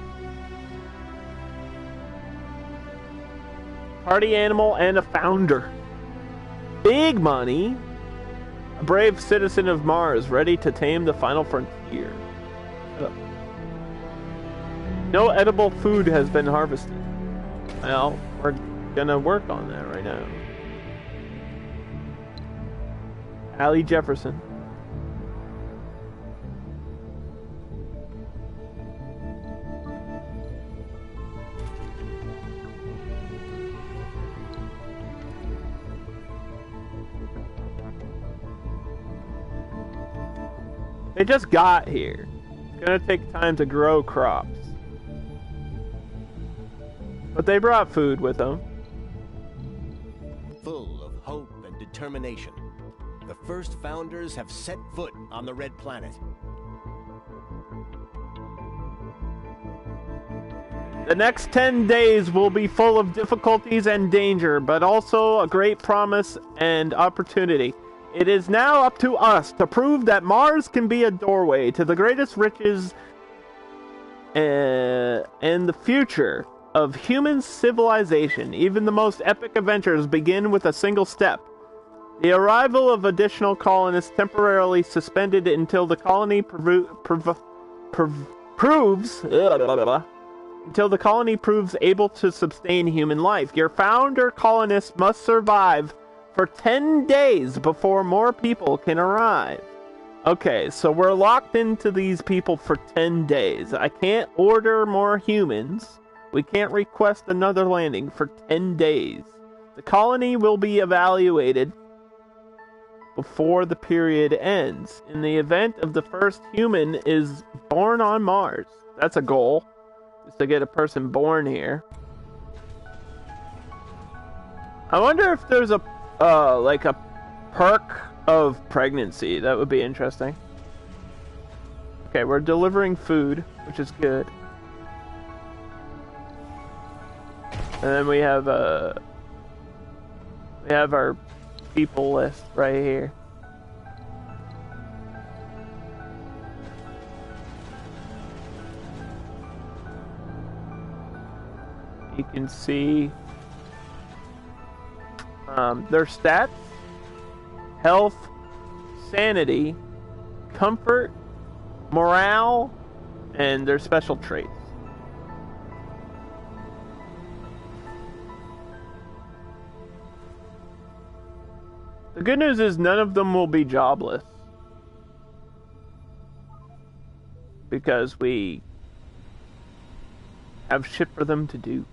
Party animal and a founder. Big money. A brave citizen of Mars, ready to tame the final frontier. No edible food has been harvested. Well, we're gonna work on that right now. Allie Jefferson. They just got here. gonna take time to grow crops. But they brought food with them. Full of hope and determination, the first founders have set foot on the Red Planet. The next 10 days will be full of difficulties and danger, but also a great promise and opportunity. It is now up to us to prove that Mars can be a doorway to the greatest riches and the future of human civilization. Even the most epic adventures begin with a single step. The arrival of additional colonists temporarily suspended until the colony proves able to sustain human life. Your founder colonists must survive for 10 days before more people can arrive. Okay, so we're locked into these people for 10 days. I can't order more humans. We can't request another landing for 10 days. The colony will be evaluated before the period ends. In the event of the first human is born on Mars. That's a goal, is to get a person born here. I wonder if there's a like a perk of pregnancy. That would be interesting. Okay, we're delivering food, which is good. And then we have our people list right here. You can see their stats, health, sanity, comfort, morale, and their special traits. The good news is none of them will be jobless, because we have shit for them to do.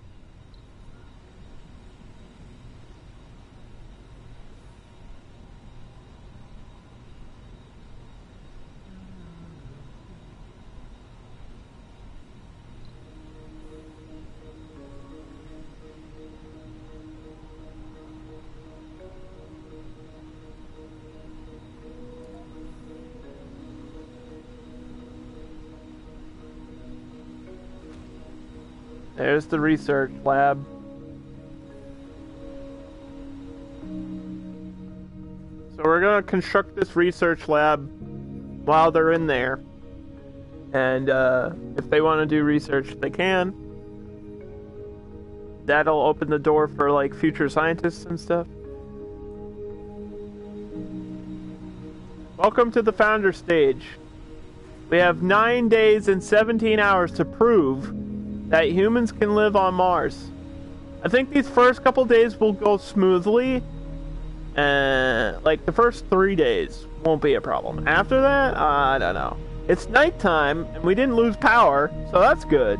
There's the research lab. So we're going to construct this research lab while they're in there. And if they want to do research, they can. That'll open the door for like future scientists and stuff. Welcome to the founder stage. We have 9 days and 17 hours to prove that humans can live on Mars. I think these first couple days will go smoothly. Like the first 3 days won't be a problem. After that, I don't know. It's nighttime and we didn't lose power, so that's good.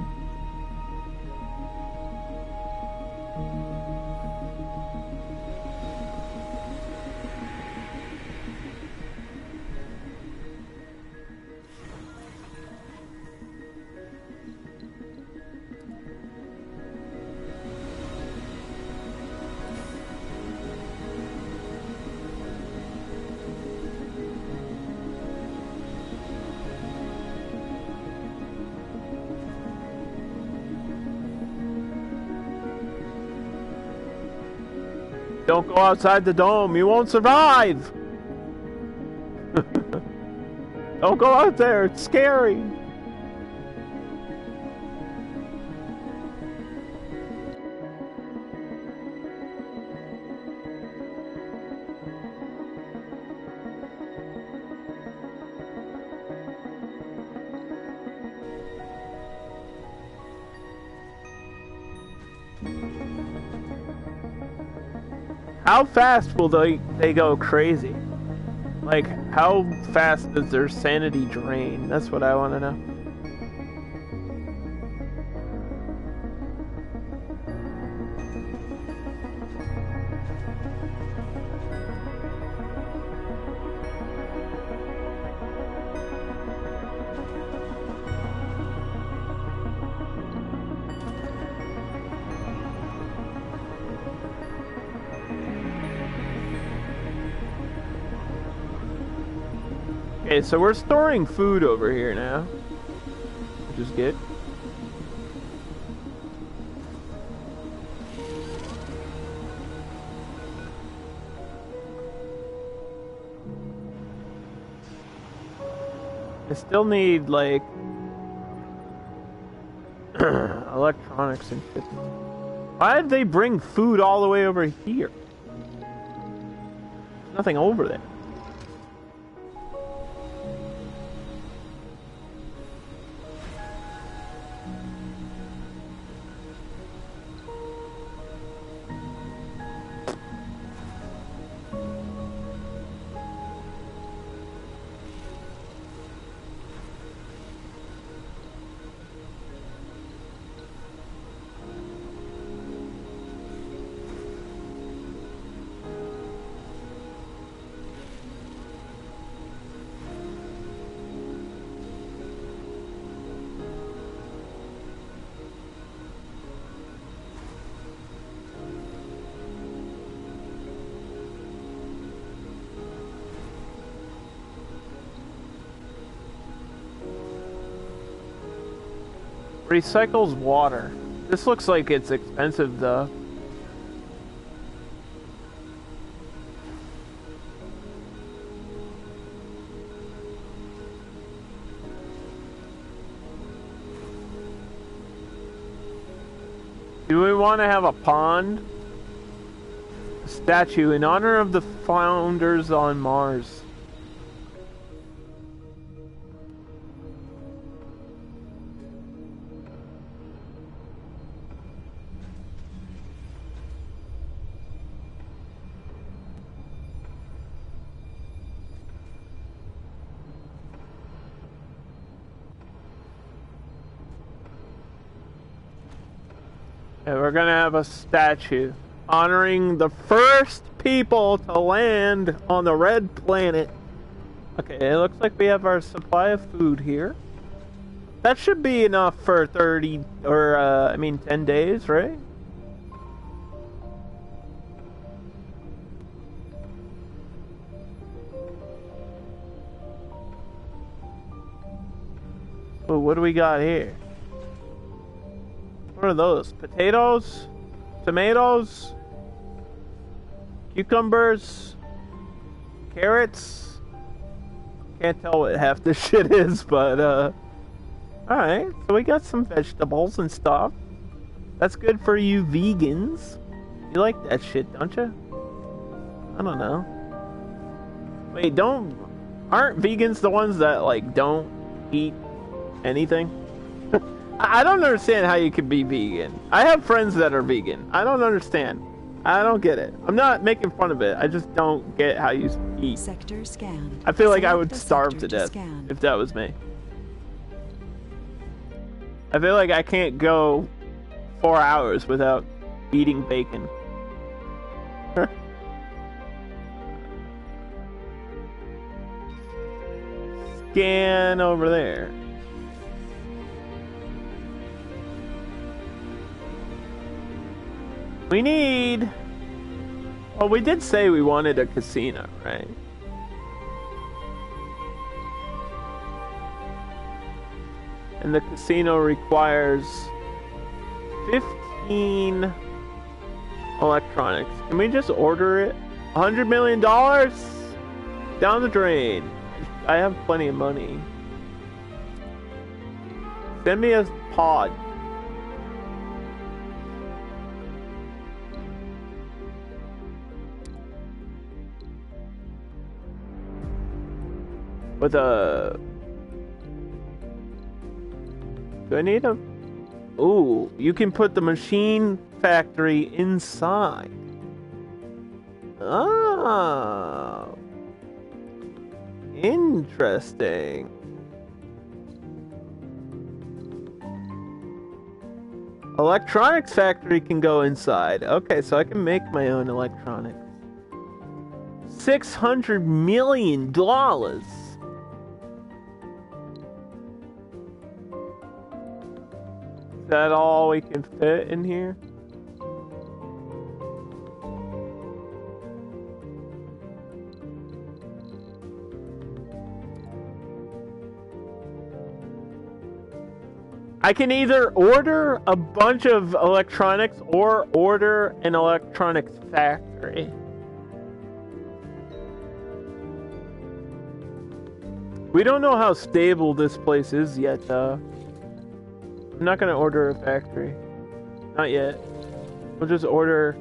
Don't go outside the dome, you won't survive! Don't go out there, it's scary! How fast will they go crazy? Like, how fast does their sanity drain? That's what I want to know. Okay, so we're storing food over here now, which is good. I still need, like, electronics and shit. Why did they bring food all the way over here? There's nothing over there. Recycles water. This looks like it's expensive though. Do we want to have a pond? A statue in honor of the founders on Mars. And we're gonna have a statue honoring the first people to land on the red planet. Okay, it looks like we have our supply of food here. That should be enough for 30 or 10 days, right? So what do we got here? What are those? Potatoes? Tomatoes? Cucumbers? Carrots? Can't tell what half this shit is, but alright, so we got some vegetables and stuff. That's good for you vegans. You like that shit, don't you? I don't know. Wait, aren't vegans the ones that, like, don't eat anything? I don't understand how you could be vegan. I have friends that are vegan. I don't understand. I don't get it. I'm not making fun of it. I just don't get how you eat. Sector scanned. I feel like I Select would a starve sector to death scan. if that was me. I feel like I can't go 4 hours without eating bacon. Scan over there. We need... Well, we did say we wanted a casino, right? And the casino requires 15 electronics. Can we just order it? $100 million? Down the drain. I have plenty of money. Send me a pod. With a... Do I need a... Ooh, you can put the machine factory inside. Ah. Interesting. Electronics factory can go inside. Okay, so I can make my own electronics. $600 million. Is that all we can fit in here? I can either order a bunch of electronics or order an electronics factory. We don't know how stable this place is yet, though. I'm not gonna order a factory. Not yet. We'll just order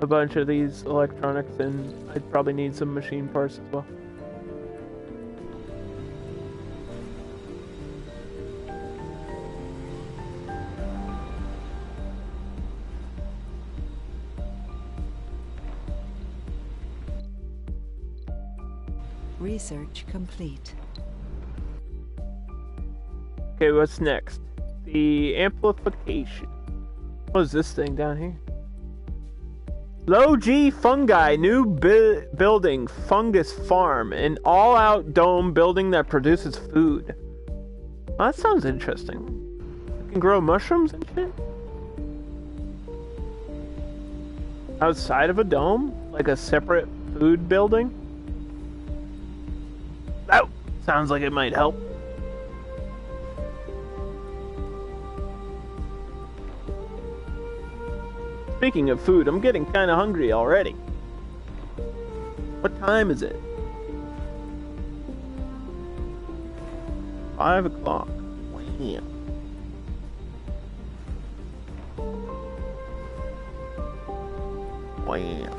a bunch of these electronics, and I'd probably need some machine parts as well. Research complete. Okay, what's next? The amplification. What is this thing down here? Low G fungi, new building, fungus farm, an all-out dome building that produces food. Well, that sounds interesting. You can grow mushrooms and shit? Outside of a dome? Like a separate food building? That sounds like it might help. Speaking of food, I'm getting kind of hungry already. What time is it? 5 o'clock. Wham. Wham.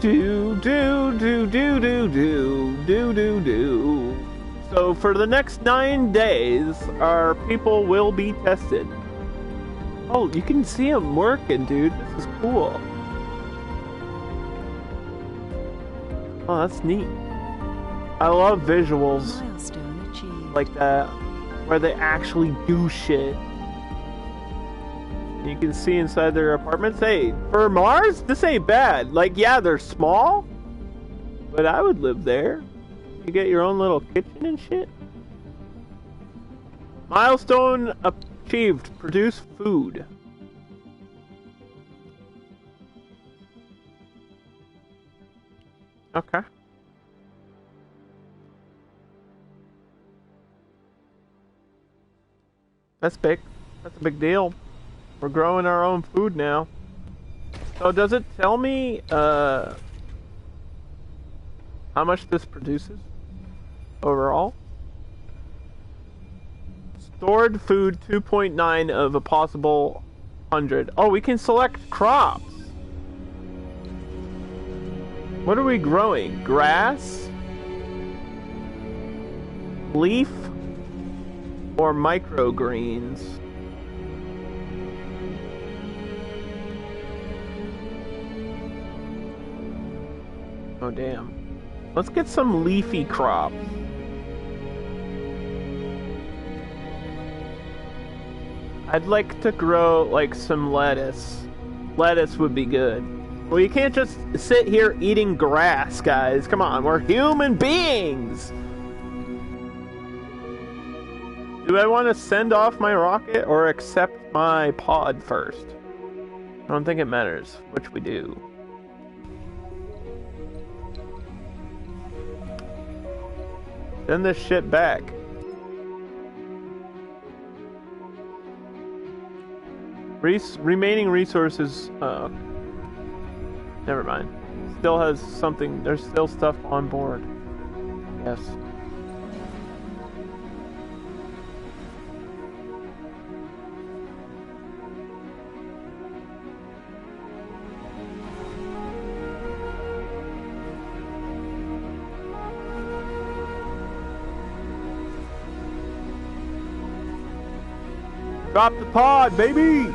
Do. So for the next 9 days, our people will be tested. Oh, you can see them working, dude. This is cool. Oh, that's neat. I love visuals Milestone achieved. like that, where they actually do shit. You can see inside their apartments. Hey, for Mars, this ain't bad. Like, yeah, they're small, but I would live there. You get your own little kitchen and shit. Milestone achieved. Produce food. Okay. That's big. That's a big deal. We're growing our own food now. So does it tell me how much this produces overall? Stored food 2.9 of a possible 100. Oh, we can select crops. What are we growing? Grass? Leaf? Or microgreens? Oh, damn. Let's get some leafy crops. I'd like to grow, like, some lettuce. Lettuce would be good. Well, you can't just sit here eating grass, guys. Come on, we're human beings! Do I want to send off my rocket or accept my pod first? I don't think it matters which we do. Send this shit back. Remaining resources. Never mind. Still has something. There's still stuff on board. Yes. Drop the pod, baby!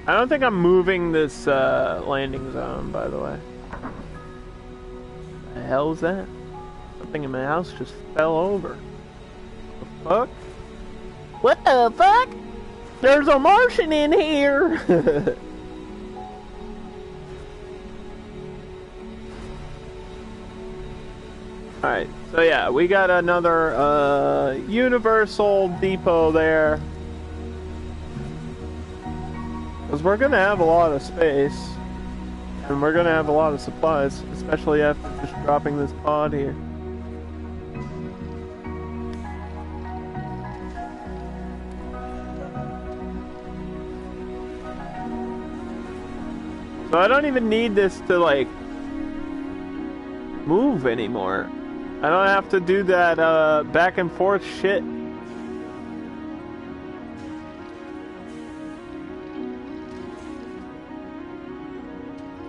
I don't think I'm moving this landing zone, by the way. The hell is that? Something in my house just fell over. The fuck? What the fuck? There's a Martian in here! Alright, so yeah, we got another Universal Depot there. Because we're going to have a lot of space, and we're going to have a lot of supplies, especially after just dropping this pod here. So I don't even need this to, like, move anymore. I don't have to do that back and forth shit.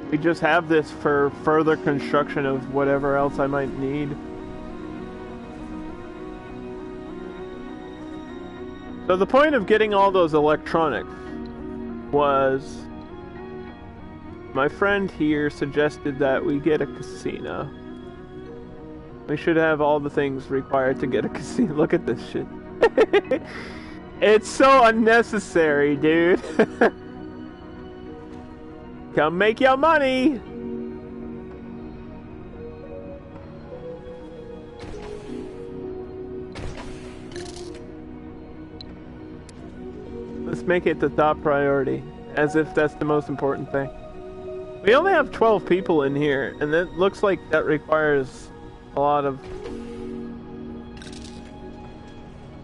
We just have this for further construction of whatever else I might need. So the point of getting all those electronics was my friend here suggested that we get a casino. We should have all the things required to get a casino. Look at this shit. It's so unnecessary, dude. Come make your money! Let's make it the top priority, as if that's the most important thing. We only have 12 people in here, and it looks like that requires a lot of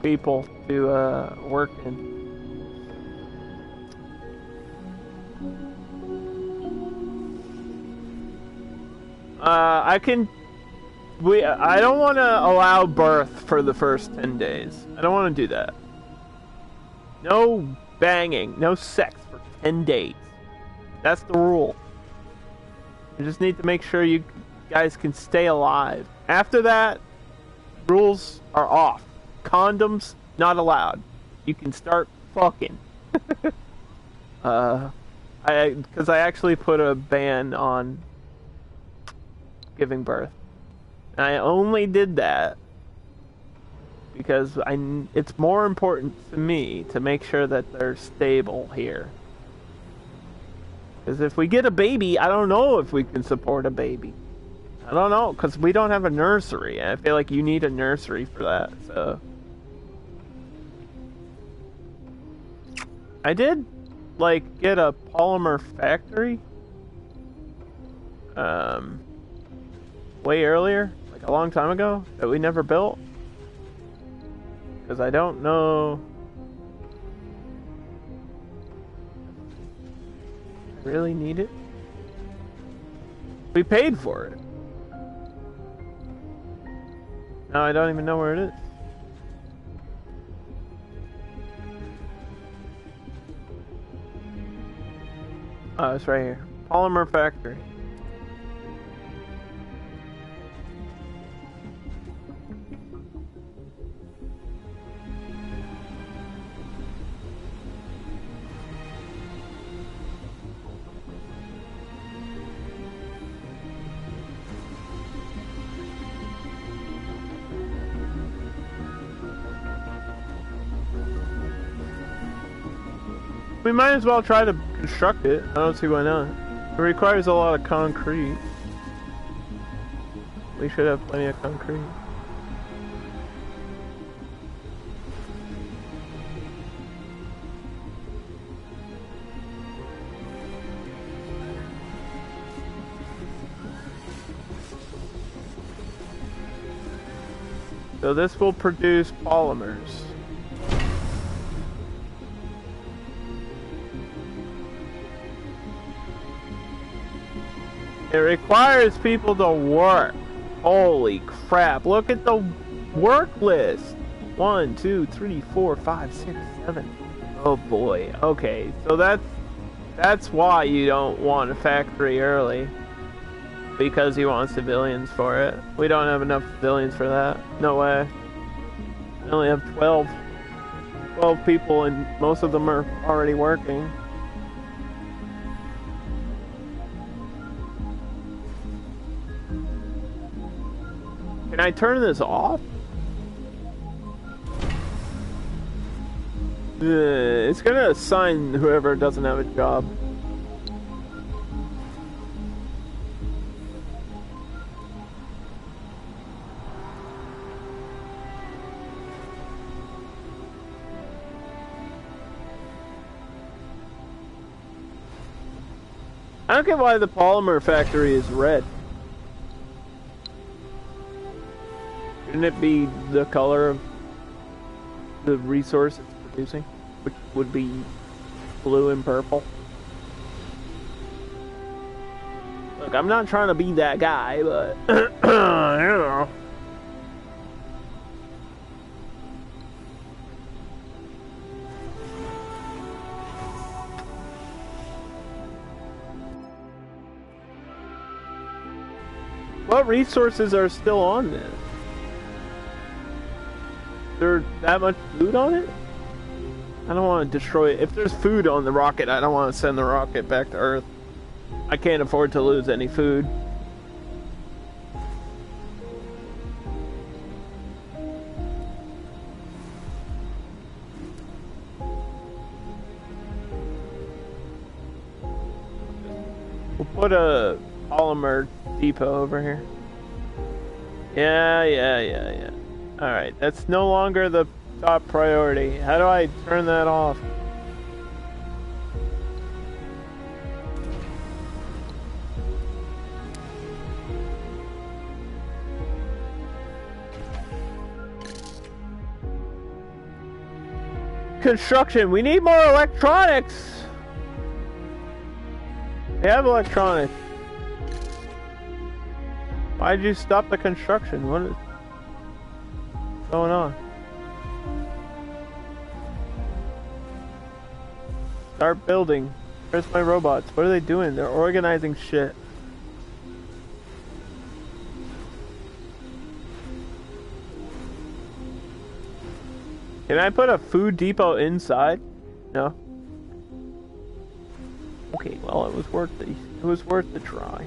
people to work in. I don't want to allow birth for the first 10 days. I don't want to do that. No banging, no sex for 10 days. That's the rule. You just need to make sure you guys can stay alive. After that, rules are off. Condoms, not allowed. You can start fucking. Because I actually put a ban on giving birth. And I only did that because it's more important to me to make sure that they're stable here. Because if we get a baby, I don't know if we can support a baby. I don't know, because we don't have a nursery. And I feel like you need a nursery for that, so. I did, like, get a polymer factory. Way earlier, like a long time ago, that we never built. Because I don't know. I really need it. We paid for it. Now I don't even know where it is. Oh, it's right here. Polymer factory. We might as well try to construct it. I don't see why not. It requires a lot of concrete. We should have plenty of concrete. So this will produce polymers. It requires people to work. Holy crap, look at the work list. 1, 2, 3, 4, 5, 6, 7. Oh boy. Okay, so that's why you don't want a factory early. Because you want civilians for it. We don't have enough civilians for that. No way. We only have 12 people and most of them are already working. Can I turn this off? It's gonna assign whoever doesn't have a job. I don't get why the polymer factory is red. Shouldn't it be the color of the resource it's producing, which would be blue and purple? Look, I'm not trying to be that guy, but you know. What resources are still on this? There that much food on it? I don't want to destroy it. If there's food on the rocket, I don't want to send the rocket back to Earth. I can't afford to lose any food. We'll put a polymer depot over here. Yeah. Alright, that's no longer the top priority. How do I turn that off? Construction, we need more electronics! We have electronics. Why'd you stop the construction? What is going on? Start building. Where's my robots? What are they doing? They're organizing shit. Can I put a food depot inside? No. Okay, well it was worth the try.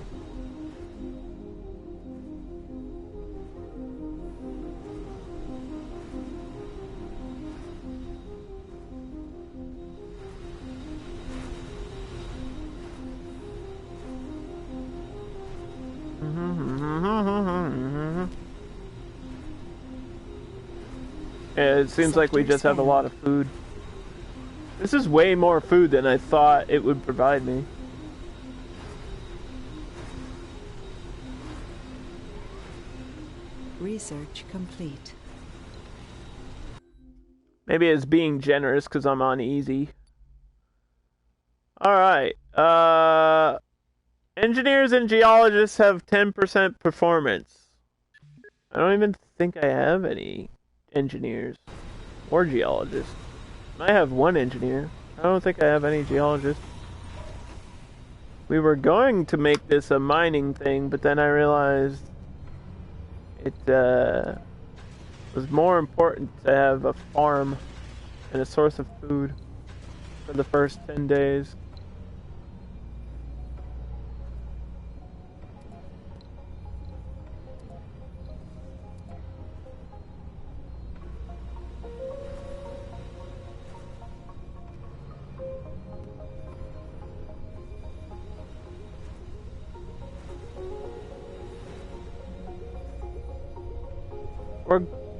It seems like we just have a lot of food. This is way more food than I thought it would provide me. Research complete. Maybe it's being generous because I'm on easy. Alright. Engineers and geologists have 10% performance. I don't even think I have any engineers or geologists. I have one engineer. I don't think I have any geologists. We were going to make this a mining thing, but then I realized it was more important to have a farm and a source of food for the first 10 days.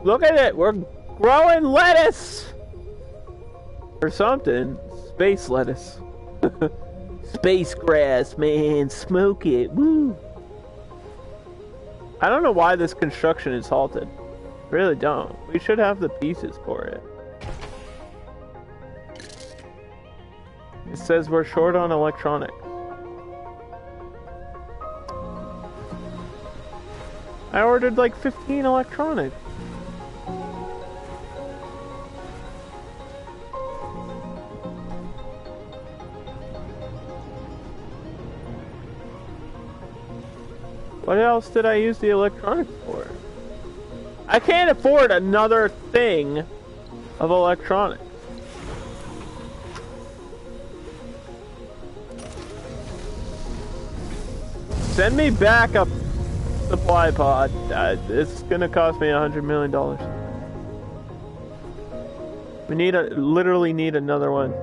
Look at it, we're growing lettuce! Or something. Space lettuce. Space grass, man. Smoke it. Woo! I don't know why this construction is halted. really don't. We should have the pieces for it. It says we're short on electronics. I ordered like 15 electronics. What else did I use the electronics for? I can't afford another thing of electronics. Send me back a supply pod. It's gonna cost me $100 million. We literally need another one.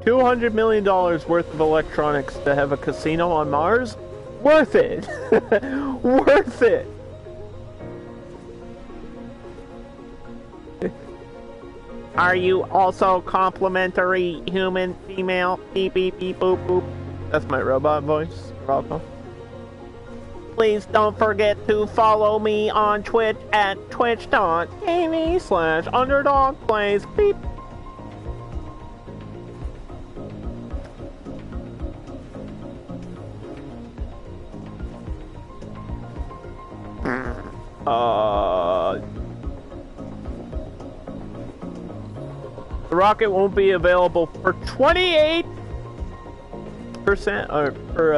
$200 million worth of electronics to have a casino on Mars? Worth it! Worth it! Are you also complimentary human, female, beep beep beep boop boop? That's my robot voice. You're welcome. Please don't forget to follow me on Twitch at twitch.tv/underdogplays. Beep. The rocket won't be available for 28% or for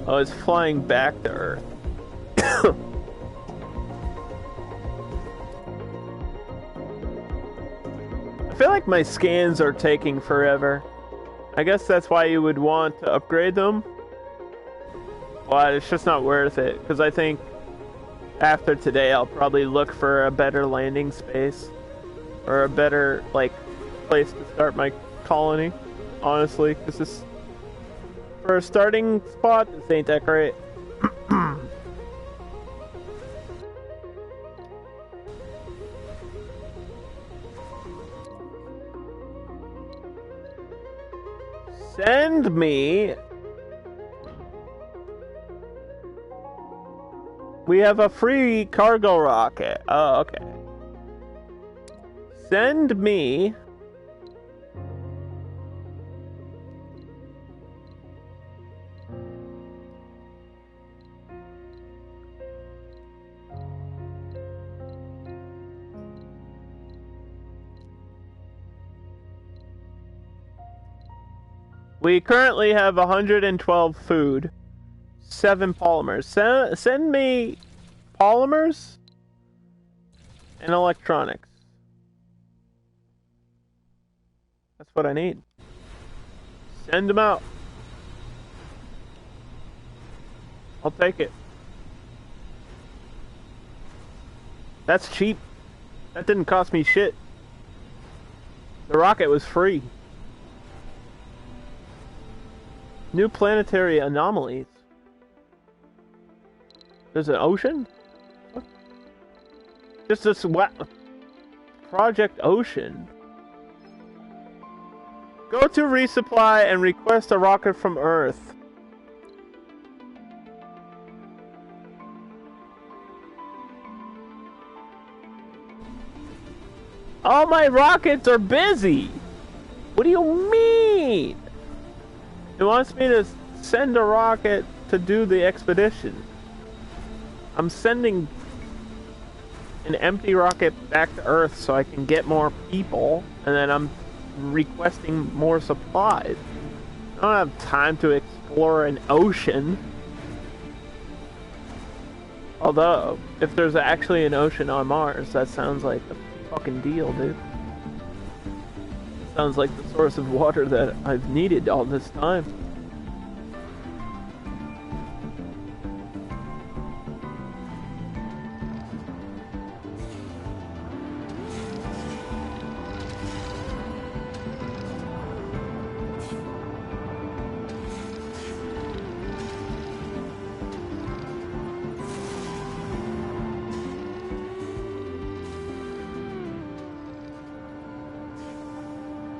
oh, it's flying back to Earth. I feel like my scans are taking forever. I guess that's why you would want to upgrade them. But it's just not worth it, because I think after today I'll probably look for a better landing space. Or a better, like, place to start my colony. Honestly, because this... For a starting spot, this ain't that great. Send me... We have a free cargo rocket. Oh, okay. Send me... We currently have 112 food, 7 polymers. Send me polymers and electronics. That's what I need. Send them out. I'll take it. That's cheap. That didn't cost me shit. The rocket was free. New planetary anomalies. There's an ocean? What? Just this Project Ocean. Go to resupply and request a rocket from Earth. All my rockets are busy. What do you mean? It wants me to send a rocket to do the expedition. I'm sending an empty rocket back to Earth so I can get more people, and then I'm requesting more supplies. I don't have time to explore an ocean. Although, if there's actually an ocean on Mars, that sounds like a fucking deal, dude. Sounds like the source of water that I've needed all this time.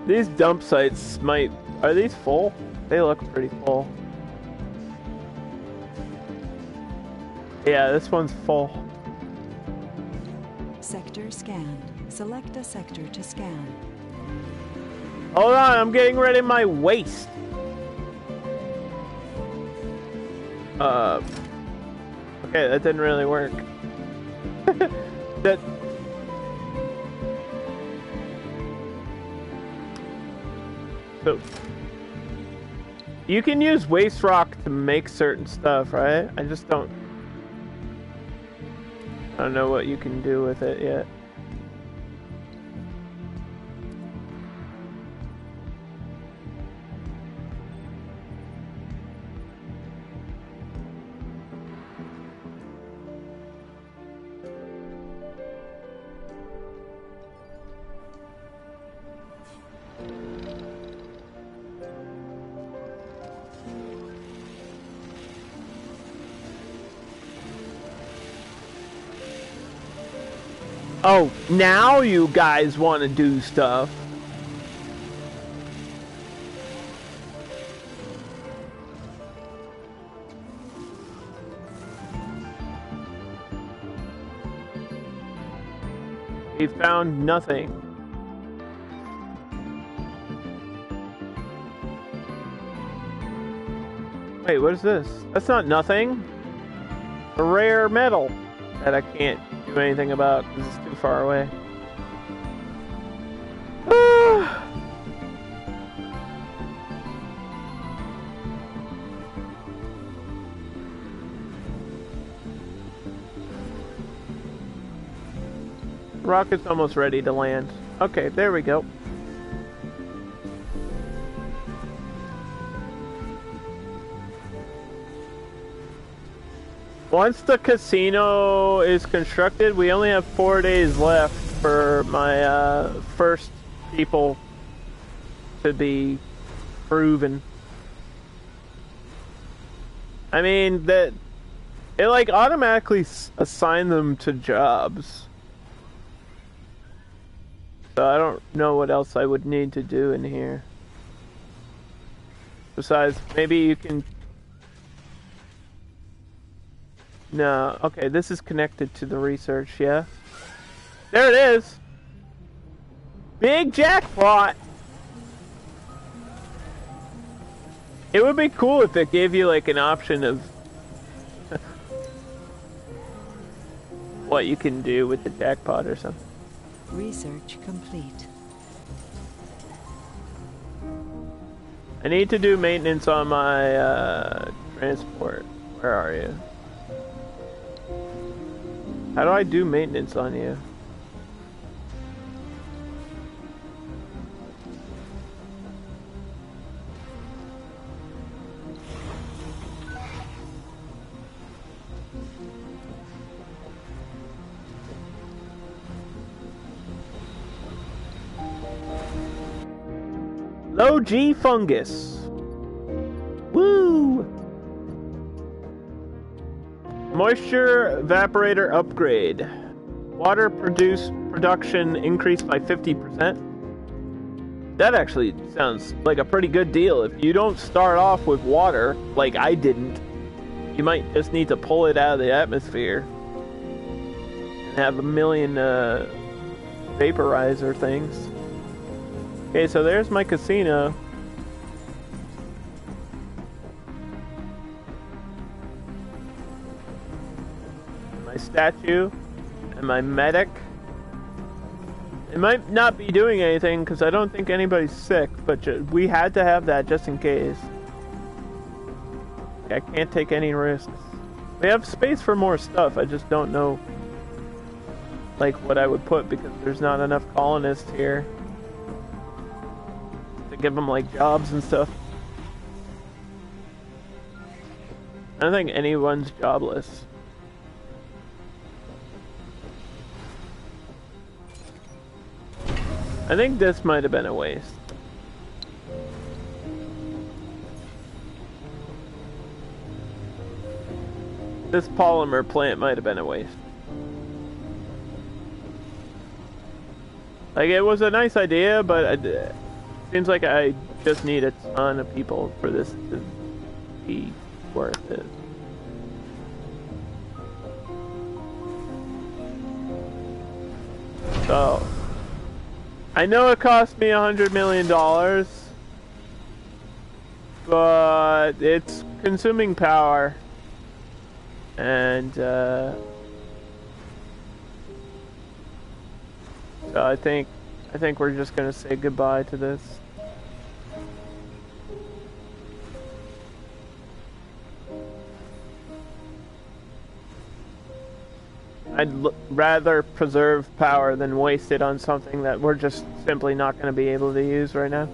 These dump sites might... Are these full? They look pretty full. Yeah, this one's full. Sector scanned. Select a sector to scan. Hold on, I'm getting rid of my waste. Okay, that didn't really work. That. So, you can use waste rock to make certain stuff, right? I don't know what you can do with it yet. Oh, now you guys want to do stuff. We found nothing. Wait, what is this? That's not nothing. A rare metal that I can't do anything about because it's too far away. Rocket's almost ready to land. Okay, there we go. Once the casino is constructed, we only have 4 days left for my first people to be proven. I mean, that it like automatically assign them to jobs. So I don't know what else I would need to do in here. Besides, maybe you can... No, okay, this is connected to the research, yeah? There it is! Big jackpot! It would be cool if it gave you like an option of what you can do with the jackpot or something. Research complete. I need to do maintenance on my transport. Where are you? How do I do maintenance on you? Low G fungus. Woo! Moisture evaporator upgrade. Water production increased by 50%. That actually sounds like a pretty good deal. If you don't start off with water, like I didn't, you might just need to pull it out of the atmosphere and have a million vaporizer things. Okay, so there's my casino. My statue and my medic. It might not be doing anything because I don't think anybody's sick, but we had to have that just in case. I can't take any risks. We have space for more stuff, I just don't know like what I would put because there's not enough colonists here to give them like jobs and stuff. I don't think anyone's jobless. I think this might have been a waste. This polymer plant might have been a waste. Like, it was a nice idea, but it seems like I just need a ton of people for this to be worth it. So, I know it cost me $100 million, but it's consuming power, and so I think we're just gonna say goodbye to this. I'd rather preserve power than waste it on something that we're just simply not going to be able to use right now.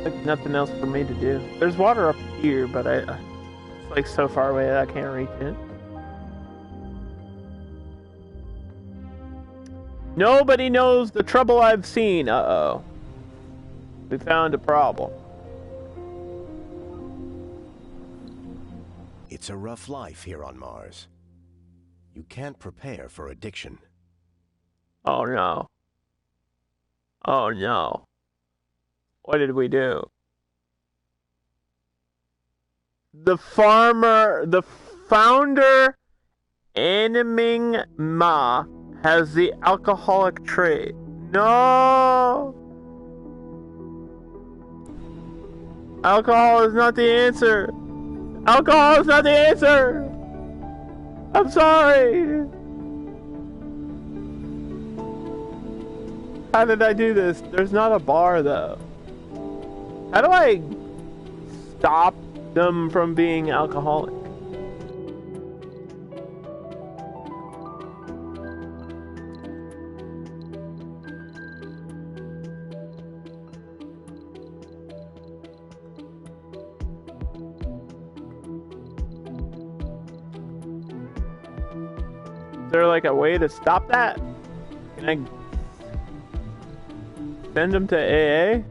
Like nothing else for me to do. There's water up here, but it's like so far away that I can't reach it. Nobody knows the trouble I've seen. Uh-oh. We found a problem. It's a rough life here on Mars. You can't prepare for addiction. Oh no. Oh no. What did we do? The founder, Animing Ma, has the alcoholic trait. No! Alcohol is not the answer. Alcohol is not the answer. I'm sorry. How did I do this? There's not a bar though. How do I stop them from being alcoholic? Is there like a way to stop that? Can I send them to AA?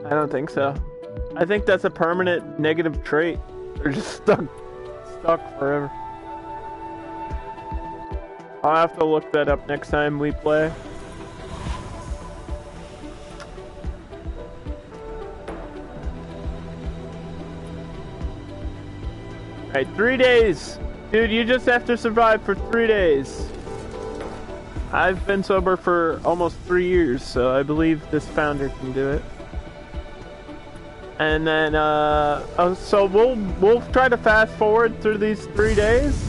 I don't think so. I think that's a permanent negative trait. They're just stuck forever. I'll have to look that up next time we play. Alright, 3 days. Dude, you just have to survive for 3 days. I've been sober for almost 3 years, so I believe this founder can do it. And then, so we'll try to fast forward through these 3 days.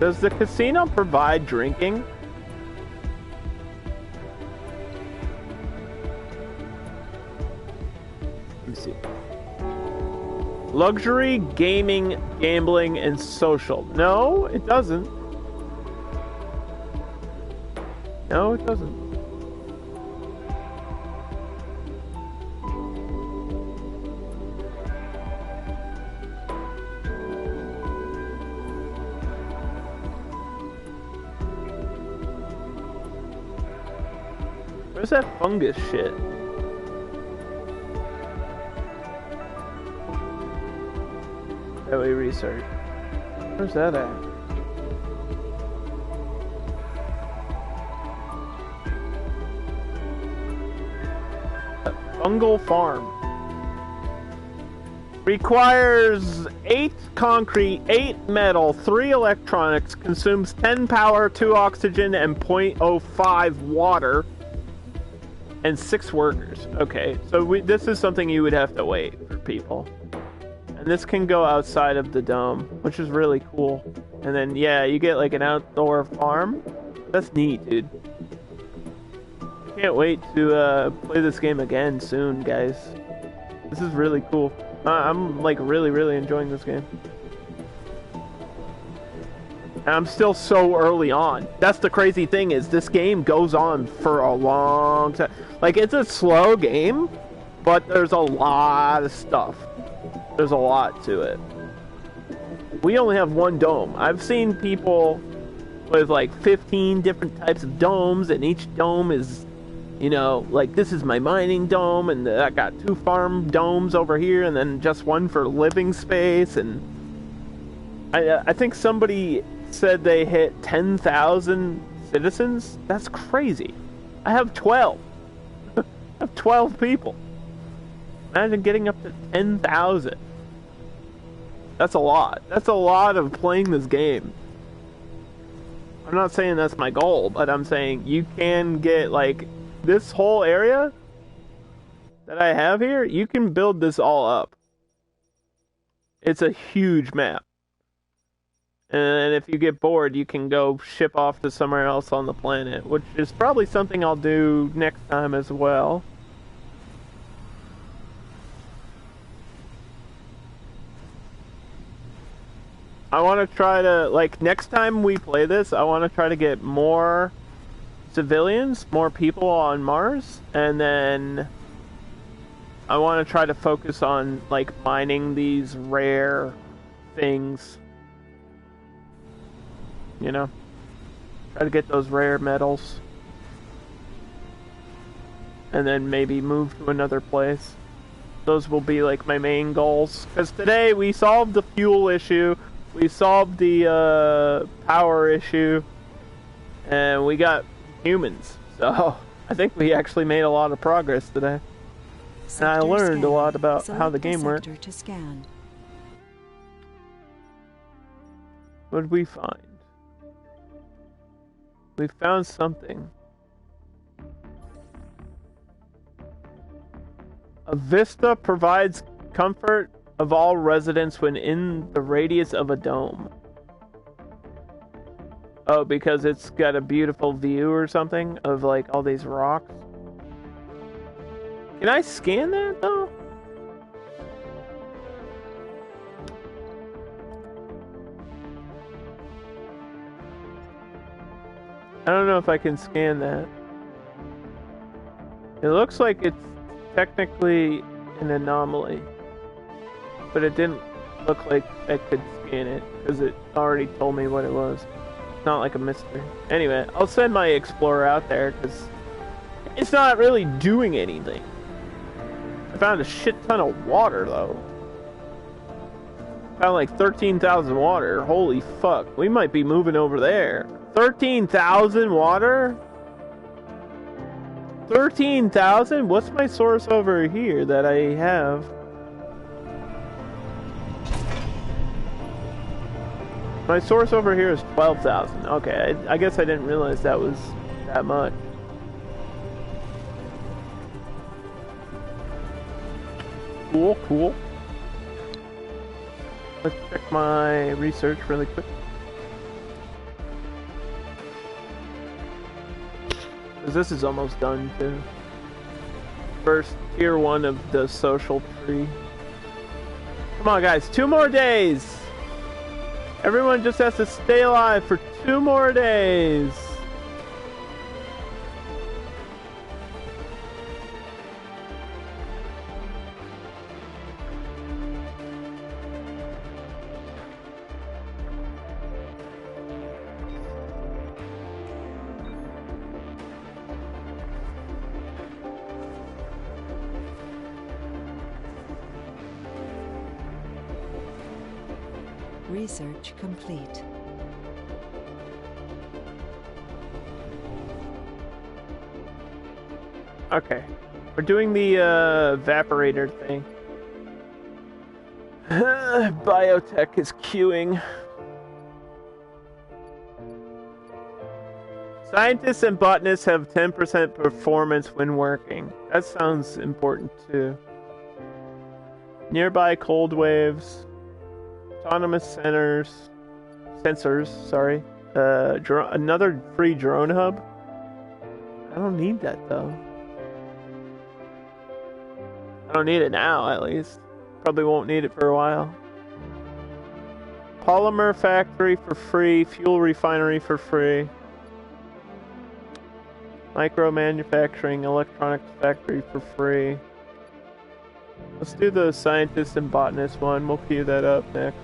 Does the casino provide drinking? Let me see. Luxury, gaming, gambling, and social. No, it doesn't. No, it doesn't. Where's that fungus shit? That we research. Where's that at? A fungal farm. Requires 8 concrete, 8 metal, 3 electronics, consumes 10 power, 2 oxygen, and 0.05 water, and 6 workers. Okay, so this is something you would have to wait for people. And this can go outside of the dome, which is really cool. And then, yeah, you get like an outdoor farm. That's neat, dude. Can't wait to play this game again soon, guys. This is really cool. I'm like really enjoying this game. And I'm still so early on. That's the crazy thing, is this game goes on for a long time. Like, it's a slow game, but there's a lot of stuff. There's a lot to it. We only have one dome. I've seen people with like 15 different types of domes, and each dome is, you know, like, this is my mining dome, and I got 2 farm domes over here, and then just one for living space. And I think somebody said they hit 10,000 citizens. That's crazy. I have 12. I have 12 people. Imagine getting up to 10,000. That's a lot. That's a lot of playing this game. I'm not saying that's my goal, but I'm saying you can get, like, this whole area that I have here, you can build this all up. It's a huge map. And if you get bored, you can go ship off to somewhere else on the planet, which is probably something I'll do next time as well. I want to try to, like, next time we play this, I want to try to get more civilians, more people on Mars, and then I want to try to focus on, like, mining these rare things. You know? Try to get those rare metals. And then maybe move to another place. Those will be, like, my main goals. Because today we solved the fuel issue. We solved the power issue, and we got humans. So I think we actually made a lot of progress today. And I learned a lot about how the game works. To scan. What did we find? We found something. A vista provides comfort of all residents when in the radius of a dome. Oh, because it's got a beautiful view or something of, like, all these rocks. Can I scan that, though? I don't know if I can scan that. It looks like it's technically an anomaly. But it didn't look like I could scan it, because it already told me what it was. It's not like a mystery. Anyway, I'll send my explorer out there, because it's not really doing anything. I found a shit ton of water, though. Found like 13,000 water. Holy fuck. We might be moving over there. 13,000 water? 13,000? What's my source over here that I have? My source over here is 12,000. Okay, I guess I didn't realize that was that much. Cool, cool. Let's check my research really quick. Because this is almost done too. First tier 1 of the social tree. Come on guys, 2 more days! Everyone just has to stay alive for 2 more days. Research complete. Okay. We're doing the evaporator thing. Biotech is queuing. Scientists and botanists have 10% performance when working. That sounds important too. Nearby cold waves, autonomous sensors, sorry. Another free drone hub. I don't need that though. I don't need it now, at least. Probably won't need it for a while. Polymer factory for free. Fuel refinery for free. Micro manufacturing electronics factory for free. Let's do the scientist and botanist one. We'll queue that up next.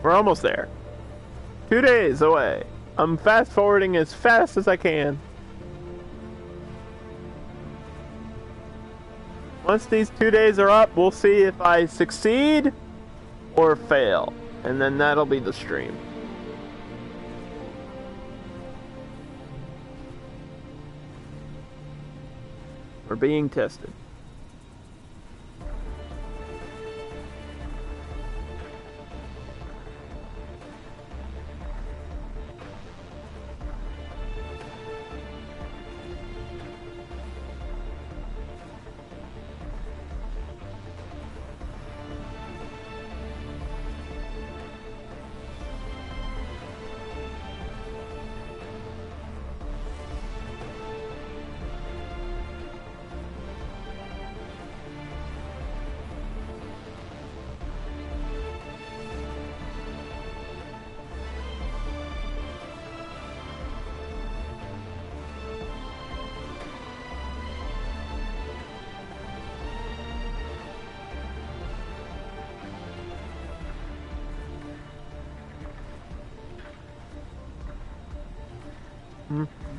We're almost there. 2 days away. I'm fast forwarding as fast as I can. Once these 2 days are up, we'll see if I succeed or fail. And then that'll be the stream. We're being tested.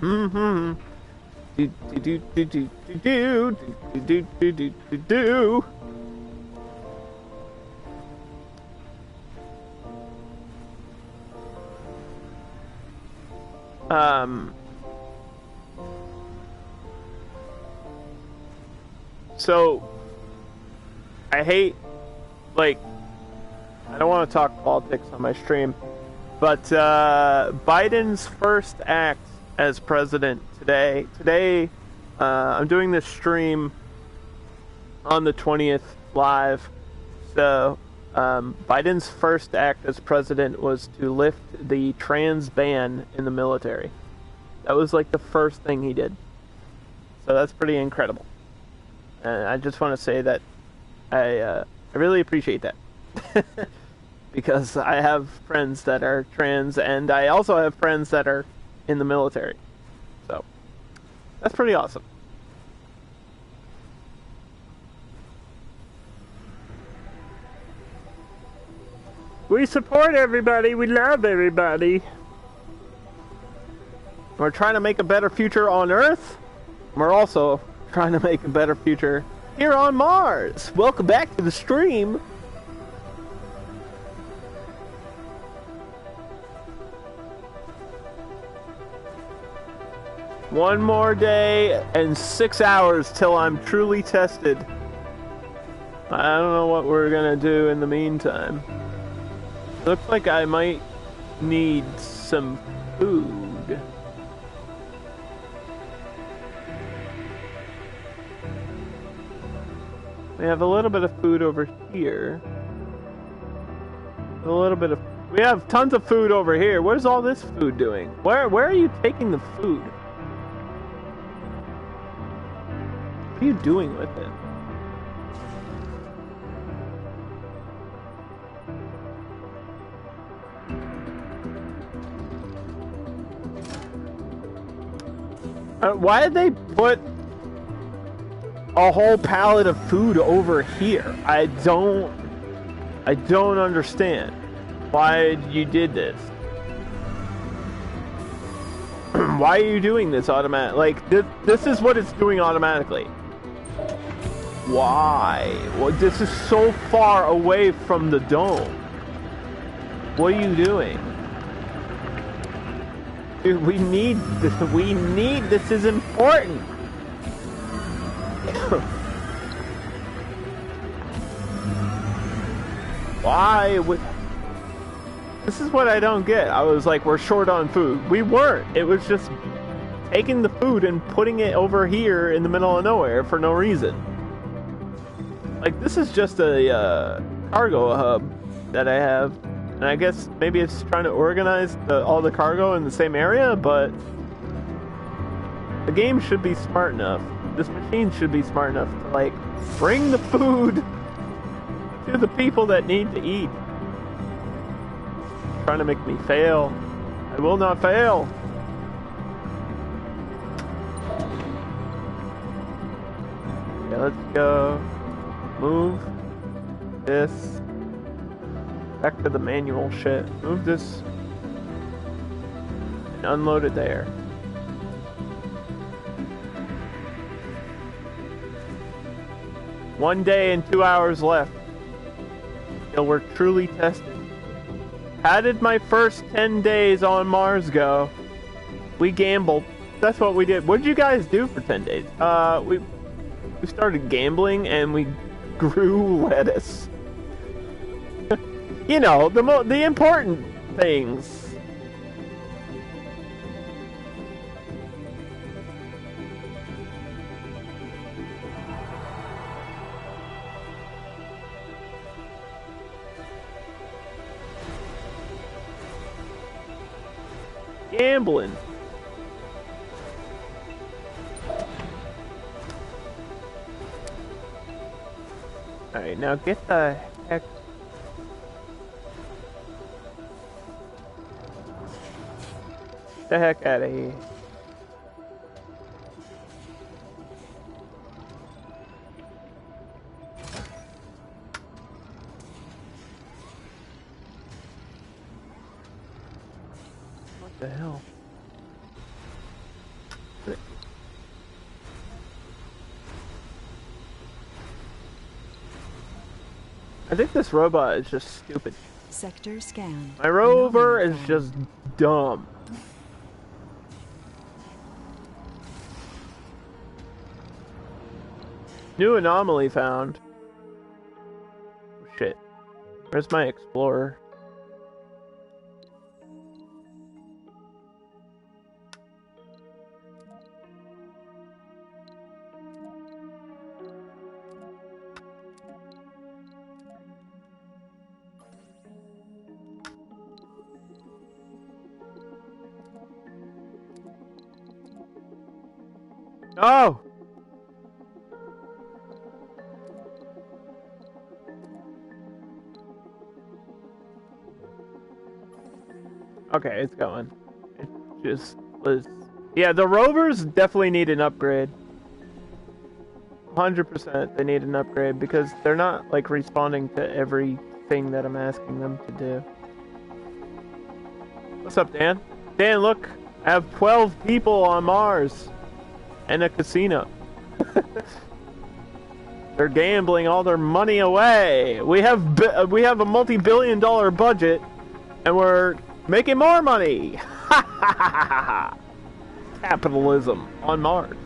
Mm-hmm. Do. So I hate, like, I don't want to talk politics on my stream, but Biden's first act as president today, I'm doing this stream on the 20th live, so Biden's first act as president was to lift the trans ban in the military. That was like the first thing he did, so that's pretty incredible. And I just want to say that I really appreciate that. Because I have friends that are trans, and I also have friends that are in the military. So, that's pretty awesome. We support everybody. We love everybody. We're trying to make a better future on Earth. We're also trying to make a better future here on Mars. Welcome back to the stream. One more day and 6 hours till I'm truly tested. I don't know what we're gonna do in the meantime. Looks like I might need some food. We have a little bit of food over here. We have tons of food over here. What is all this food doing? Where are you taking the food? What are you doing with it? Why did they put a whole pallet of food over here? I don't understand why you did this. Why are you doing this automatic? Like, this is what it's doing automatically. Why? Well, this is so far away from the dome. What are you doing? Dude, we need this. This is important. Why would... This is what I don't get. I was like, we're short on food. We weren't. It was just taking the food and putting it over here in the middle of nowhere for no reason. Like, this is just a cargo hub that I have. And I guess maybe it's trying to organize all the cargo in the same area, but the game should be smart enough. This machine should be smart enough to, like, bring the food to the people that need to eat. Trying to make me fail. I will not fail. Okay, let's go. Move this. Back to the manual shit. Move this. And unload it there. One day and 2 hours left till we're truly tested. How did my first 10 days on Mars go? We gambled. That's what we did. What did you guys do for 10 days? We started gambling and we grew lettuce. You know, the important things. Gambling. Alright, now get the heck... the heck out of here. What the hell? I think this robot is just stupid. Sector scan. My rover is just dumb. New anomaly found. Oh, shit. Where's my explorer? Oh! Okay, it's going. It just was... Yeah, the rovers definitely need an upgrade. 100% they need an upgrade because they're not, like, responding to everything that I'm asking them to do. What's up, Dan? Dan, look! I have 12 people on Mars! And a casino. They're gambling all their money away. We have a multi-billion-dollar budget, and we're making more money. Capitalism on Mars.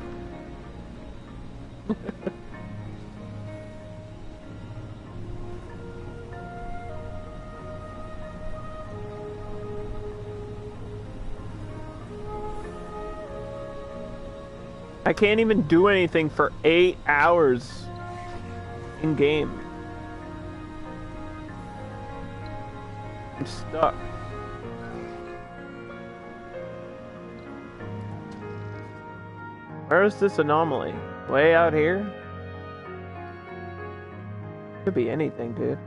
I can't even do anything for 8 hours in game. I'm stuck. Where is this anomaly? Way out here? Could be anything, dude.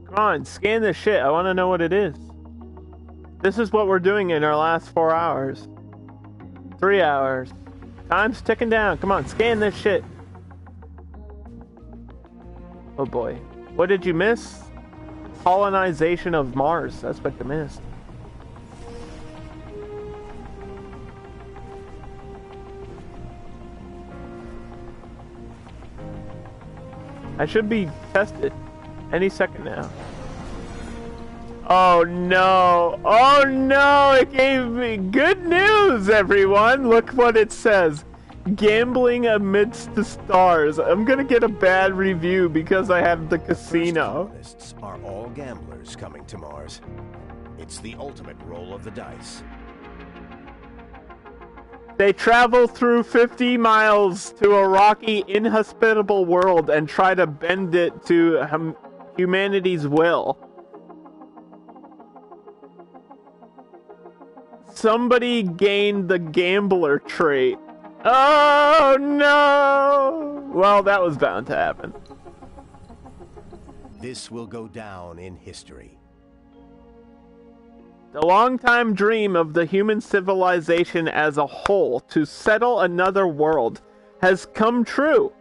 Come on, scan this shit. I want to know what it is. This is what we're doing in our last 4 hours. 3 hours. Time's ticking down. Come on, scan this shit. Oh boy. What did you miss? Colonization of Mars. That's what you missed. I should be tested any second now. Oh no! Oh no! It gave me good news, everyone! Look what it says. Gambling amidst the stars. I'm gonna get a bad review because I have the casino. First colonists are all gamblers coming to Mars. It's the ultimate roll of the dice. They travel through 50 miles to a rocky, inhospitable world and try to bend it to humanity's will. Somebody gained the gambler trait. Oh no! Well, that was bound to happen. This will go down in history. The long-time dream of the human civilization as a whole to settle another world has come true.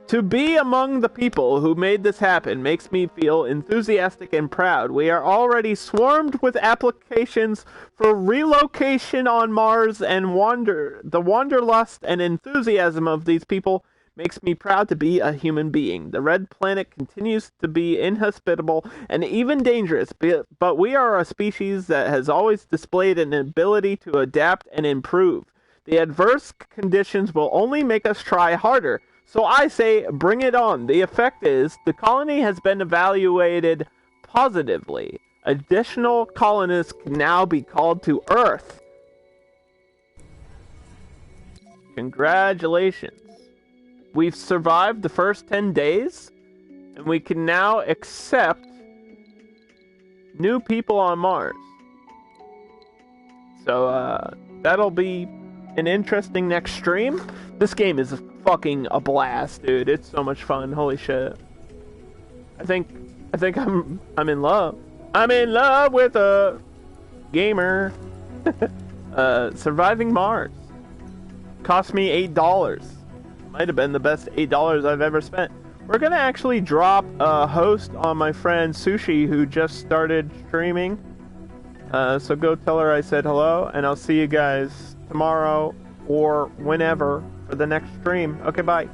To be among the people who made this happen makes me feel enthusiastic and proud. We are already swarmed with applications for relocation on Mars, and the wanderlust and enthusiasm of these people makes me proud to be a human being. The red planet continues to be inhospitable and even dangerous, but we are a species that has always displayed an ability to adapt and improve. The adverse conditions will only make us try harder. So I say, bring it on. The effect is, the colony has been evaluated positively. Additional colonists can now be called to Earth. Congratulations. We've survived the first 10 days, and we can now accept new people on Mars. So, that'll be an interesting next stream. This game is fucking a blast, dude. It's so much fun. Holy shit. I think I'm in love. I'm in love with a gamer. Surviving Mars. Cost me $8. Might have been the best $8 I've ever spent. We're gonna actually drop a host on my friend Sushi, who just started streaming. So go tell her I said hello, and I'll see you guys tomorrow or whenever for the next stream. Okay, bye.